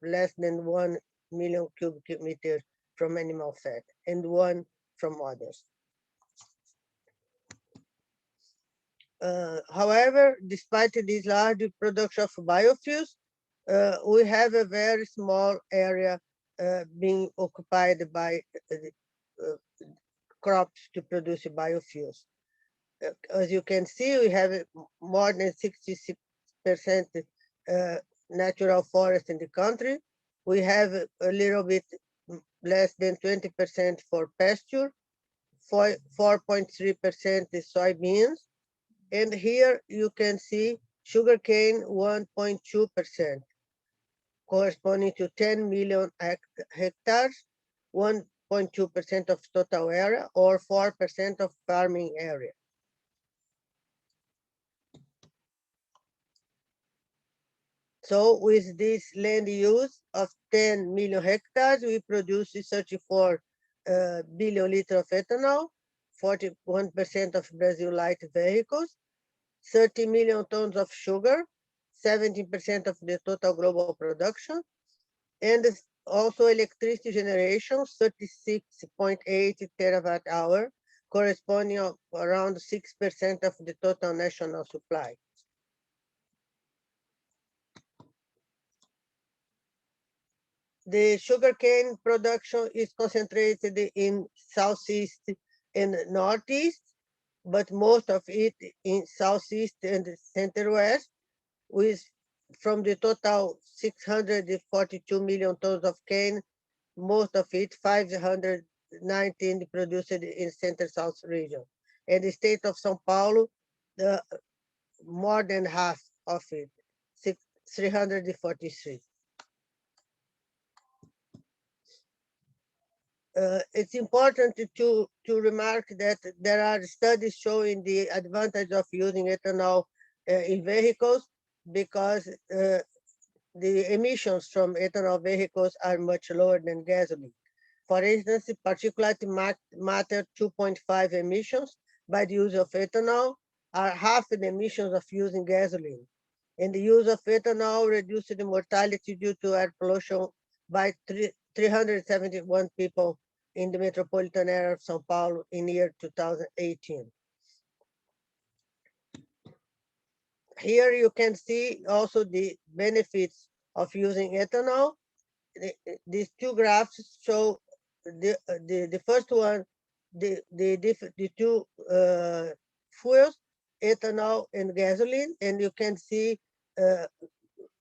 less than 1 million cubic meters from animal fat, and 1 from others. However, despite this large production of biofuels, we have a very small area being occupied by crops to produce biofuels. As you can see, we have more than 66% natural forest in the country. We have a little bit less than 20% for pasture, 4.3% is soybeans, and here you can see sugarcane 1.2%, corresponding to 10 million hectares, 1.2% of total area, or 4% of farming area. So with this land use of 10 million hectares, we produce 34 billion liters of ethanol, 41% of Brazil light vehicles, 30 million tons of sugar, 17% of the total global production, and also electricity generation, 36.8 terawatt hour, corresponding to around 6% of the total national supply. The sugarcane production is concentrated in Southeast and Northeast, but most of it in Southeast and Center-West, with from the total 642 million tons of cane, most of it, 519 produced in Center-South region. And the state of São Paulo, more than half of it, 343. It's important to remark that there are studies showing the advantage of using ethanol in vehicles, because the emissions from ethanol vehicles are much lower than gasoline. For instance, particulate matter 2.5 emissions by the use of ethanol are half the emissions of using gasoline. And the use of ethanol reduced the mortality due to air pollution by 371 people in the metropolitan area of São Paulo in year 2018. Here you can see also the benefits of using ethanol. These two graphs show the first one, the two fuels, ethanol and gasoline, and you can see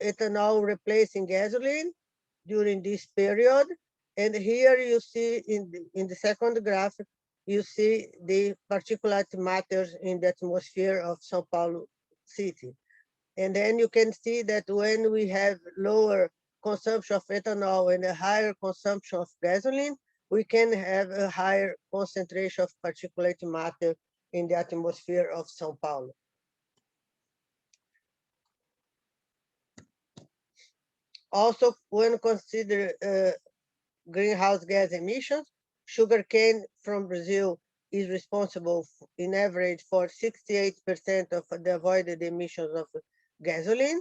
ethanol replacing gasoline during this period. And here you see in the second graph, you see the particulate matters in the atmosphere of São Paulo city. And then you can see that when we have lower consumption of ethanol and a higher consumption of gasoline, we can have a higher concentration of particulate matter in the atmosphere of São Paulo. Also, when consider greenhouse gas emissions, sugarcane from Brazil is responsible in average for 68% of the avoided emissions of gasoline,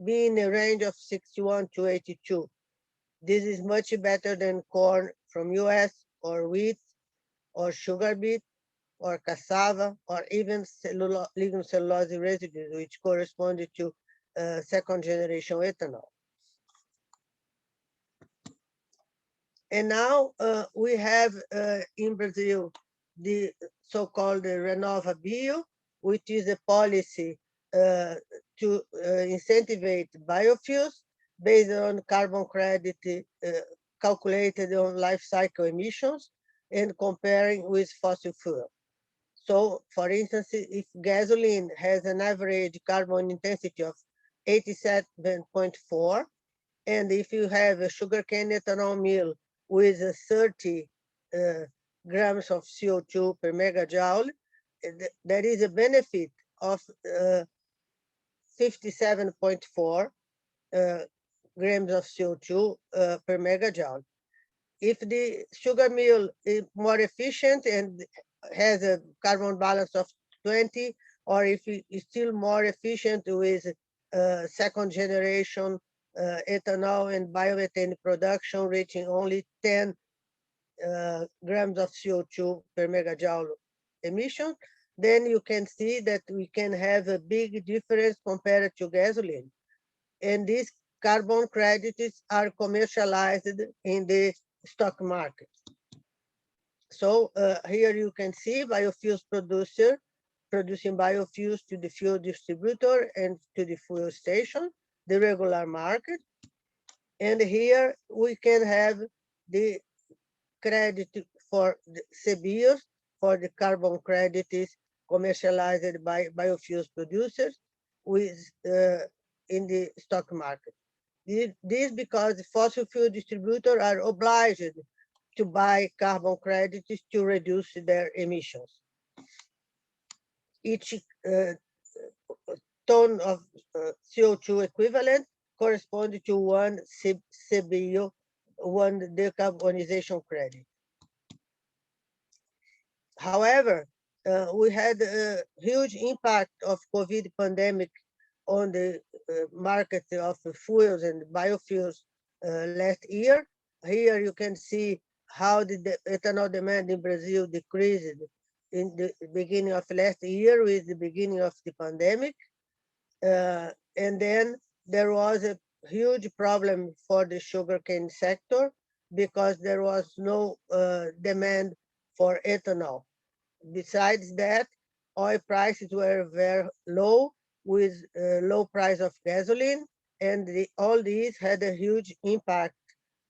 being a range of 61 to 82. This is much better than corn from US or wheat or sugar beet or cassava or even lignin cellulose residues, which correspond to second generation ethanol. And now we have in Brazil the so-called Renova Bio, which is a policy to incentivize biofuels based on carbon credit calculated on life cycle emissions and comparing with fossil fuel. So, for instance, if gasoline has an average carbon intensity of 87.4, and if you have a sugarcane ethanol mill with 30 grams of CO2 per megajoule, there is a benefit of 57.4 grams of CO2 per megajoule. If the sugar mill is more efficient and has a carbon balance of 20, or if it is still more efficient with second generation ethanol and biomethane production reaching only 10 grams of CO2 per megajoule emission, then you can see that we can have a big difference compared to gasoline. And these carbon credits are commercialized in the stock market. So here you can see biofuels producer producing biofuels to the fuel distributor and to the fuel station, the regular market. And here we can have the credit for the CBIOs, for the carbon credits commercialized by biofuels producers with in the stock market. This because the fossil fuel distributors are obliged to buy carbon credits to reduce their emissions. Each ton of CO2 equivalent corresponds to one CBIO, one decarbonization credit. However, we had a huge impact of COVID pandemic on the market of fuels and biofuels last year. Here you can see how the ethanol demand in Brazil decreased in the beginning of last year with the beginning of the pandemic. And then there was a huge problem for the sugarcane sector because there was no demand for ethanol. Besides that, oil prices were very low with low price of gasoline, and all these had a huge impact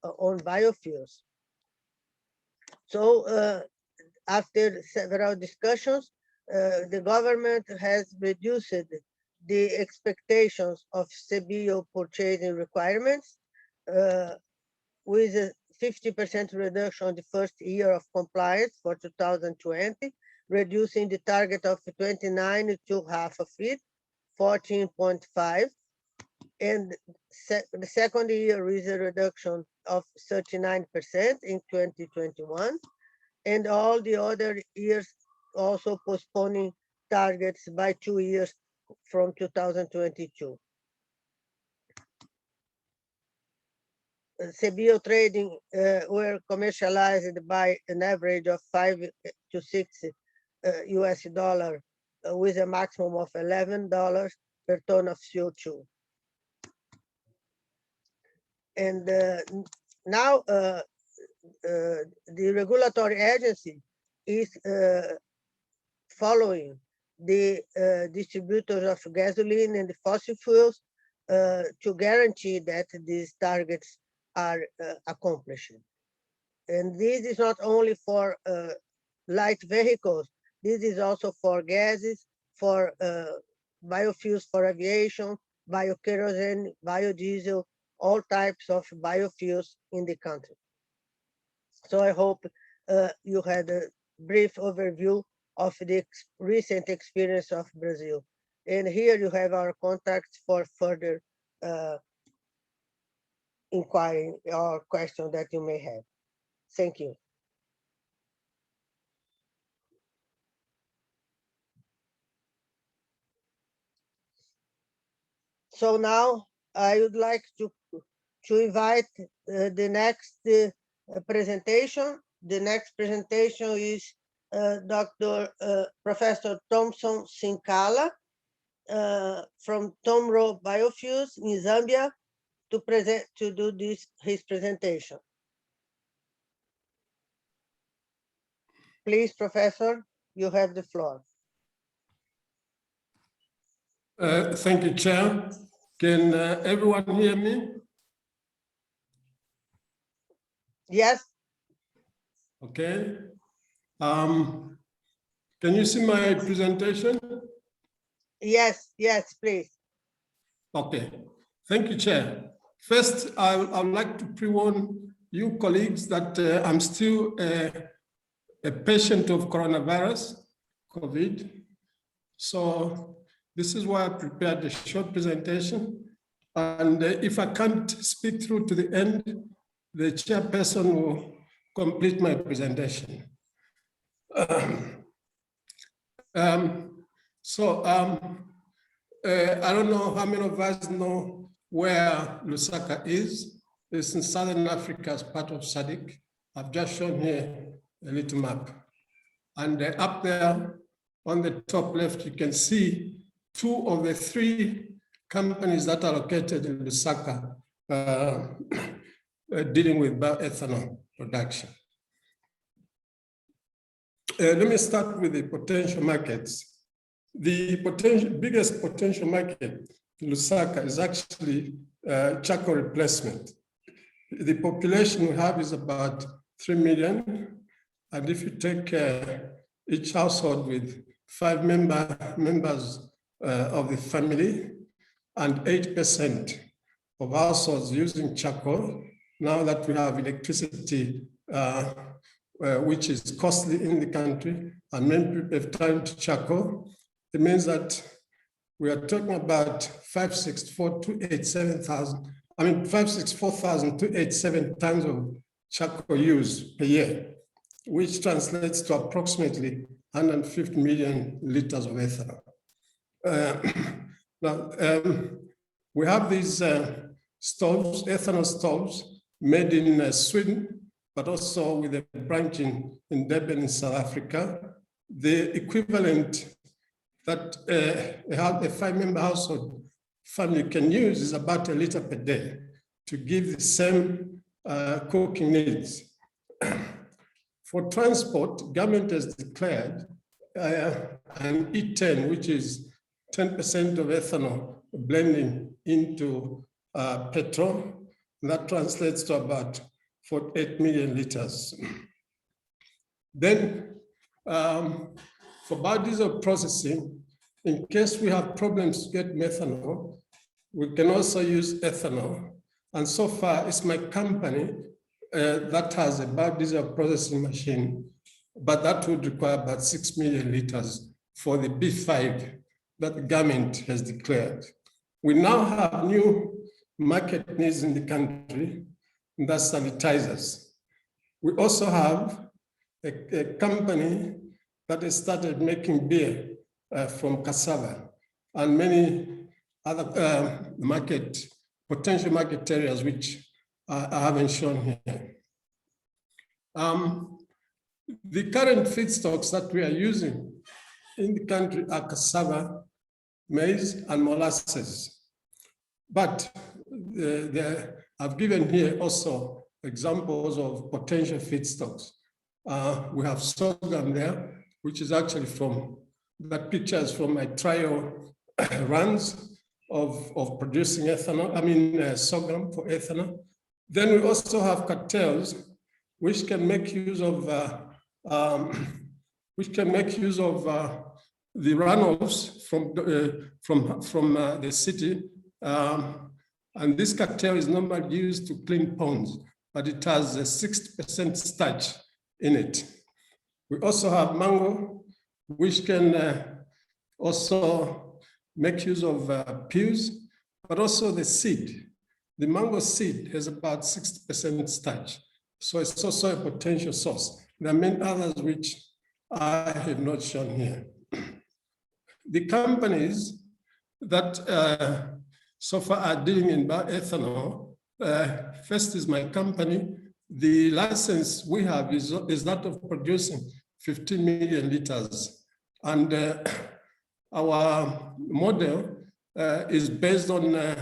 on biofuels. So after several discussions, the government has reduced the expectations of CBIO purchasing requirements with a 50% reduction on the first year of compliance for 2020, reducing the target of 29 to half of it, 14.5. And the second year is a reduction of 39% in 2021. And all the other years also postponing targets by 2 years from 2022. CBIO trading were commercialized by an average of 5 to 6 US dollar with a maximum of $11 per ton of CO2. And now the regulatory agency is following the distributors of gasoline and fossil fuels to guarantee that these targets are accomplished. And this is not only for light vehicles, this is also for gases, for biofuels for aviation, biokerosene, biodiesel, all types of biofuels in the country. So I hope you had a brief overview of the recent experience of Brazil. And here you have our contacts for further inquiry or question that you may have. Thank you. So now I would like to invite the next presentation. The next presentation is Dr. Professor Thompson Sinkala from Tomro Biofuels in Zambia to do his presentation. Please, Professor, you have the floor. Thank you, Chair. Can everyone hear me? Yes. Okay. Can you see my presentation? Yes, yes, please. Okay. Thank you, Chair. First, I would like to pre-warn you colleagues that I'm still a patient of coronavirus, COVID. So this is why I prepared a short presentation. And if I can't speak through to the end, the chairperson will complete my presentation. I don't know how many of us know where Lusaka is. It's in Southern Africa as part of SADC. I've just shown here a little map. And up there on the top left, you can see 2 of the 3 companies that are located in Lusaka dealing with bioethanol production. Let me start with the potential markets. The biggest potential market in Lusaka is actually charcoal replacement. The population we have is about 3 million. And if you take each household with 5 members of the family and 8% of households using charcoal, now that we have electricity, which is costly in the country, and many people have turned to charcoal, it means that we are talking about 564,287 tons of charcoal use per year, which translates to approximately 150 million liters of ethanol. We have these stoves, ethanol stoves, made in Sweden, but also with a branch in Durban in South Africa. The equivalent that a 5-member household family can use is about 1 liter per day to give the same cooking needs. For transport, government has declared an E10, which is 10% of ethanol blending into petrol. That translates to about 48 million liters. Then for biodiesel processing, in case we have problems to get methanol, we can also use ethanol. And so far, it's my company that has a biodiesel processing machine, but that would require about 6 million liters for the B5 that the government has declared. We now have new market needs in the country, and that's sanitizers. We also have a company that has started making beer from cassava and many other potential market areas which I haven't shown here. The current feedstocks that we are using in the country are cassava, maize, and molasses. But I've given here also examples of potential feedstocks. We have sorghum there, which is actually from, that picture is from my trial runs of producing ethanol, sorghum for ethanol. Then we also have cattails, which can make use of the runoffs from the city. And this cattail is normally used to clean ponds, but it has a 60% starch in it. We also have mango, which can also make use of peels, but also the seed. The mango seed has about 60% starch. So it's also a potential source. There are many others which I have not shown here. The companies that so far are dealing in bioethanol, first is my company. The license we have is that of producing 15 million liters. And our model is based on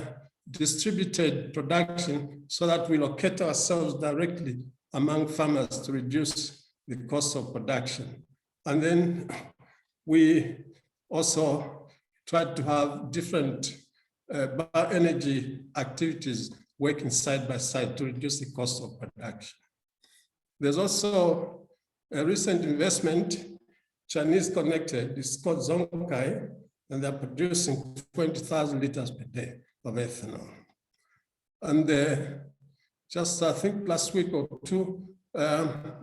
distributed production so that we locate ourselves directly among farmers to reduce the cost of production. And then we also try to have different bioenergy activities working side by side to reduce the cost of production. There's also a recent investment, Chinese connected, it's called Zhongkai, and they're producing 20,000 liters per day of ethanol. And just I think last week or two,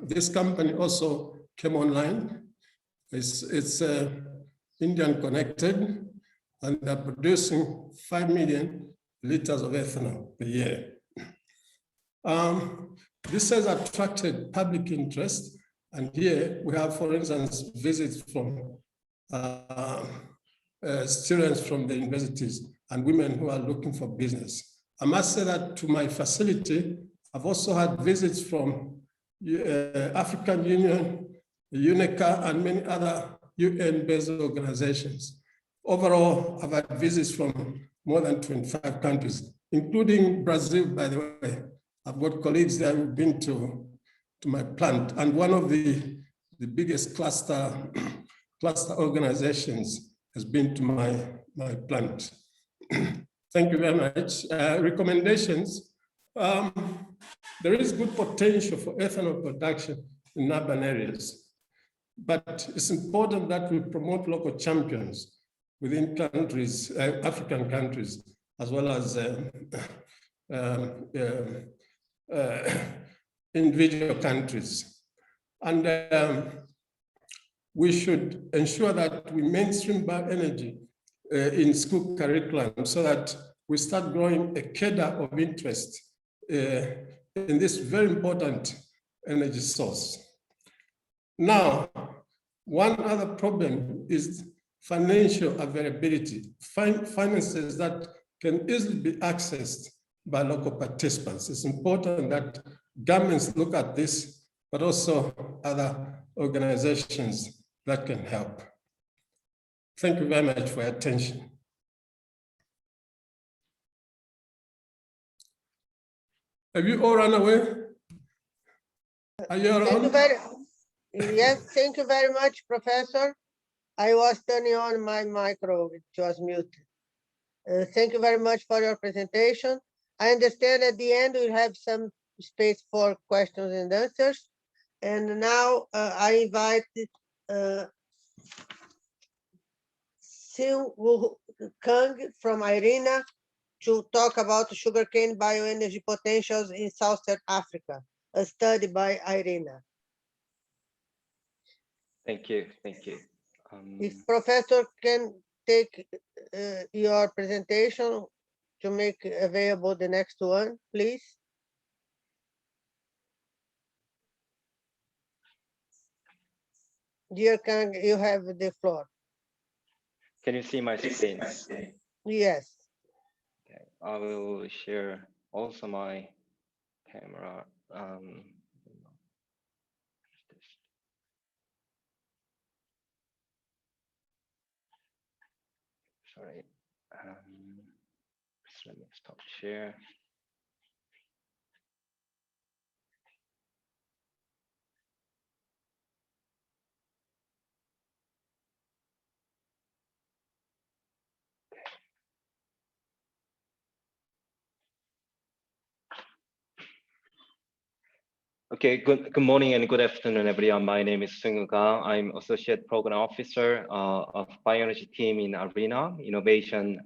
this company also came online. It's Indian connected, and they're producing 5 million liters of ethanol per year. This has attracted public interest, and here we have, for instance, visits from students from the universities and women who are looking for business. I must say that to my facility, I've also had visits from African Union, UNECA, and many other UN-based organizations. Overall, I've had visits from more than 25 countries, including Brazil, by the way. I've got colleagues there who've been to my plant, and one of the biggest cluster organizations has been to my plant. Thank you very much. Recommendations. There is good potential for ethanol production in urban areas, but it's important that we promote local champions within countries, African countries, as well as individual countries. And we should ensure that we mainstream bioenergy in school curriculum so that we start growing a cadre of interest in this very important energy source. Now, one other problem is financial availability, finances that can easily be accessed by local participants. It's important that governments look at this, but also other organizations that can help. Thank you very much for your attention. Have you all run away? Are you around? Yes, thank you very much, Professor. I was turning on my micro, which was muted. Thank you very much for your presentation. I understand at the end we'll have some space for questions and answers. And now I invite Sim Woo Kang from IRENA to talk about sugarcane bioenergy potentials in Southern Africa, a study by IRENA. Thank you, thank you. If Professor can take your presentation to make available the next one, please. Dear Kang, you have the floor. Can you see my screen? Yes. Okay, I will share also my camera. Sorry. Let me stop share. Okay, good morning and good afternoon, everyone. My name is Seung Ga. I'm Associate Program Officer of Bioenergy team in ARENA, Innovation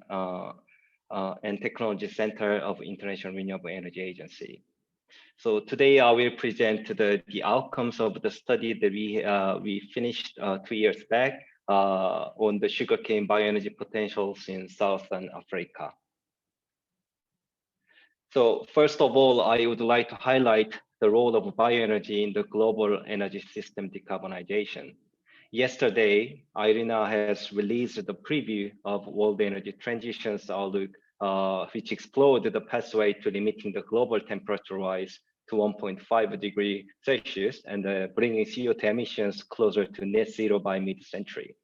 and Technology Center of International Renewable Energy Agency. So today I will present the outcomes of the study that we finished 2 years back on the sugarcane bioenergy potentials in Southern Africa. So first of all, I would like to highlight the role of bioenergy in the global energy system decarbonization. Yesterday, IRENA has released the preview of World Energy Transition's Outlook, which explored the pathway to limiting the global temperature rise to 1.5 degrees Celsius and bringing CO2 emissions closer to net zero by mid-century.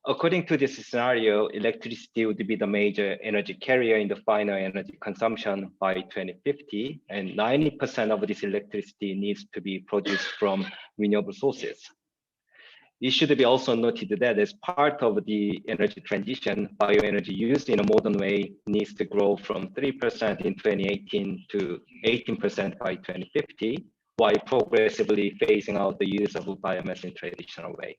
According to this scenario, electricity would be the major energy carrier in the final energy consumption by 2050, and 90% of this electricity needs to be produced from renewable sources. It should be also noted that as part of the energy transition, bioenergy used in a modern way needs to grow from 3% in 2018 to 18% by 2050, while progressively phasing out the use of biomass in traditional way.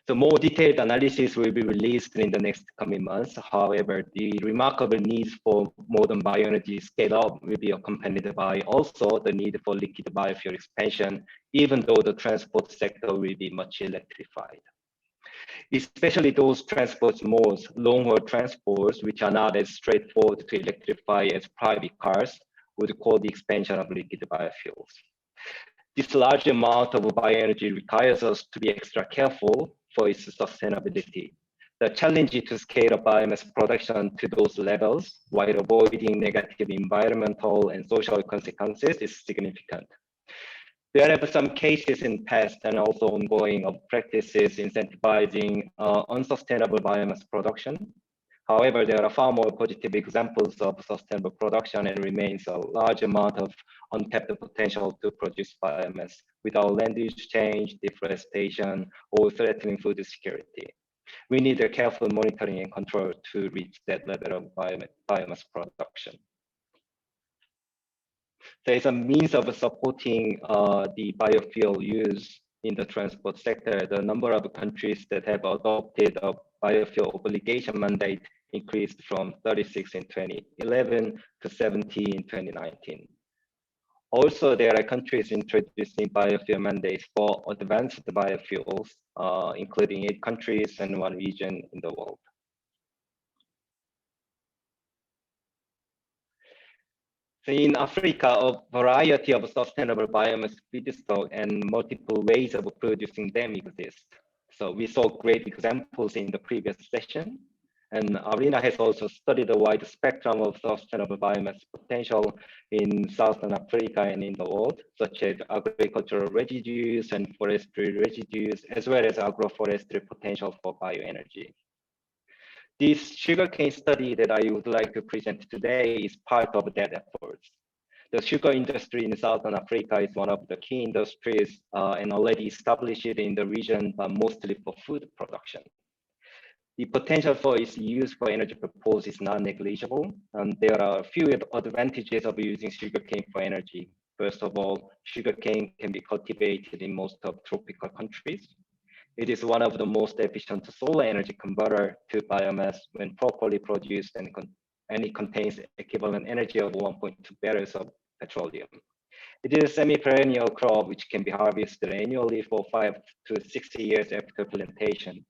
The more detailed analysis will be released in the next coming months. However, the remarkable needs for modern bioenergy scale up will be accompanied by also the need for liquid biofuel expansion, even though the transport sector will be much electrified. Especially those transport modes, long-haul transports, which are not as straightforward to electrify as private cars, would call the expansion of liquid biofuels. This large amount of bioenergy requires us to be extra careful for its sustainability. The challenge to scale up biomass production to those levels while avoiding negative environmental and social consequences is significant. There have been some cases in past and also ongoing of practices incentivizing unsustainable biomass production. However, there are far more positive examples of sustainable production and remains a large amount of untapped potential to produce biomass without land use change, deforestation, or threatening food security. We need a careful monitoring and control to reach that level of biomass production. There is a means of supporting the biofuel use in the transport sector. The number of countries that have adopted a biofuel obligation mandate increased from 36 in 2011 to 70 in 2019. Also, there are countries introducing biofuel mandates for advanced biofuels, including 8 countries and 1 region in the world. So in Africa, a variety of sustainable biomass feedstock and multiple ways of producing them exist. So we saw great examples in the previous session. And ARENA has also studied a wide spectrum of sustainable biomass potential in Southern Africa and in the world, such as agricultural residues and forestry residues, as well as agroforestry potential for bioenergy. This sugarcane study that I would like to present today is part of that effort. The sugar industry in Southern Africa is one of the key industries and already established in the region, but mostly for food production. The potential for its use for energy purposes is not negligible, and there are a few advantages of using sugarcane for energy. First of all, sugarcane can be cultivated in most of tropical countries. It is one of the most efficient solar energy converter to biomass when properly produced, and it contains equivalent energy of 1.2 barrels of petroleum. It is a semi-perennial crop which can be harvested annually for 5 to 6 years after plantation.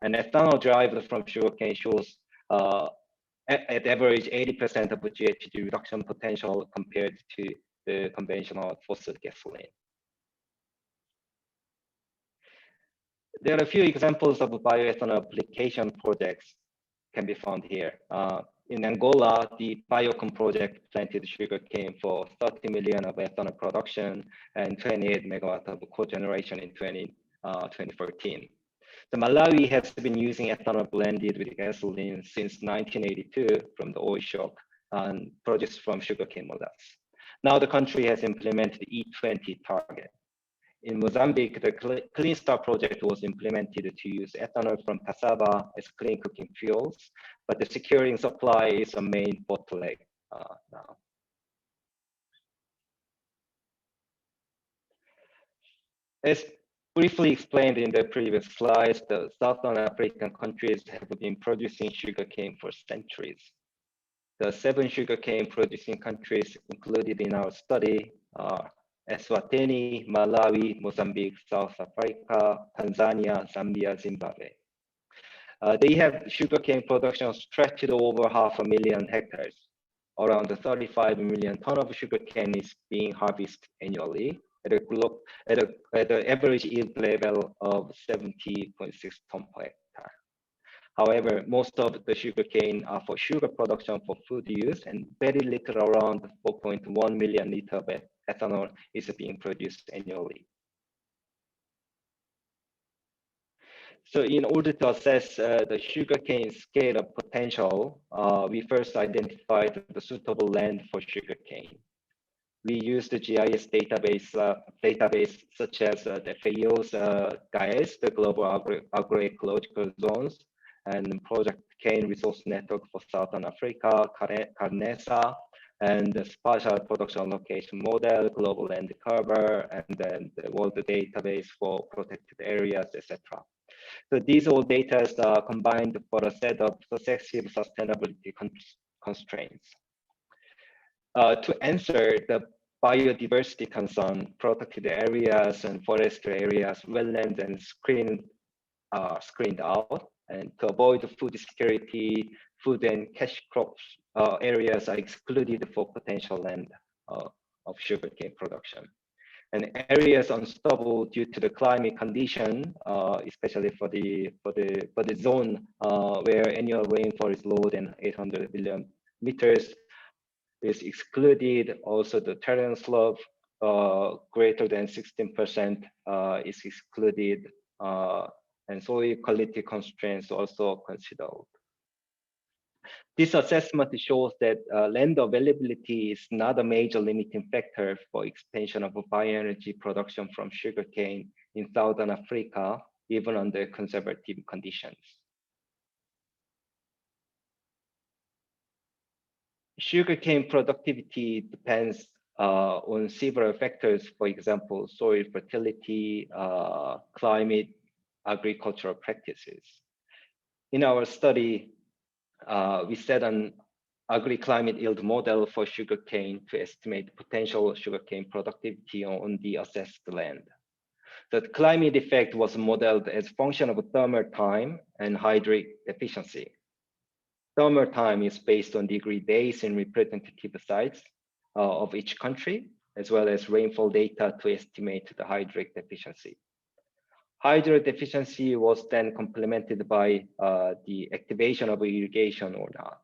And ethanol derived from sugarcane shows at average 80% of GHG reduction potential compared to the conventional fossil gasoline. There are a few examples of bioethanol application projects can be found here. In Angola, the Biocom project planted sugarcane for 30 million of ethanol production and 28 megawatt of cogeneration in 2014. The Malawi has been using ethanol blended with gasoline since 1982 from the oil shock and produced from sugarcane molasses. Now the country has implemented E20 target. In Mozambique, the Clean Star project was implemented to use ethanol from cassava as clean cooking fuels, but the securing supply is a main bottleneck now. As briefly explained in the previous slides, the Southern African countries have been producing sugarcane for centuries. The 7 sugarcane producing countries included in our study are Eswatini, Malawi, Mozambique, South Africa, Tanzania, Zambia, Zimbabwe. They have sugarcane production stretched over 500,000 hectares. Around 35 million tons of sugarcane is being harvested annually at an average yield level of 70.6 tons per hectare. However, most of the sugarcane are for sugar production for food use, and very little, around 4.1 million liters of ethanol is being produced annually. So in order to assess the sugarcane scale of potential, we first identified the suitable land for sugarcane. We used the GIS database such as the FAO's GAES, the Global Agroecological Zones, and Project Cane Resource Network for Southern Africa, CARNESA, and the Spatial Production Location Model, Global Land Cover, and then the World Database for Protected Areas, etc. So these all data are combined for a set of successive sustainability constraints. To answer the biodiversity concern, protected areas and forestry areas, wetlands and screened out, and to avoid food security, food and cash crops areas are excluded for potential land of sugarcane production. And areas unstable due to the climate condition, especially for the zone where annual rainfall is lower than 800 millimeters, is excluded. Also, the terrain slope greater than 16% is excluded, and soil quality constraints also considered. This assessment shows that land availability is not a major limiting factor for expansion of bioenergy production from sugarcane in Southern Africa, even under conservative conditions. Sugarcane productivity depends on several factors, for example, soil fertility, climate, agricultural practices. In our study, we set an agri-climate yield model for sugarcane to estimate potential sugarcane productivity on the assessed land. The climate effect was modeled as a function of thermal time and hydrate efficiency. Thermal time is based on degree days in representative sites of each country, as well as rainfall data to estimate the hydrate efficiency. Hydrate efficiency was then complemented by the activation of irrigation or not.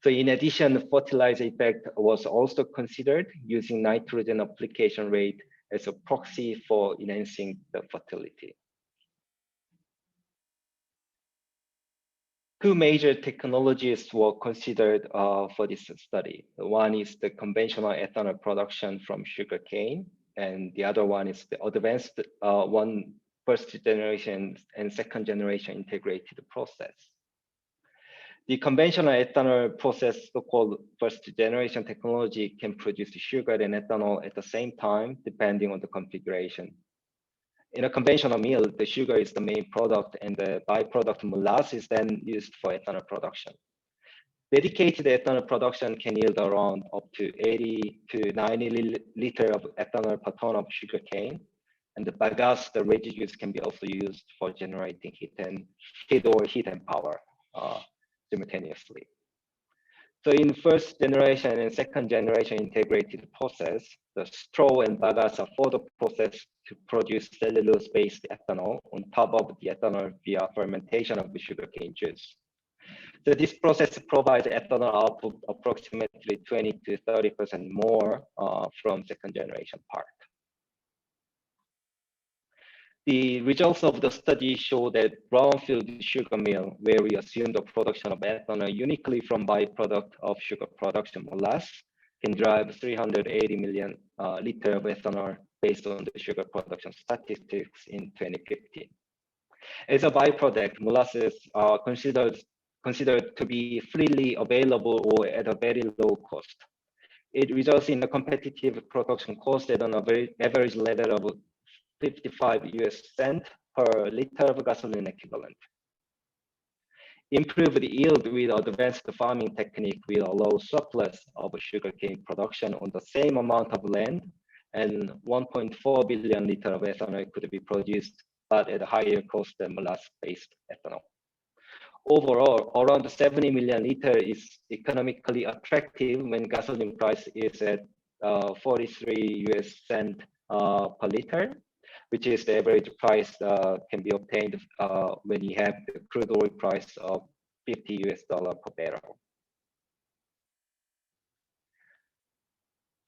So in addition, the fertilizer effect was also considered, using nitrogen application rate as a proxy for enhancing the fertility. Two major technologies were considered for this study. One is the conventional ethanol production from sugarcane, and the other one is the advanced first generation and second generation integrated process. The conventional ethanol process, so-called first generation technology, can produce sugar and ethanol at the same time, depending on the configuration. In a conventional mill, the sugar is the main product, and the byproduct molasses is then used for ethanol production. Dedicated ethanol production can yield around up to 80 to 90 liters of ethanol per ton of sugarcane. And the bagasse, the residues, can be also used for generating heat and power simultaneously. So in first generation and second generation integrated process, the straw and bagasse are further processed to produce cellulose-based ethanol on top of the ethanol via fermentation of the sugarcane juice. So this process provides ethanol output approximately 20 to 30% more from second generation part. The results of the study show that brownfield sugar mill, where we assume the production of ethanol uniquely from byproduct of sugar production molasses, can drive 380 million liters of ethanol based on the sugar production statistics in 2015. As a byproduct, molasses are considered to be freely available or at a very low cost. It results in a competitive production cost at an average level of 55 US cents per liter of gasoline equivalent. Improved yield with advanced farming technique will allow surplus of sugarcane production on the same amount of land, and 1.4 billion liters of ethanol could be produced, but at a higher cost than molasses-based ethanol. Overall, around 70 million liters is economically attractive when gasoline price is at 43 US cents per liter, which is the average price can be obtained when you have the crude oil price of $50 US per barrel.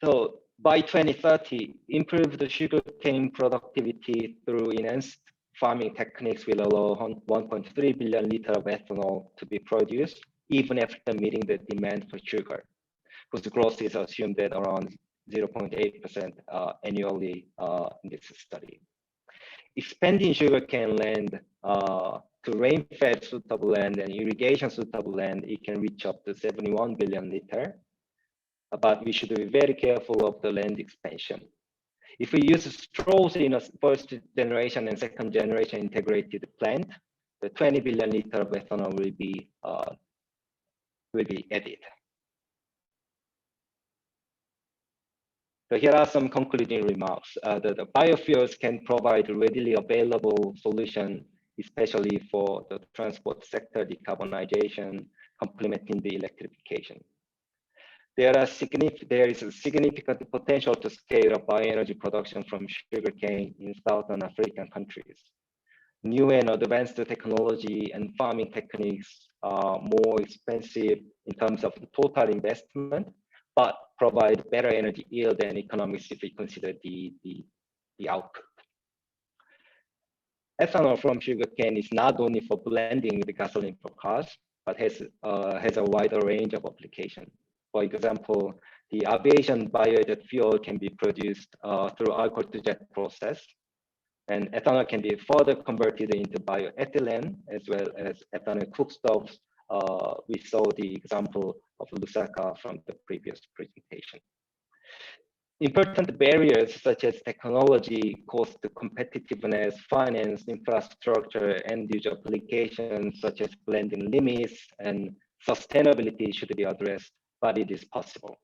So by 2030, improved sugarcane productivity through enhanced farming techniques will allow 1.3 billion liters of ethanol to be produced, even after meeting the demand for sugar, whose growth is assumed at around 0.8% annually in this study. Expanding sugarcane land to rain-fed suitable land and irrigation suitable land, it can reach up to 71 billion liters. But we should be very careful of the land expansion. If we use straws in a first generation and second generation integrated plant, the 20 billion liters of ethanol will be added. So here are some concluding remarks. The biofuels can provide readily available solution, especially for the transport sector decarbonization, complementing the electrification. There is a significant potential to scale up bioenergy production from sugarcane in Southern African countries. New and advanced technology and farming techniques are more expensive in terms of the total investment, but provide better energy yield and economics if we consider the output. Ethanol from sugarcane is not only for blending with gasoline for cars, but has a wider range of application. For example, the aviation biojet fuel can be produced through alcohol-to-jet process, and ethanol can be further converted into bioethylene as well as ethanol cookstoves. We saw the example of Lusaka from the previous presentation. Important barriers such as technology, cost competitiveness, finance, infrastructure, end-user applications such as blending limits and sustainability should be addressed, but it is possible.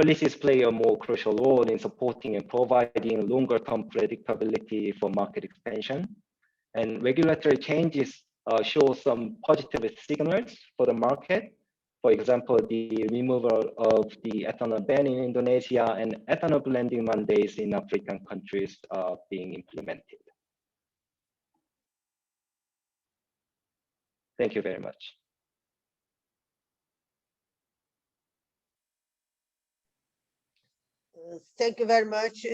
Policies play a more crucial role in supporting and providing longer-term predictability for market expansion, and regulatory changes show some positive signals for the market. For example, the removal of the ethanol ban in Indonesia and ethanol blending mandates in African countries are being implemented. Thank you very much. Thank you very much,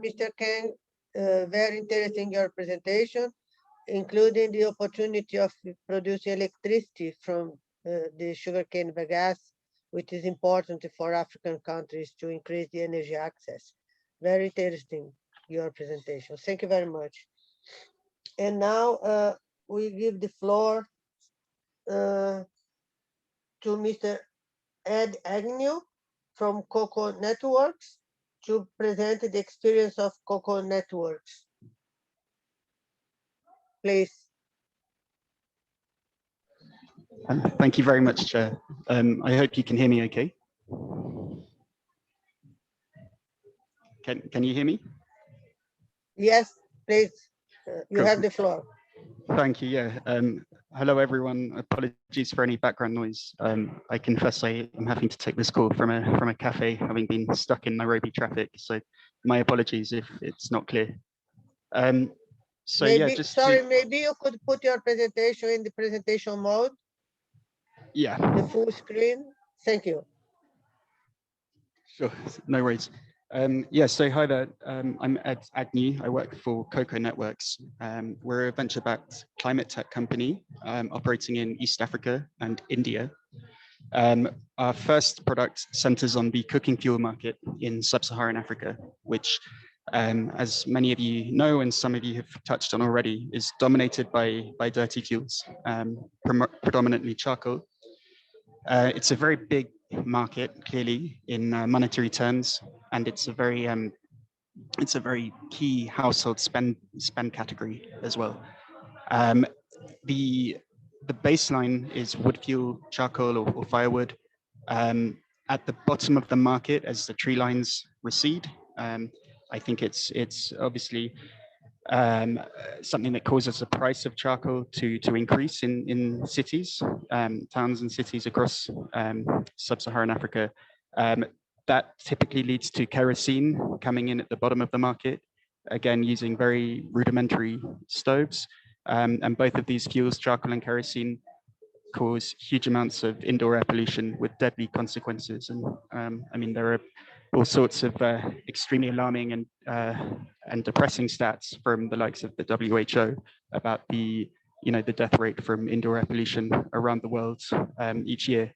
Mr. Kang. Very interesting your presentation, including the opportunity of producing electricity from the sugarcane bagasse, which is important for African countries to increase the energy access. Very interesting, your presentation. Thank you very much. And now we give the floor to Mr. Ed Agnew from Cocoa Networks to present the experience of Cocoa Networks. Please. Thank you very much, Chair. I hope you can hear me okay. Can you hear me? Yes, please. You Cool. have the floor. Thank you. Yeah. Hello, everyone. Apologies for any background noise. I confess I am having to take this call from a cafe, having been stuck in Nairobi traffic. So my apologies if it's not clear. So maybe, yeah, just sorry, to, maybe you could put your presentation in the presentation mode, yeah, the full screen. Thank you. sure, no worries. Yeah, so hi there. I'm Ed Agnew. I work for Cocoa Networks. We're a venture-backed climate tech company operating in East Africa and India. Our first product centers on the cooking fuel market in sub-Saharan Africa, which, as many of you know and some of you have touched on already, is dominated by dirty fuels, predominantly charcoal. It's a very big market, clearly, in monetary terms, and it's a very key household spend category as well. The baseline is wood fuel, charcoal, or firewood. At the bottom of the market, as the tree lines recede, I think it's obviously something that causes the price of charcoal to increase in cities, towns and cities across sub-Saharan Africa. That typically leads to kerosene coming in at the bottom of the market, again, using very rudimentary stoves. And both of these fuels, charcoal and kerosene, cause huge amounts of indoor air pollution with deadly consequences. And I mean, there are all sorts of extremely alarming and depressing stats from the likes of the WHO about the death rate from indoor air pollution around the world each year.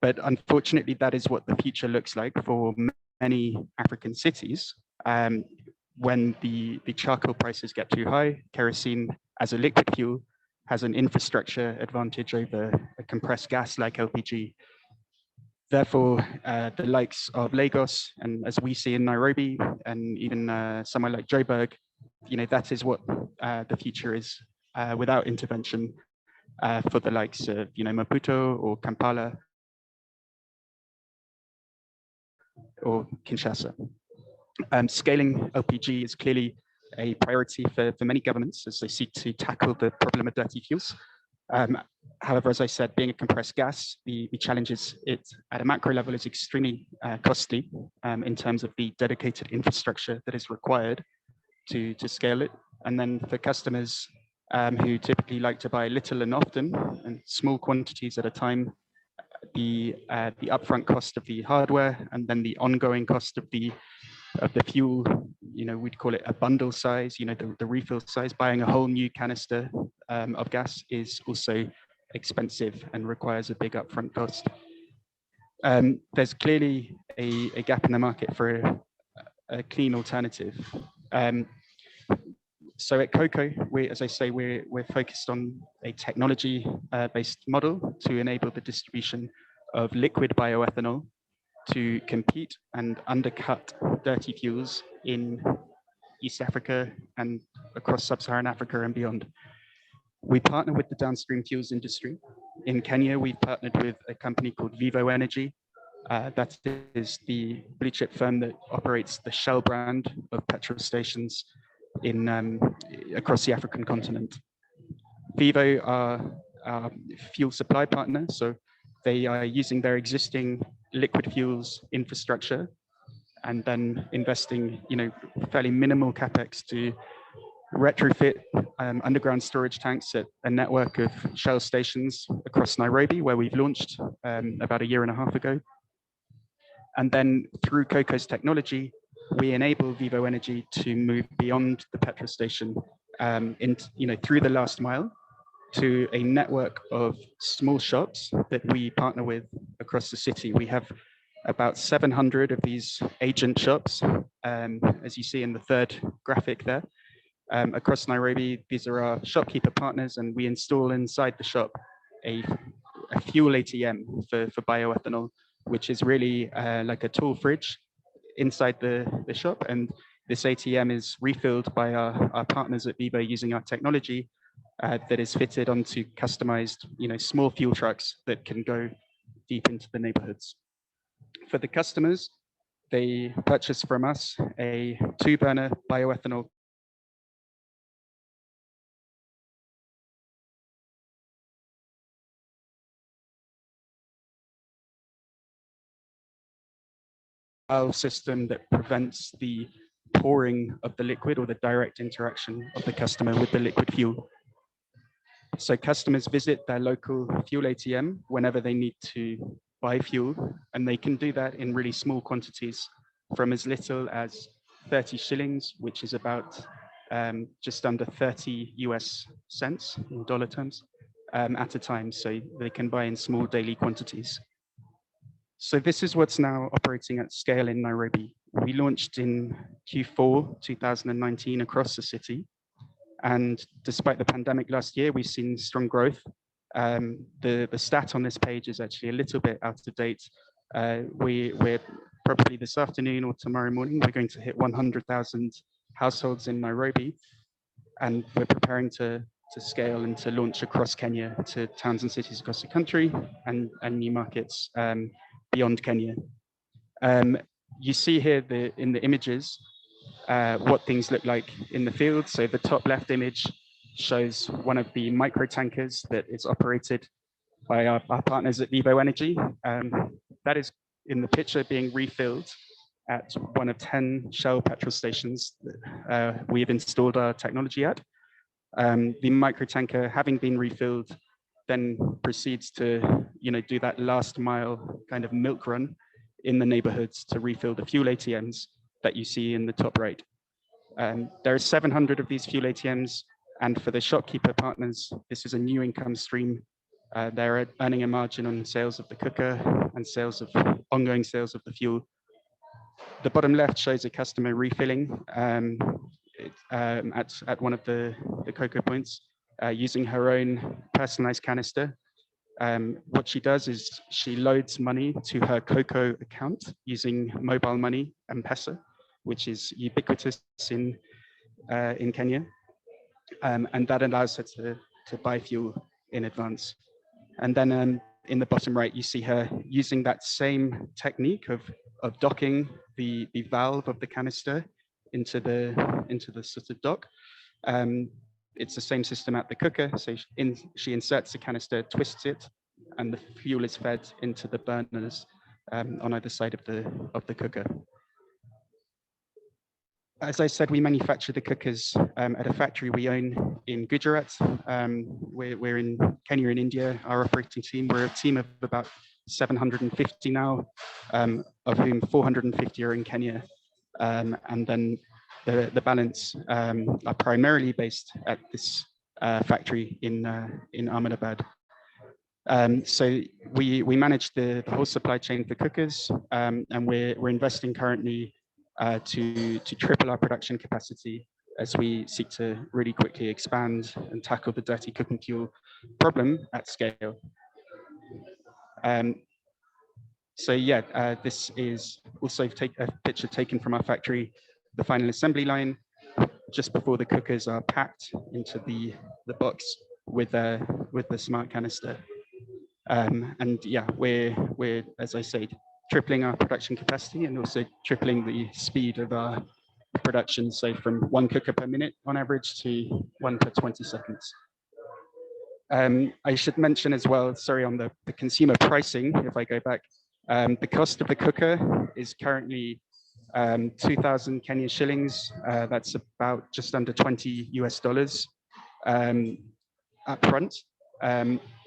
But unfortunately, that is what the future looks like for many African cities. When the charcoal prices get too high, kerosene as a liquid fuel has an infrastructure advantage over a compressed gas like LPG. Therefore, the likes of Lagos, and as we see in Nairobi, and even somewhere like Joburg, that is what the future is without intervention for the likes of Maputo or Kampala or Kinshasa. Scaling LPG is clearly a priority for many governments as they seek to tackle the problem of dirty fuels. However, as I said, being a compressed gas, the challenge is it at a macro level is extremely costly in terms of the dedicated infrastructure that is required to scale it. And then for customers who typically like to buy little and often and small quantities at a time, the upfront cost of the hardware and then the ongoing cost of the fuel, we'd call it a bundle size, the refill size, buying a whole new canister of gas is also expensive and requires a big upfront cost. There's clearly a gap in the market for a clean alternative. So at Cocoa, as I say, we're focused on a technology-based model to enable the distribution of liquid bioethanol to compete and undercut dirty fuels in East Africa and across sub-Saharan Africa and beyond. We partner with the downstream fuels industry. In Kenya, we've partnered with a company called Bioenergy. That is the blue chip firm that operates the Shell brand of petrol stations across the African continent. Vivo are our fuel supply partner, so they are using their existing liquid fuels infrastructure and then investing, fairly minimal capex to retrofit underground storage tanks at a network of Shell stations across Nairobi, where we've launched about a year and a half ago. And then through Cocoa's technology, we enable Bioenergy to move beyond the petrol station through the last mile to a network of small shops that we partner with across the city. We have about 700 of these agent shops, as you see in the third graphic there. Across Nairobi, these are our shopkeeper partners, and we install inside the shop a fuel ATM for bioethanol, which is really like a tool fridge inside the shop. And this ATM is refilled by our partners at Vivo using our technology that is fitted onto customized, small fuel trucks that can go deep into the neighborhoods. For the customers, they purchase from us a 2-burner bioethanol valve system that prevents the pouring of the liquid or the direct interaction of the customer with the liquid fuel. So customers visit their local fuel ATM whenever they need to buy fuel, and they can do that in really small quantities from as little as 30 shillings, which is about just under 30 US cents in dollar terms at a time. So they can buy in small daily quantities. So this is what's now operating at scale in Nairobi. We launched in Q4 2019 across the city. And despite the pandemic last year, we've seen strong growth. The stat on this page is actually a little bit out of date. We're probably this afternoon or tomorrow morning, we're going to hit 100,000 households in Nairobi. And we're preparing to scale and to launch across Kenya to towns and cities across the country and new markets beyond Kenya. You see here in the images what things look like in the field. So the top left image shows one of the micro tankers that is operated by our partners at Bioenergy. That is in the picture being refilled at one of 10 Shell petrol stations that we have installed our technology at. The micro tanker, having been refilled, then proceeds to do that last mile kind of milk run in the neighborhoods to refill the fuel ATMs that you see in the top right. There are 700 of these fuel ATMs, and for the shopkeeper partners, this is a new income stream. They're earning a margin on sales of the cooker and ongoing sales of the fuel. The bottom left shows a customer refilling at one of the cocoa points using her own personalized canister. What she does is she loads money to her cocoa account using mobile money, M-Pesa, which is ubiquitous in Kenya, and that allows her to buy fuel in advance. And then in the bottom right, you see her using that same technique of docking the valve of the canister into the sort of dock. It's the same system at the cooker. So she inserts the canister, twists it, and the fuel is fed into the burners on either side of the cooker. As I said, we manufacture the cookers at a factory we own in Gujarat. We're in Kenya and India. Our operating team, we're a team of about 750 now, of whom 450 are in Kenya. And then the balance are primarily based at this factory in Ahmedabad. So we manage the whole supply chain for cookers, and we're investing currently to triple our production capacity as we seek to really quickly expand and tackle the dirty cooking fuel problem at scale. So yeah, this is also a picture taken from our factory, the final assembly line, just before the cookers are packed into the box with the smart canister. And yeah, we're as I said, tripling our production capacity and also tripling the speed of our production, so from 1 cooker per minute on average to 1 per 20 seconds. I should mention as well, sorry, on the consumer pricing, if I go back, the cost of the cooker is currently 2,000 Kenyan shillings. That's about just under $20 US up front.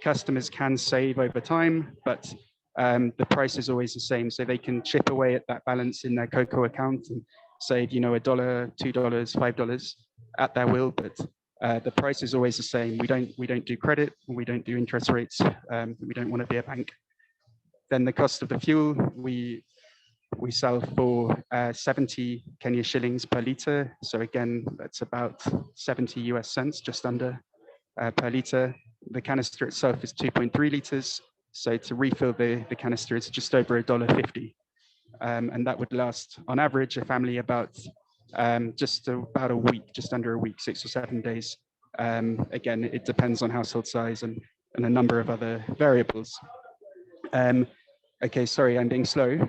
Customers can save over time, but the price is always the same. So they can chip away at that balance in their cocoa account and save, $1, $2, $5 at their will, but the price is always the same. We don't do credit, we don't do interest rates. We don't want to be a bank. Then the cost of the fuel, we sell for 70 Kenya shillings per liter. So again, that's about 70 US cents, just under per liter. The canister itself is 2.3 liters. So to refill the canister is just over $1.50. And that would last on average a family about just about a week, just under a week, 6 or 7 days. Again, it depends on household size and a number of other variables. Okay, sorry, I'm being slow.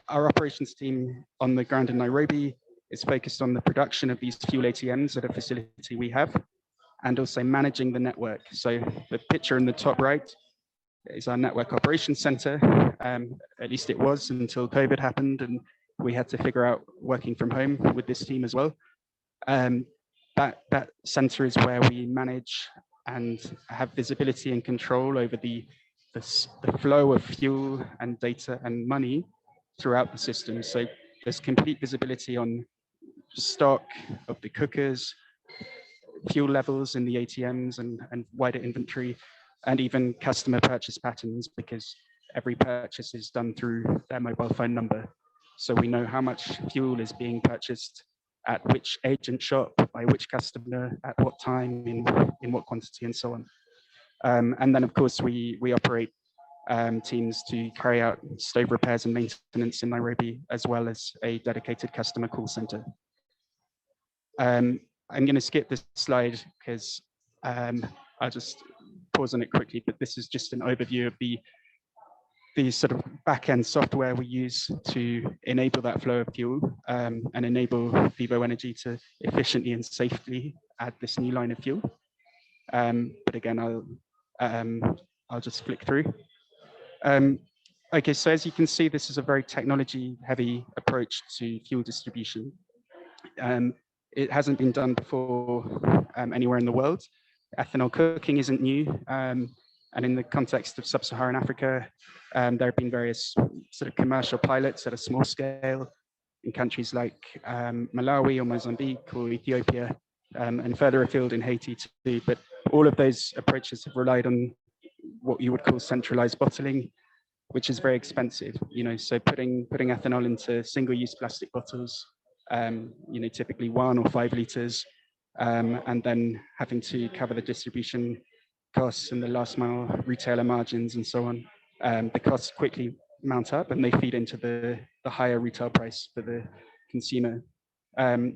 Our operations team on the ground in Nairobi is focused on the production of these fuel ATMs at a facility we have, and also managing the network. So the picture in the top right is our network operations center. At least it was until COVID happened and we had to figure out working from home with this team as well. That center is where we manage and have visibility and control over the flow of fuel and data and money throughout the system. So there's complete visibility on stock of the cookers, fuel levels in the ATMs and wider inventory, and even customer purchase patterns, because every purchase is done through their mobile phone number. So we know how much fuel is being purchased at which agent shop, by which customer, at what time, in what quantity, and so on. And then of course we operate teams to carry out stove repairs and maintenance in Nairobi, as well as a dedicated customer call center. I'm going to skip this slide because I'll just pause on it quickly, but this is just an overview of the sort of back-end software we use to enable that flow of fuel and enable Bioenergy to efficiently and safely add this new line of fuel. But again, I'll just flick through. Okay, so as you can see, this is a very technology-heavy approach to fuel distribution. It hasn't been done before anywhere in the world. Ethanol cooking isn't new. And in the context of sub-Saharan Africa, there have been various sort of commercial pilots at a small scale in countries like Malawi or Mozambique or Ethiopia, and further afield in Haiti too. But all of those approaches have relied on what you would call centralized bottling, which is very expensive. So putting ethanol into single-use plastic bottles, typically 1 or 5 liters, and then having to cover the distribution costs and the last mile retailer margins and so on. The costs quickly mount up and they feed into the higher retail price for the consumer.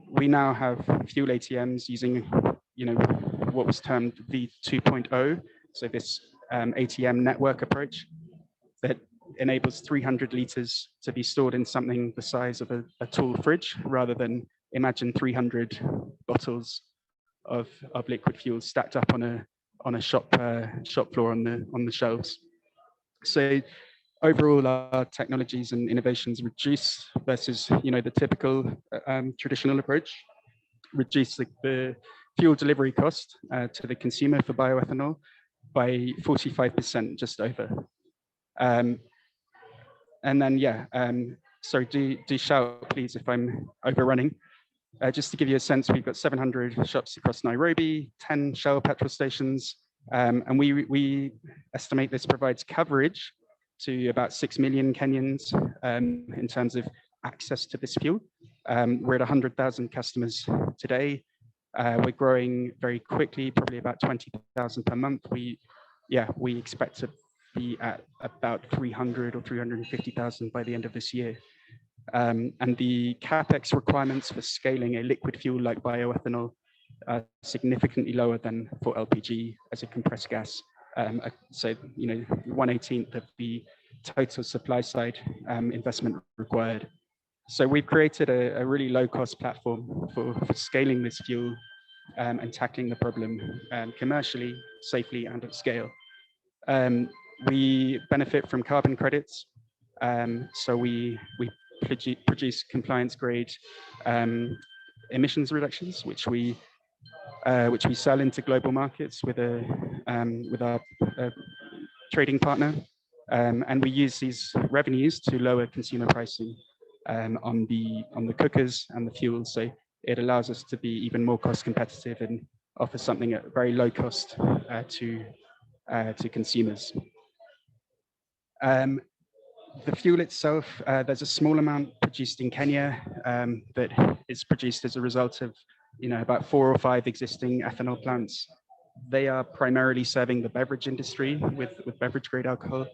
We now have fuel ATMs using, what was termed the 2.0. So this ATM network approach that enables 300 liters to be stored in something the size of a tall fridge, rather than imagine 300 bottles of liquid fuel stacked up on a shop floor on the shelves. So overall, our technologies and innovations reduce versus the typical traditional approach, reduce the fuel delivery cost to the consumer for bioethanol by 45%, just over. And then, sorry, do shout please if I'm overrunning. Just to give you a sense, we've got 700 shops across Nairobi, 10 Shell petrol stations, and we estimate this provides coverage to about 6 million Kenyans in terms of access to this fuel. We're at 100,000 customers today. We're growing very quickly, probably about 20,000 per month. We expect to be at about 300 or 350,000 by the end of this year. And the CapEx requirements for scaling a liquid fuel like bioethanol are significantly lower than for LPG as a compressed gas. So, 1/18 of the total supply side investment required. So we've created a really low-cost platform for scaling this fuel and tackling the problem commercially, safely, and at scale. We benefit from carbon credits. So we produce compliance-grade emissions reductions, which we sell into global markets with our trading partner, and we use these revenues to lower consumer pricing on the cookers and the fuel. So it allows us to be even more cost competitive and offer something at very low cost to consumers. The fuel itself, there's a small amount produced in Kenya that is produced as a result of about 4 or 5 existing ethanol plants. They are primarily serving the beverage industry with beverage grade alcohol.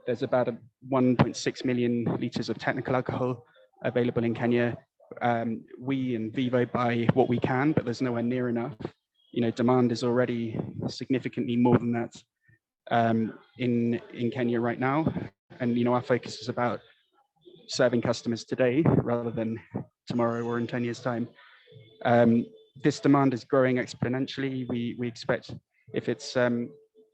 There's about 1.6 million liters of technical alcohol available in Kenya. We in Vivo buy what we can, but there's nowhere near enough. Demand is already significantly more than that in Kenya right now. And our focus is about serving customers today rather than tomorrow or in 10 years' time. This demand is growing exponentially. We expect if it's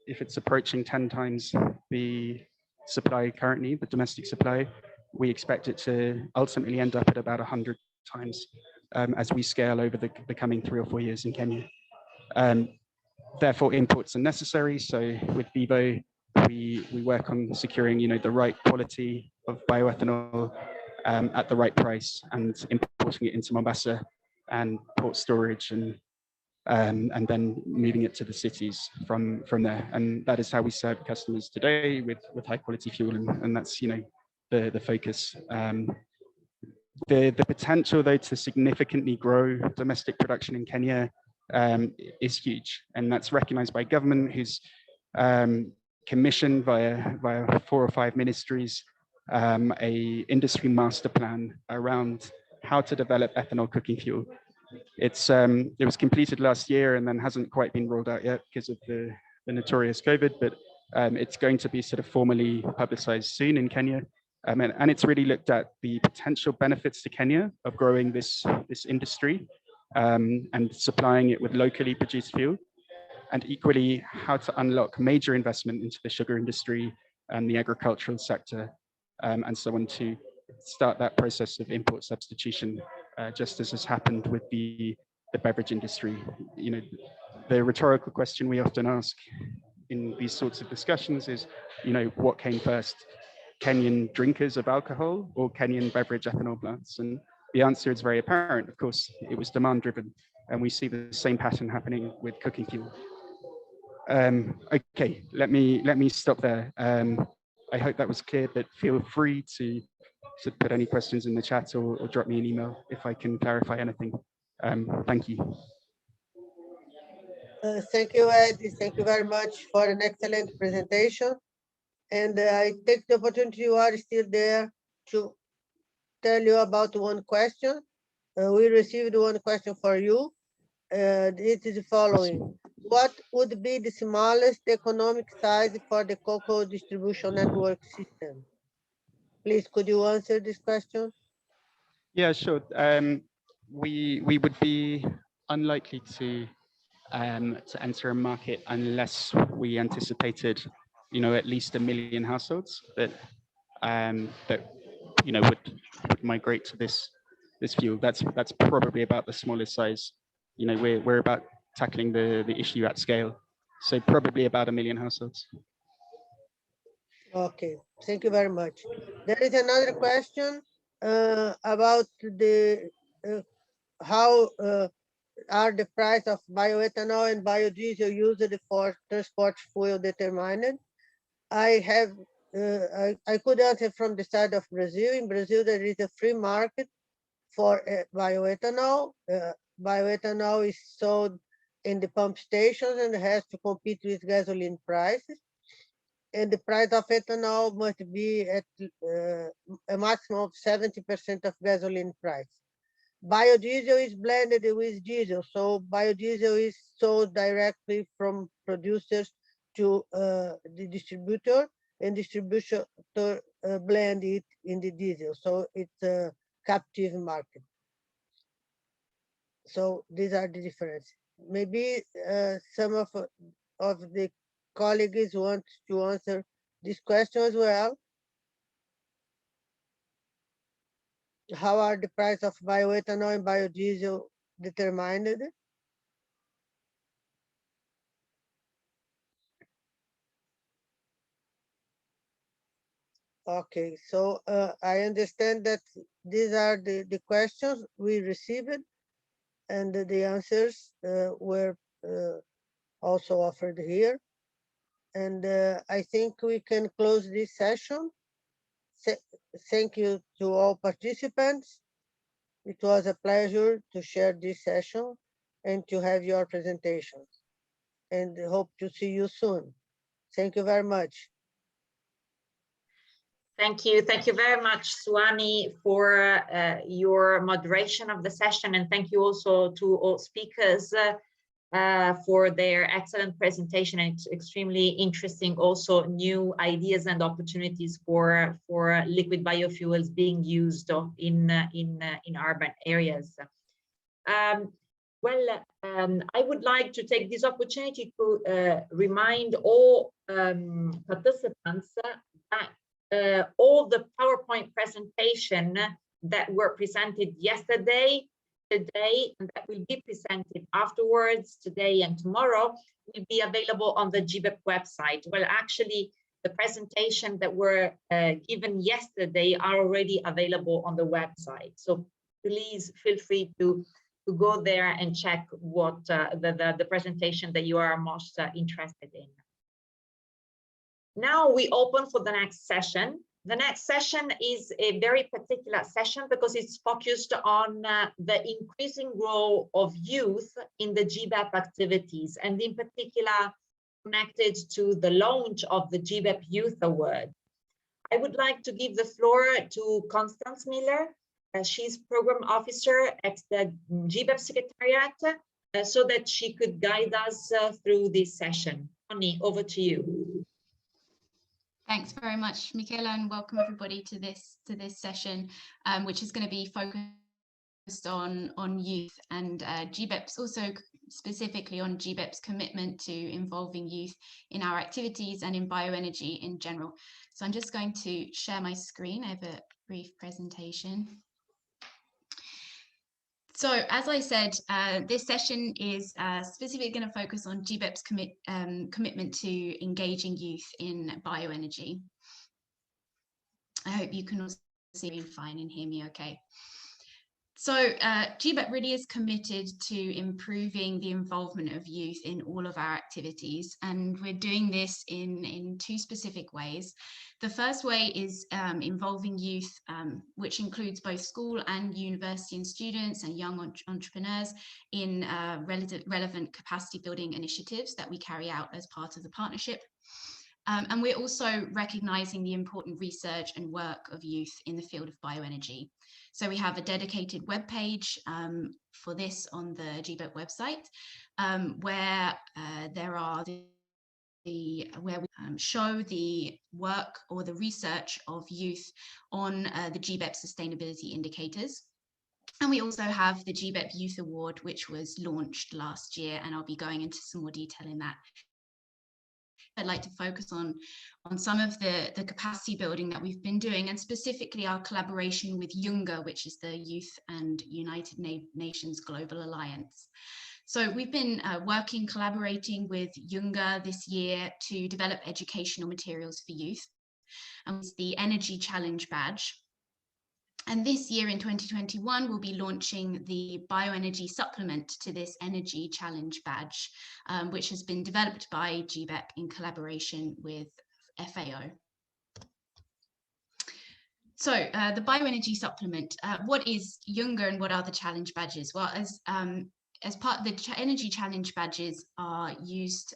if it's approaching 10 times the supply currently, the domestic supply, we expect it to ultimately end up at about 100 times as we scale over the coming 3 or 4 years in Kenya. Therefore, imports are necessary. So with Vivo, we work on securing, the right quality of bioethanol at the right price and importing it into Mombasa and port storage and then moving it to the cities from there. And that is how we serve customers today with high quality fuel, and that's the focus. The potential though to significantly grow domestic production in Kenya is huge, and that's recognized by government, who's commissioned via 4 or 5 ministries a industry master plan around how to develop ethanol cooking fuel. It was completed last year and then hasn't quite been rolled out yet because of the notorious COVID, but it's going to be sort of formally publicized soon in Kenya. And it's really looked at the potential benefits to Kenya of growing this industry and supplying it with locally produced fuel, and equally how to unlock major investment into the sugar industry and the agricultural sector and so on to start that process of import substitution, just as has happened with the beverage industry. The rhetorical question we often ask in these sorts of discussions is, what came first? Kenyan drinkers of alcohol or Kenyan beverage ethanol plants? And the answer is very apparent. Of course, it was demand driven, and we see the same pattern happening with cooking fuel. Okay, let me stop there. I hope that was clear, but feel free to put any questions in the chat or drop me an email if I can clarify anything. Thank you. Thank you, Ed. Thank you very much for an excellent presentation. And I take the opportunity you are still there to tell you about one question. We received one question for you. It is the following. What would be the smallest economic size for the cocoa distribution network system? Please, could you answer this question? Yeah, sure. We would be unlikely to enter a market unless we anticipated, at least 1 million households that would migrate to this fuel. That's probably about the smallest size. We're about tackling the issue at scale, so probably about 1 million households. Okay, thank you very much. There is another question about the how are the price of bioethanol and biodiesel used for transport fuel determined? I could answer from the side of Brazil. In Brazil, there is a free market for bioethanol. Bioethanol is sold in the pump stations and has to compete with gasoline prices. And the price of ethanol must be at a maximum of 70% of gasoline price. Biodiesel is blended with diesel, so biodiesel is sold directly from producers to the distributor, and distributor blend it in the diesel. So it's a captive market. So these are the differences. Maybe some of the colleagues want to answer this question as well. How are the price of bioethanol and biodiesel determined? Okay, so I understand that these are the questions we received, and the answers were also offered here. And I think we can close this session. Thank you to all participants. It was a pleasure to share this session and to have your presentations, and hope to see you soon. Thank you very much. Thank you. Thank you very much, Suani, for your moderation of the session. And thank you also to all speakers for their excellent presentation. And it's extremely interesting, also new ideas and opportunities for liquid biofuels being used in urban areas. Well, I would like to take this opportunity to remind all participants that all the PowerPoint presentation that were presented yesterday, today, and that will be presented afterwards, today and tomorrow, will be available on the GBEP website. Well, actually, the presentation that were given yesterday are already available on the website. So please feel free to go there and check what the presentation that you are most interested in. Now we open for the next session. The next session is a very particular session because it's focused on the increasing role of youth in the GBEP activities, and in particular connected to the launch of the GBEP Youth Award. I would like to give the floor to Constance Miller. She's program officer at the GBEP Secretariat, so that she could guide us through this session. Connie, over to you. Thanks very much, Michela, and welcome everybody to this session, which is going to be focused on youth and GBEP's, also specifically on GBEP's commitment to involving youth in our activities and in bioenergy in general. So I'm just going to share my screen. I have a brief presentation. So as I said, this session is specifically going to focus on GBEP's commitment to engaging youth in bioenergy. I hope you can all see me fine and hear me okay. So GBEP really is committed to improving the involvement of youth in all of our activities, and we're doing this in two specific ways. The first way is involving youth, which includes both school and university and students and young entrepreneurs in relevant capacity building initiatives that we carry out as part of the partnership. And we're also recognizing the important research and work of youth in the field of bioenergy. So we have a dedicated webpage for this on the GBEP website, where there are where we show the work or the research of youth on the GBEP sustainability indicators. And we also have the GBEP Youth Award, which was launched last year, and I'll be going into some more detail in that. I'd like to focus on some of the capacity building that we've been doing, and specifically our collaboration with YUNGA, which is the Youth and United Nations Global Alliance. So we've been collaborating with YUNGA this year to develop educational materials for youth, and it's the Energy Challenge Badge. And this year in 2021, we'll be launching the Bioenergy supplement to this Energy Challenge Badge, which has been developed by GBEP in collaboration with FAO. So the Bioenergy supplement, what is YUNGA and what are the challenge badges? Well, as part of the Energy Challenge badges are used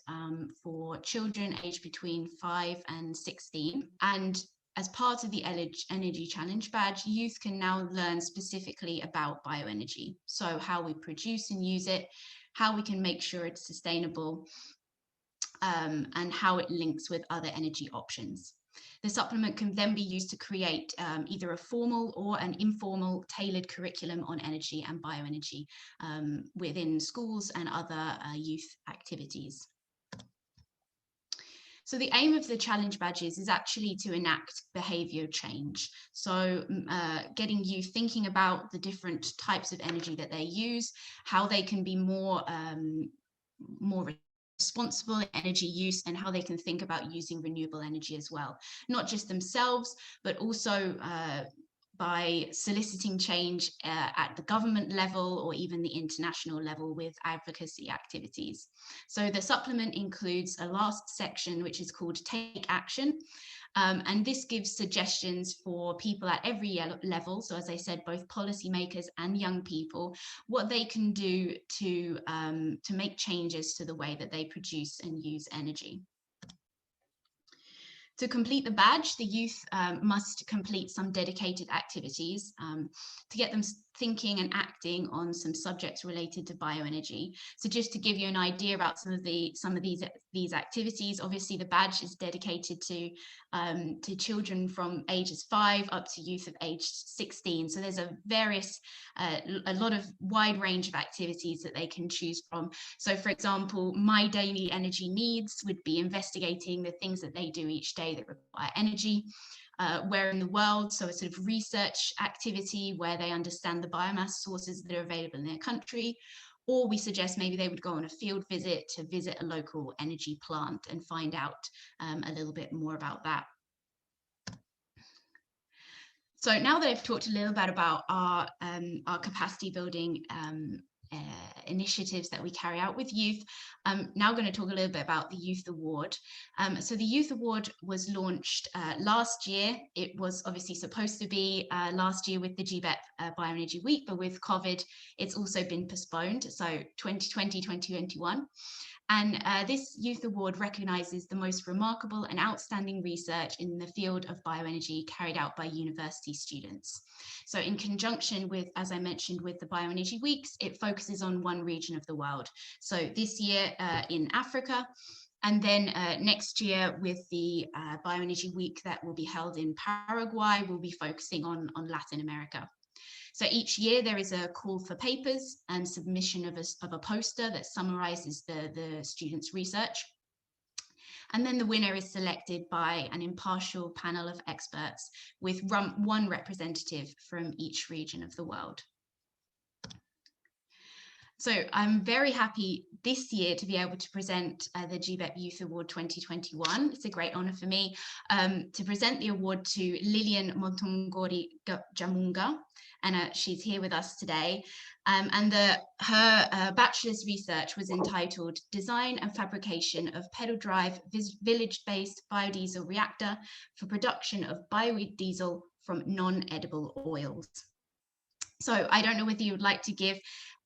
for children aged between 5 and 16, and as part of the Energy Challenge badge, youth can now learn specifically about bioenergy. So how we produce and use it, how we can make sure it's sustainable, and how it links with other energy options. The supplement can then be used to create either a formal or an informal tailored curriculum on energy and bioenergy within schools and other youth activities. So the aim of the challenge badges is actually to enact behavior change. So getting youth thinking about the different types of energy that they use, how they can be more responsible in energy use, and how they can think about using renewable energy as well. Not just themselves, but also by soliciting change at the government level or even the international level with advocacy activities. So the supplement includes a last section which is called Take Action, and this gives suggestions for people at every level. So as I said, both policymakers and young people, what they can do to make changes to the way that they produce and use energy. To complete the badge, the youth must complete some dedicated activities to get them thinking and acting on some subjects related to bioenergy. So just to give you an idea about some of these these activities. Obviously, the badge is dedicated to children from ages 5 up to youth of age 16. So there's a lot of wide range of activities that they can choose from. So for example, my daily energy needs would be investigating the things that they do each day that require energy. Where in the world, so a sort of research activity where they understand the biomass sources that are available in their country. Or we suggest maybe they would go on a field visit to visit a local energy plant and find out a little bit more about that. So now that I've talked a little bit about our capacity building initiatives that we carry out with youth, I'm now going to talk a little bit about the Youth Award. So the Youth Award was launched last year. It was obviously supposed to be last year with the GBEP Bioenergy Week, but with COVID, it's also been postponed. So 2020, 2021. And this Youth Award recognises the most remarkable and outstanding research in the field of bioenergy carried out by university students. So in conjunction with, as I mentioned, with the Bioenergy Weeks, it focuses on one region of the world. So this year in Africa, and then next year with the Bioenergy Week that will be held in Paraguay, we'll be focusing on Latin America. So each year there is a call for papers and submission of a poster that summarizes the students' research. And then the winner is selected by an impartial panel of experts with one representative from each region of the world. So I'm very happy this year to be able to present the GBEP Youth Award 2021. It's a great honor for me to present the award to Lilian Montongori Jamunga, and she's here with us today. And her bachelor's research was entitled Design and Fabrication of Pedal Drive Village-Based Biodiesel Reactor for Production of Biodiesel from Non-Edible Oils. So I don't know whether you would like to give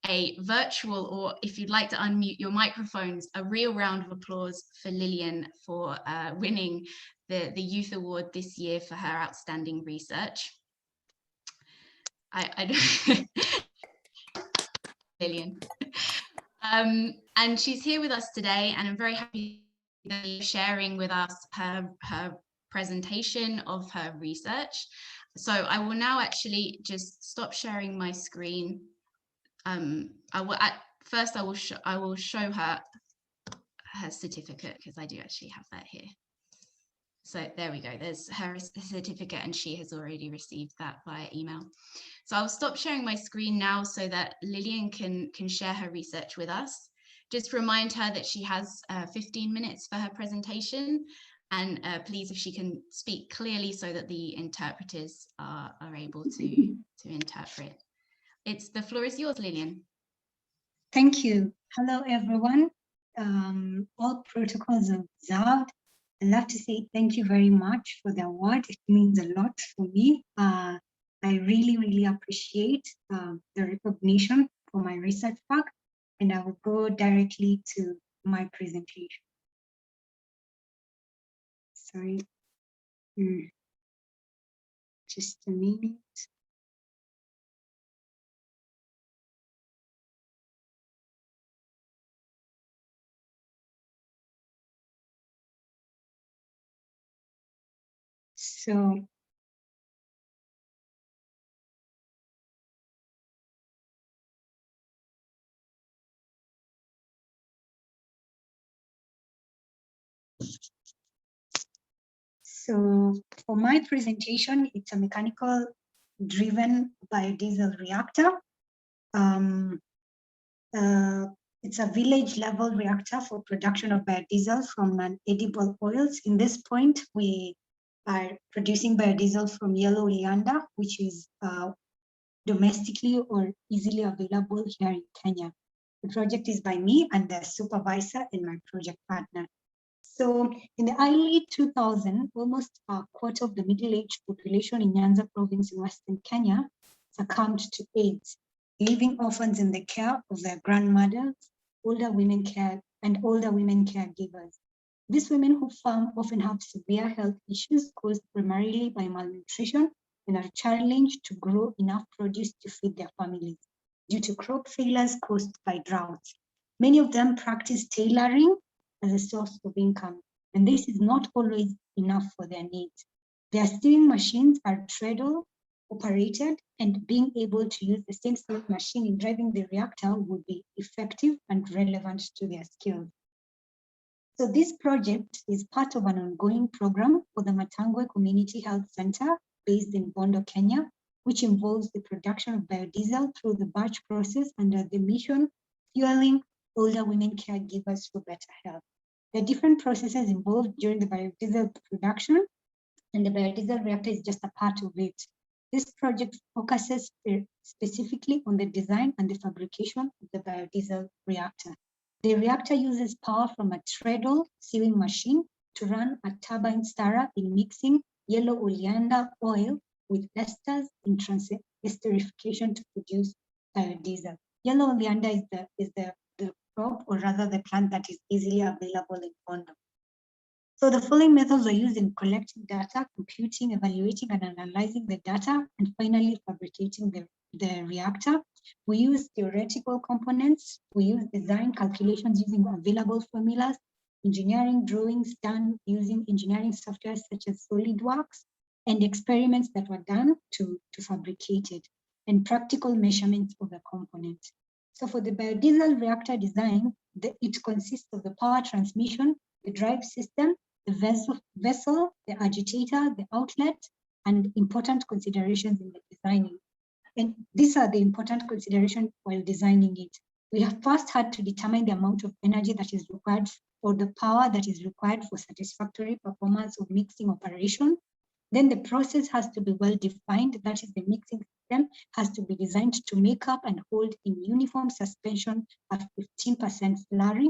a virtual, or if you'd like to unmute your microphones, a real round of applause for Lilian for winning the Youth Award this year for her outstanding research. I don't Lilian. And she's here with us today, and I'm very happy that she's sharing with us her presentation of her research. So I will now actually just stop sharing my screen. I will show her certificate, because I do actually have that here. So there we go, there's her certificate, and she has already received that via email. So I'll stop sharing my screen now so that Lilian can share her research with us. Just remind her that she has 15 minutes for her presentation, and please, if she can speak clearly so that the interpreters are able to interpret. The floor is yours, Lilian. Thank you. Hello, everyone. All protocols observed. I'd love to say thank you very much for the award. It means a lot for me. I really, really appreciate the recognition for my research work, and I will go directly to my presentation. Sorry. Just a minute. So for my presentation, it's a mechanical driven biodiesel reactor. It's a village level reactor for production of biodiesel from non-edible oils. In this point, we are producing biodiesel from yellow oleander, which is domestically or easily available here in Kenya. The project is by me and the supervisor and my project partner. So in the early 2000s, almost a quarter of the middle-aged population in Nyanza province in Western Kenya succumbed to AIDS, leaving orphans in the care of their grandmothers, older women caregivers. These women who farm often have severe health issues caused primarily by malnutrition and are challenged to grow enough produce to feed their families due to crop failures caused by droughts. Many of them practice tailoring as a source of income. And this is not always enough for their needs. Their sewing machines are treadle operated, and being able to use the same sewing machine in driving the reactor would be effective and relevant to their skills. So this project is part of an ongoing program for the Matangwe Community Health Center based in Bondo, Kenya, which involves the production of biodiesel through the batch process under the mission fueling older women caregivers for better health. There are different processes involved during the biodiesel production, and the biodiesel reactor is just a part of it. This project focuses specifically on the design and the fabrication of the biodiesel reactor. The reactor uses power from a treadle sewing machine to run a turbine stirrer in mixing yellow oleander oil with esters in esterification to produce biodiesel. Yellow oleander is the crop, or rather the plant, that is easily available in Bondo. So the following methods are used in collecting data, computing, evaluating, and analyzing the data, and finally fabricating the reactor. We use theoretical components. We use design calculations using available formulas, engineering drawings done using engineering software such as SolidWorks, and experiments that were done to fabricate it, and practical measurements of the components. So for the biodiesel reactor design, it consists of the power transmission, the drive system, the vessel, the agitator, the outlet, and important considerations in the designing. And these are the important considerations while designing it. We have first had to determine the amount of energy that is required, or the power that is required for satisfactory performance of mixing operation. Then the process has to be well defined, that is the mixing system has to be designed to make up and hold in uniform suspension at 15% slurry.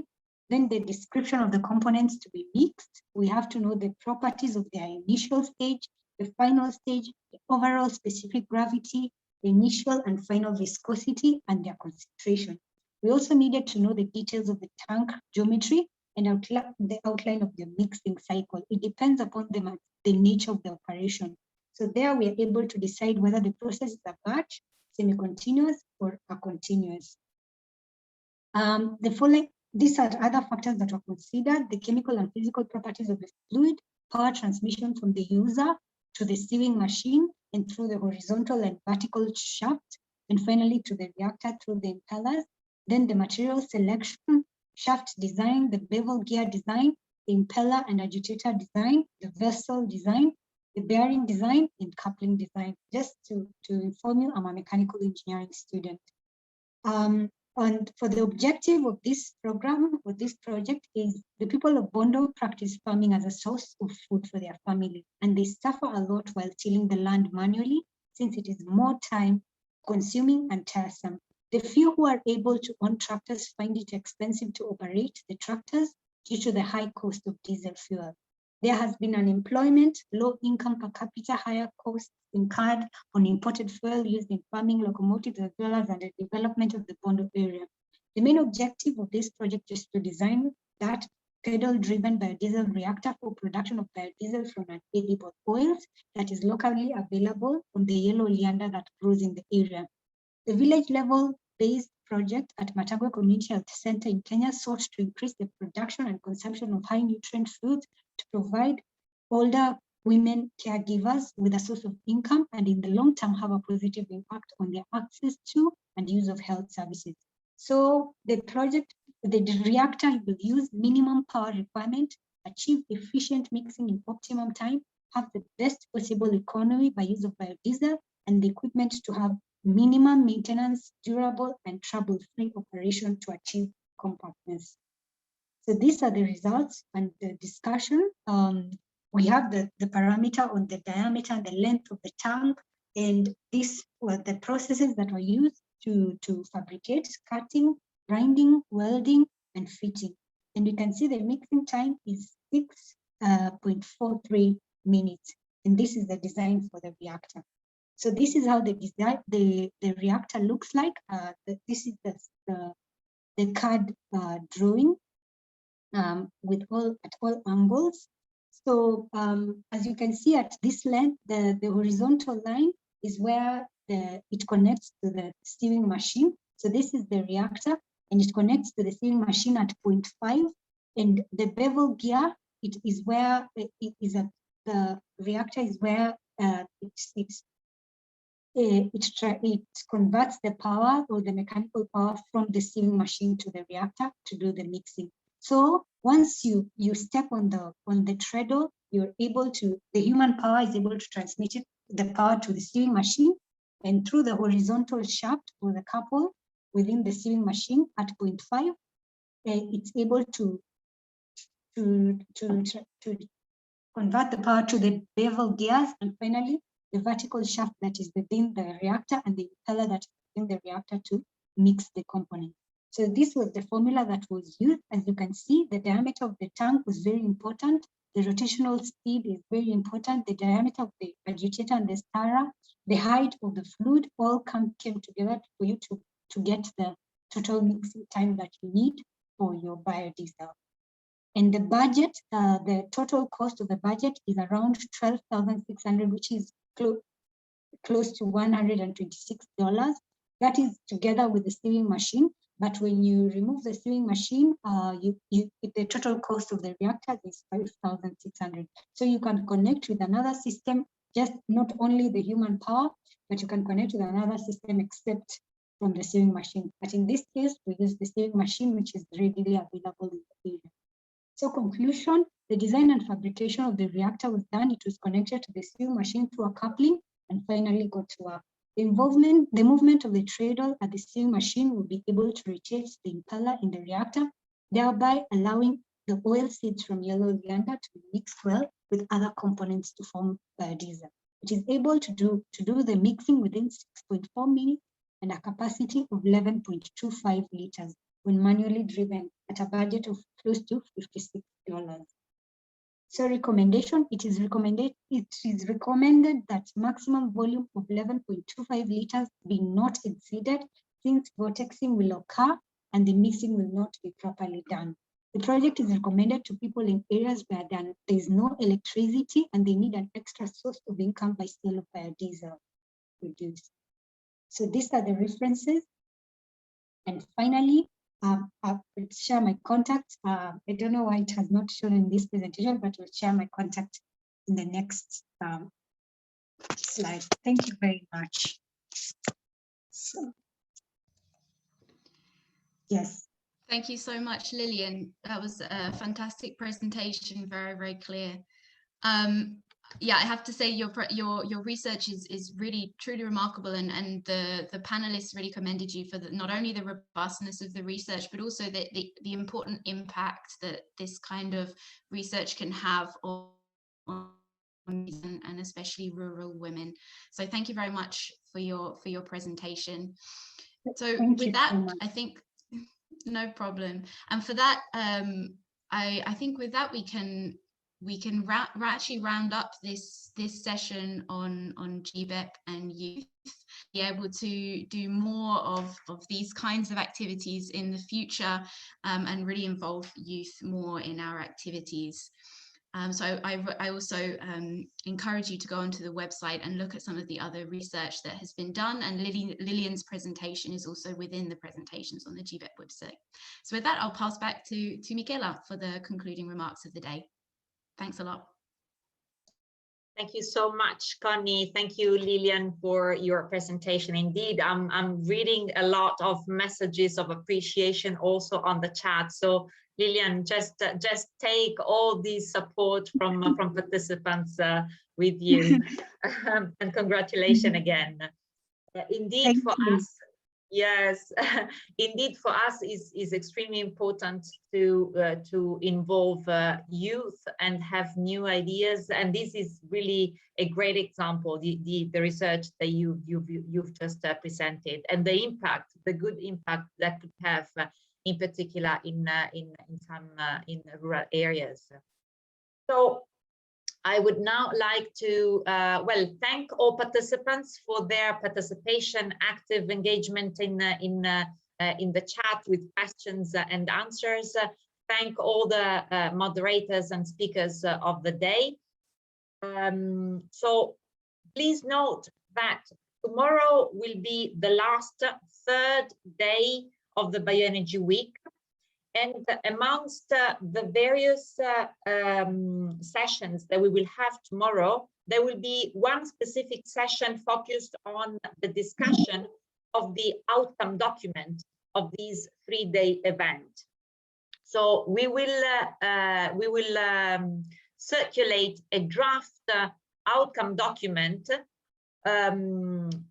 Then the description of the components to be mixed. We have to know the properties of their initial stage, the final stage, the overall specific gravity, the initial and final viscosity, and their concentration. We also needed to know the details of the tank geometry and the outline of the mixing cycle. It depends upon the nature of the operation. So there we are able to decide whether the process is a batch, semi-continuous, or a continuous. These are other factors that are considered: the chemical and physical properties of the fluid, power transmission from the user to the sewing machine and through the horizontal and vertical shaft, and finally to the reactor through the impellers. Then the material selection, shaft design, the bevel gear design, the impeller and agitator design, the vessel design, the bearing design, and coupling design. Just to inform you, I'm a mechanical engineering student. And for the objective of this program, or this project, is the people of Bondo practice farming as a source of food for their family, and they suffer a lot while tilling the land manually, since it is more time consuming and tiresome. The few who are able to own tractors find it expensive to operate the tractors due to the high cost of diesel fuel. There has been unemployment, low income per capita, higher costs incurred on imported fuel used in farming locomotives, as well as the development of the Bondo area. The main objective of this project is to design that pedal-driven biodiesel reactor for production of biodiesel from an edible oils that is locally available from the yellow oleander that grows in the area. The village-level based project at Matangwe Community Health Center in Kenya sought to increase the production and consumption of high nutrient foods to provide older women caregivers with a source of income, and in the long term have a positive impact on their access to and use of health services. So the project, the reactor will use minimum power requirement, achieve efficient mixing in optimum time, have the best possible economy by use of biodiesel, and the equipment to have minimum maintenance, durable and trouble-free operation to achieve compactness. So these are the results and the discussion. We have the parameter on the diameter and the length of the tank, and these were the processes that were used to fabricate: cutting, grinding, welding, and fitting. And you can see the mixing time is 6.43 minutes. And this is the design for the reactor. So this is how the reactor looks like. This is the CAD drawing with at all angles. So as you can see at this length, the horizontal line is where it connects to the sewing machine. So this is the reactor, and it connects to the sewing machine at 0.5. And the bevel gear, it is where the reactor is where it converts the power or the mechanical power from the sieving machine to the reactor to do the mixing. So once you step on the treadle, you're able to, the human power is able to transmit the power to the sieving machine, and through the horizontal shaft or the couple within the sieving machine at 0.5, it's able to convert the power to the bevel gears, and finally the vertical shaft that is within the reactor and the impeller that is within the reactor to mix the components. So this was the formula that was used. As you can see, the diameter of the tank was very important. The rotational speed is very important. The diameter of the agitator and the stirrer, the height of the fluid, all came together for you to get the total mixing time that you need for your biodiesel. And the budget, the total cost of the budget is around $12,600, which is close to $126. That is together with the sieving machine. But when you remove the sieving machine, the total cost of the reactor is $5,600. So you can connect with another system, just not only the human power, but you can connect with another system except from the sieving machine. But in this case, we use the sieving machine, which is readily available in the area. So conclusion, the design and fabrication of the reactor was done. It was connected to the sieving machine through a coupling and finally got to work. The movement of the treadle at the sieving machine will be able to rotate the impeller in the reactor, thereby allowing the oil seeds from yellow oleander to be mixed well with other components to form biodiesel. It is able to do the mixing within 6.4 minutes and a capacity of 11.25 liters when manually driven at a budget of close to $56. So recommendation, it is recommended that maximum volume of 11.25 liters be not exceeded, since vortexing will occur and the mixing will not be properly done. The project is recommended to people in areas where there is no electricity and they need an extra source of income by sale of biodiesel produced. So these are the references. And finally, I will share my contact. I don't know why it has not shown in this presentation, but I'll share my contact in the next slide. Thank you very much. So, yes. Thank you so much, Lillian. That was a fantastic presentation, very, very clear. Yeah, I have to say your research is really truly remarkable, and the panelists really commended you for not only the robustness of the research, but also the important impact that this kind of research can have on and especially rural women. So thank you very much for your presentation. So with that, I think no problem. And for that, I think with that we can actually round up this session on GBEP and youth, be able to do more of these kinds of activities in the future, and really involve youth more in our activities. So I also encourage you to go onto the website and look at some of the other research that has been done, and Lillian's presentation is also within the presentations on the GBEP website. So with that, I'll pass back to Michela for the concluding remarks of the day. Thanks a lot. Thank you so much, Connie. Thank you, Lillian, for your presentation. Indeed, I'm reading a lot of messages of appreciation also on the chat. So Lillian, just take all the support from participants with you. And congratulations again. Indeed, for us, yes, indeed, for us is extremely important to involve youth and have new ideas, and this is really a great example. The research that you've just presented, and the impact, the good impact that could have, in particular in rural areas. So I would now like to thank all participants for their participation, active engagement in the chat with questions and answers. Thank all the moderators and speakers of the day. So please note that tomorrow will be the last third day of the Bioenergy Week. And amongst the various sessions that we will have tomorrow, there will be one specific session focused on the discussion of the outcome document of this 3-day event. So we will circulate a draft outcome document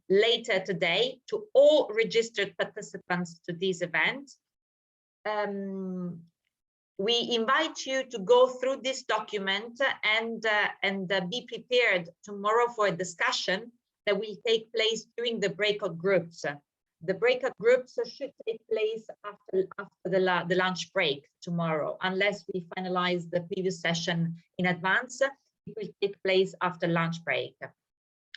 later today to all registered participants to this event. We invite you to go through this document and be prepared tomorrow for a discussion that will take place during the breakout groups. The breakout groups should take place after the lunch break tomorrow, unless we finalize the previous session in advance. It will take place after lunch break.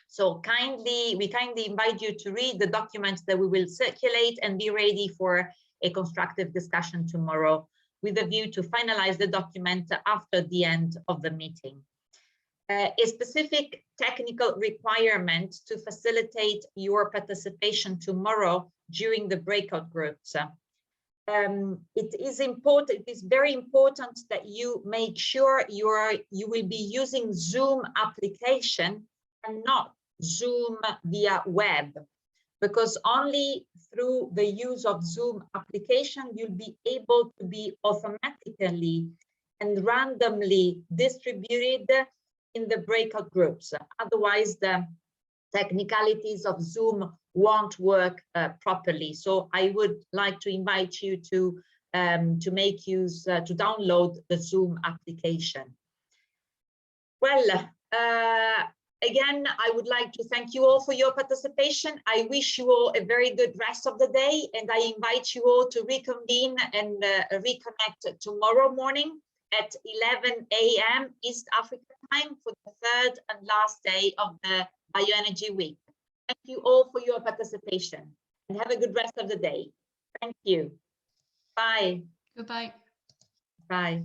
So we kindly invite you to read the documents that we will circulate and be ready for a constructive discussion tomorrow, with a view to finalize the document after the end of the meeting. A specific technical requirement to facilitate your participation tomorrow during the breakout groups. It is very important that you make sure you will be using Zoom application and not Zoom via web, because only through the use of Zoom application, you'll be able to be automatically and randomly distributed in the breakout groups. Otherwise, the technicalities of Zoom won't work properly. So I would like to invite you to make use, to download the Zoom application. Well, again, I would like to thank you all for your participation. I wish you all a very good rest of the day, and I invite you all to reconvene and reconnect tomorrow morning at 11 a.m. East African time for the third and last day of the Bioenergy Week. Thank you all for your participation, and have a good rest of the day. Thank you. Bye. Goodbye. Bye.